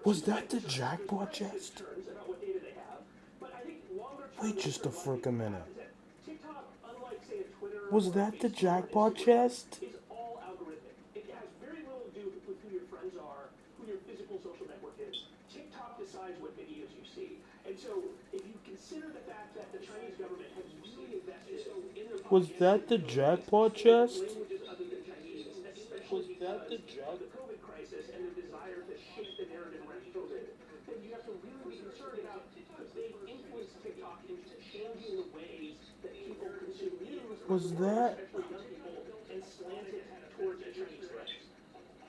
Was that the jackpot chest? Concerns about what data they have, but I think longer term. Wait just a frickin' minute. Is that TikTok, unlike say a Twitter, Was or that the Facebook or jackpot Instagram, chest? is all algorithmic. It has very little to do with who your friends are, who your physical social network is. TikTok decides what videos you see. And so if you consider the fact that the Chinese government has really invested in their Was that the jackpot chest? languages other than Chinese, especially because of the COVID crisis and the desire to shape the narrative around COVID, then you have to really be concerned about because they've influenced TikTok into changing the ways that people consume news, Was that? especially young people, and slant it towards a Chinese threat.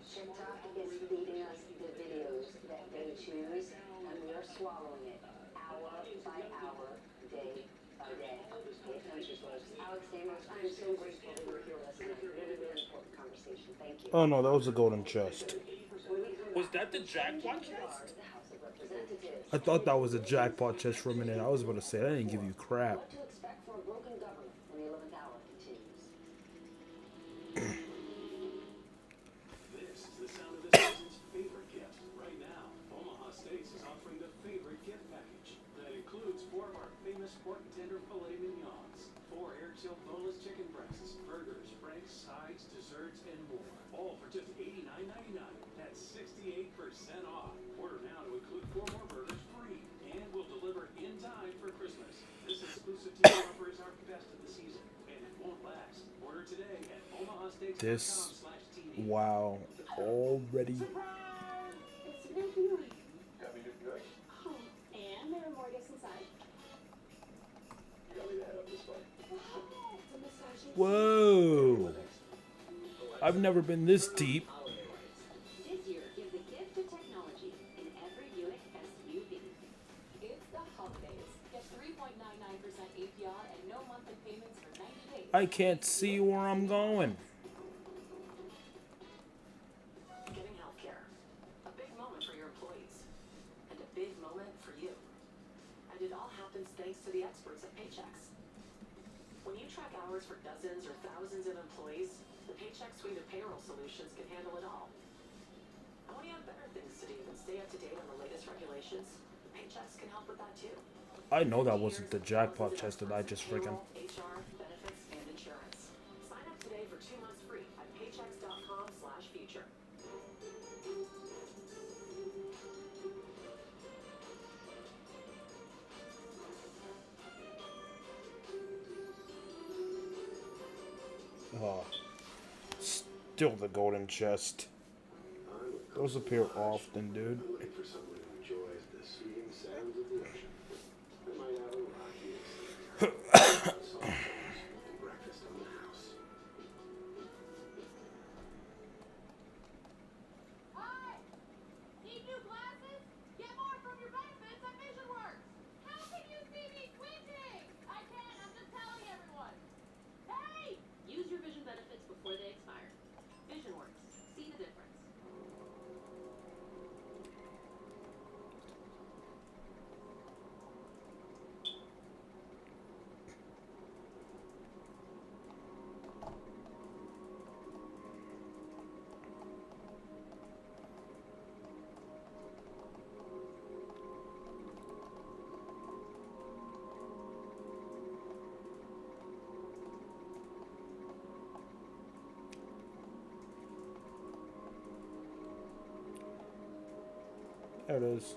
TikTok is feeding us the videos that they choose, and we are swallowing it hour by hour, day by day. Pay attention, folks. Alex Damos, I'm so grateful that you're here listening. Really, really important conversation. Thank you. Oh no, that was the golden chest. Was that the jackpot chest? The House of Representatives. I thought that was a jackpot chest for a minute. I was about to say, I didn't give you crap. What to expect from a broken government when the 11th hour continues. This is the sound of this season's favorite gift. Right now, Omaha Steaks is offering the favorite gift package. That includes 4 of our famous pork tender filet mignons, 4 air-chilled boneless chicken breasts, burgers, franks, sides, desserts, and more. All for just $89.99. That's 68% off. Order now to include 4 more burgers free, and we'll deliver in time for Christmas. This exclusive deal offer is our best of the season, and it won't last. Order today at omahasteaks.com/TV. This, wow, already. It's been viewing. Happy to good. Oh, and there are more gifts inside. You got me to head up this way. It's a massaging. Whoa. I've never been this deep. This year, give the gift of technology in every Buick SUV. It's the holidays. Get 3.99% APR and no monthly payments for 90 days. I can't see where I'm going. Getting healthcare. A big moment for your employees. And a big moment for you. And it all happens thanks to the experts at Paychex. When you track hours for dozens or thousands of employees, the Paychex suite of payroll solutions can handle it all. And when you have better things to do than stay up to date on the latest regulations, Paychex can help with that too. I know that wasn't the jackpot chest that I just freaking. HR, benefits, and insurance. Sign up today for 2 months free at paychex.com/future. Oh, still the golden chest. Those appear often, dude. I'm looking for someone who enjoys the soothing sounds of the ocean. I might have a rocky soft and breakfast on the house. Hi! Need new glasses? Get more from your benefits at VisionWorks! How can you see me squinting? I can't, I'm just telling everyone. Hey! Use your vision benefits before they expire. VisionWorks. See the difference. There it is.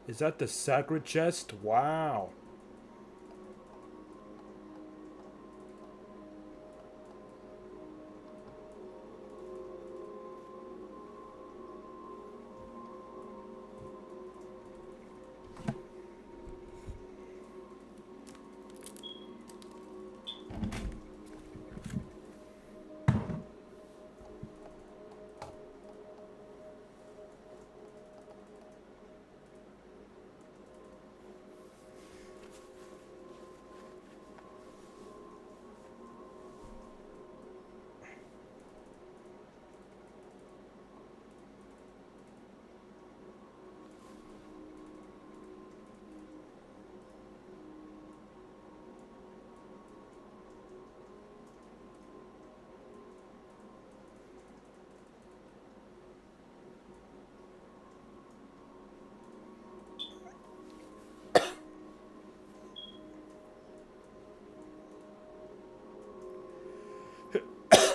Is that the sacred chest? Wow.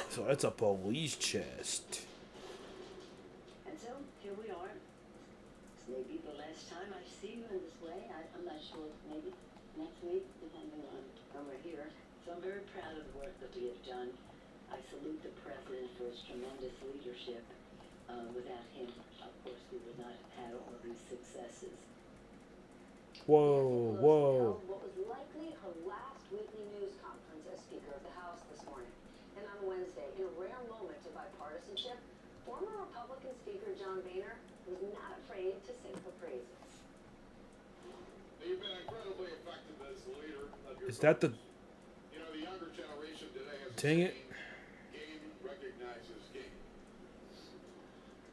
So that's a police chest. And so, here we are. This may be the last time I see you in this way. I'm not sure, maybe next week, depending on when we're here. So I'm very proud of the work that we have done. I salute the President for his tremendous leadership. Without him, of course, we would not have had all these successes. Whoa, whoa. What was likely her last weekly news conference as Speaker of the House this morning. And on Wednesday, in a rare moment of bipartisanship, former Republican Speaker John Boehner was not afraid to sing her praises. You've been incredibly effective as the leader of your Is that the... You know, the younger generation today has Dang it. game recognizes game.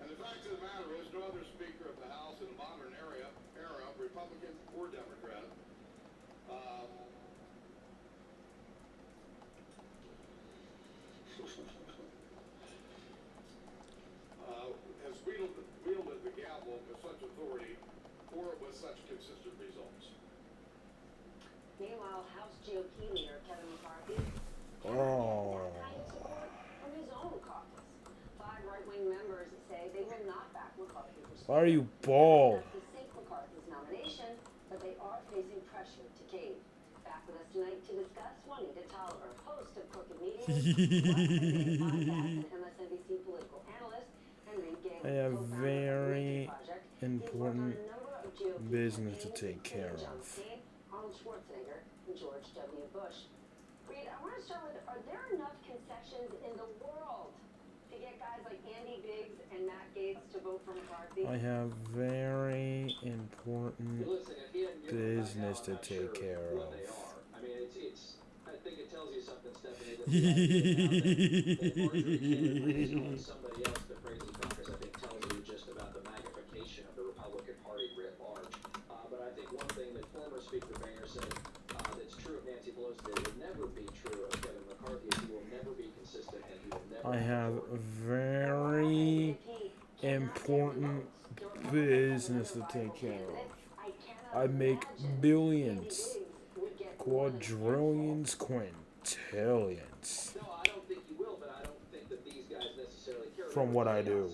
And the fact of the matter is, no other Speaker of the House in the modern era, Republican or Democrat, has wielded the gavel with such authority or with such consistent results. Meanwhile, House GOP leader Kevin McCarthy Oh. from his own caucus. 5 right-wing members say they will not back McCarthy for Speaker. Why are you bald? To sink McCarthy's nomination, but they are facing pressure to cave. Back with us tonight to discuss, Juanita Tolliver, host of Crooked Meetings, and MSNBC political analyst, and Reed Galen, I have co-founder of the very Project. important He's worked on a number of GOP business to campaigns, take care including John of. McCain, Arnold Schwarzenegger, and George W. Bush. Reed, I want to start with, are there enough concessions in the world to get guys like Andy Biggs and Matt Gaetz to vote for McCarthy? I have very important business to take care of. I mean, it's. I think it tells you something, Stephanie. That Marjorie somebody else to praise his backers, I think, tells you just about the magnification of the Republican Party writ large. But I think one thing that former Speaker Boehner said that's true of Nancy Pelosi that will never be true of Kevin McCarthy is he will never be consistent and he will never. I have very important business to take care of. I make billions, quadrillions, quintillions No, I don't think you will, but I don't think that these guys necessarily care. from what I do.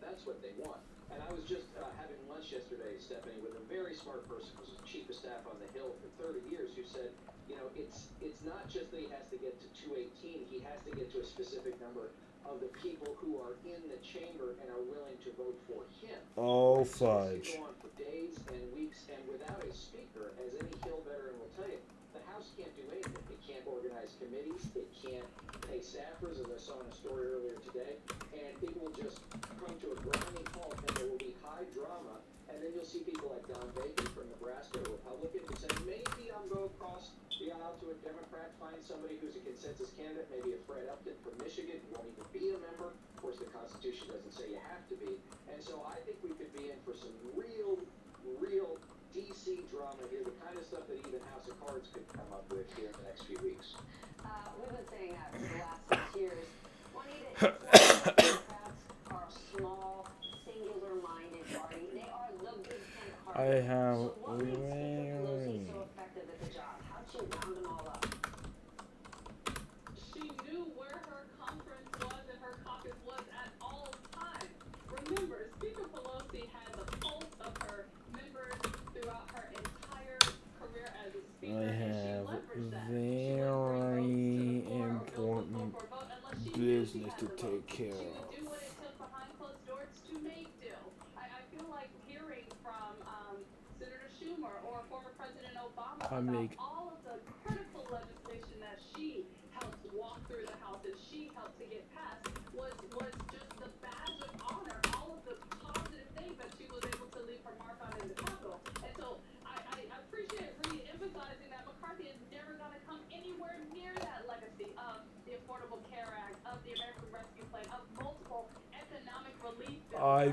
That's what they want. And I was just having lunch yesterday, Stephanie, with a very smart person who was chief of staff on the Hill for 30 years, who said, you know, it's not just that he has to get to 218, he has to get to a specific number of the people who are in the chamber and are willing to vote for him. Oh, So fudge. this can go on for days and weeks, and without a speaker, as any Hill veteran will tell you, the House can't do anything. It can't organize committees, it can't pay staffers, as I saw in a story earlier today, and it will just come to a grinding halt, and there will be high drama, and then you'll see people like Don Bacon from Nebraska, a Republican, who say, maybe I'll go across the aisle to a Democrat, find somebody who's a consensus candidate, maybe a Fred Upton from Michigan, who won't even be a member. Of course, the Constitution doesn't say you have to be. And so I think we could be in for some real DC drama here, the kind of stuff that even House of Cards could come up with here in the next few weeks. We've been saying that for the last 6 years. Juanita, it's not that Democrats are a small, singular-minded party. They are the big tent party. I have So what makes Speaker Pelosi so effective at the job? How'd she round them all up? She knew where her conference was and her caucus was at all times. Remember, Speaker Pelosi had the pulse of her members throughout her entire career as a speaker, I and she have leveraged that. very important business to take care She would of. do what it took behind closed doors to make deals. I feel like hearing from Senator Schumer or former President Obama about all of the critical legislation that she helped walk through the House and she helped to get passed was just the badge of honor, all of the positive things that she was able to leave her mark on in the Capitol. And so I appreciate re-emphasizing that McCarthy is never going to come anywhere near that legacy of the Affordable Care Act, of the American Rescue Plan, of multiple economic relief bills.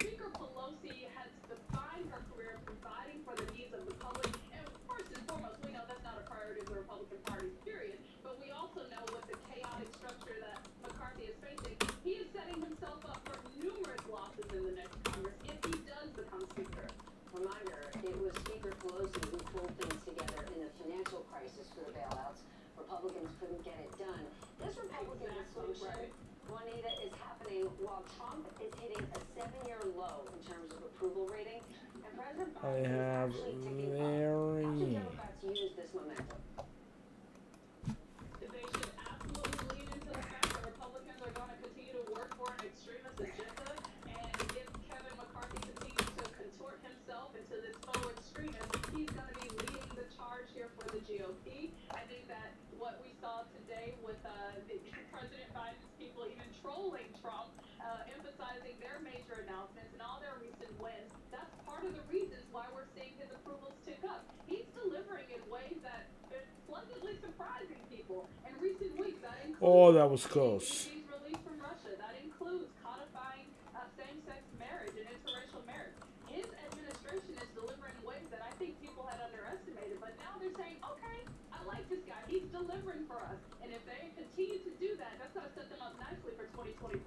Speaker Pelosi has defined her career providing for the needs of the public. And first and foremost, we know that's not a priority of the Republican Party, period. But we also know with the chaotic structure that McCarthy is facing, he is setting himself up for numerous losses in the next Congress if he does become Speaker. Reminder, it was Speaker Pelosi who pulled things together in the financial crisis for the bailouts. Republicans couldn't get it done. This Republican dysfunction, Juanita, is happening while Trump is hitting a 7-year low in terms of approval rating, and President Biden is actually ticking up. How should Democrats use this momentum? They should absolutely lean into the fact that Republicans are going to continue to work for an extremist agenda, and if Kevin McCarthy continues to contort himself into this faux extremist, he's going to be leading the charge here for the GOP. I think that what we saw today with President Biden's people even trolling Trump, emphasizing their major announcements and all their recent wins, that's part of the reasons why we're seeing his approvals tick up. He's delivering in ways that are pleasantly surprising people. In recent weeks, that includes that was close. he's released from Russia. That includes codifying same-sex marriage and interracial marriage. His administration is delivering in ways that I think people had underestimated, but now they're saying, okay, I like this guy. He's delivering for us. And if they continue to do that, that's going to set them up nicely for 2024.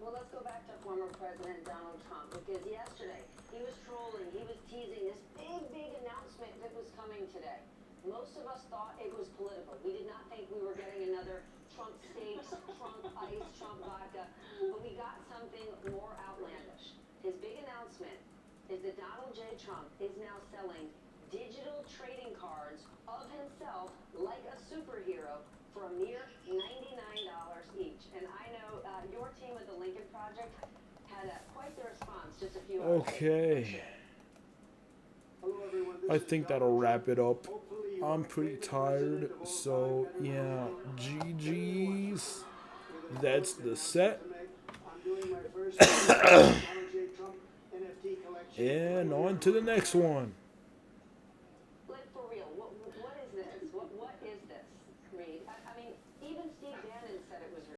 Well, let's go back to former President Donald Trump, because yesterday he was trolling, he was teasing this big announcement that was coming today. Most of us thought it was political. We did not think we were getting another Trump steaks, Trump ice, Trump vodka, but we got something more outlandish. His big announcement is that Donald J. Trump is now selling digital trading cards of himself like a superhero for a mere $99 each. And I know your team at the Lincoln Project had quite the response just a few hours ago. Okay. I think that'll wrap it up. I'm pretty tired, so yeah, GG's. That's the set. And on to the next one.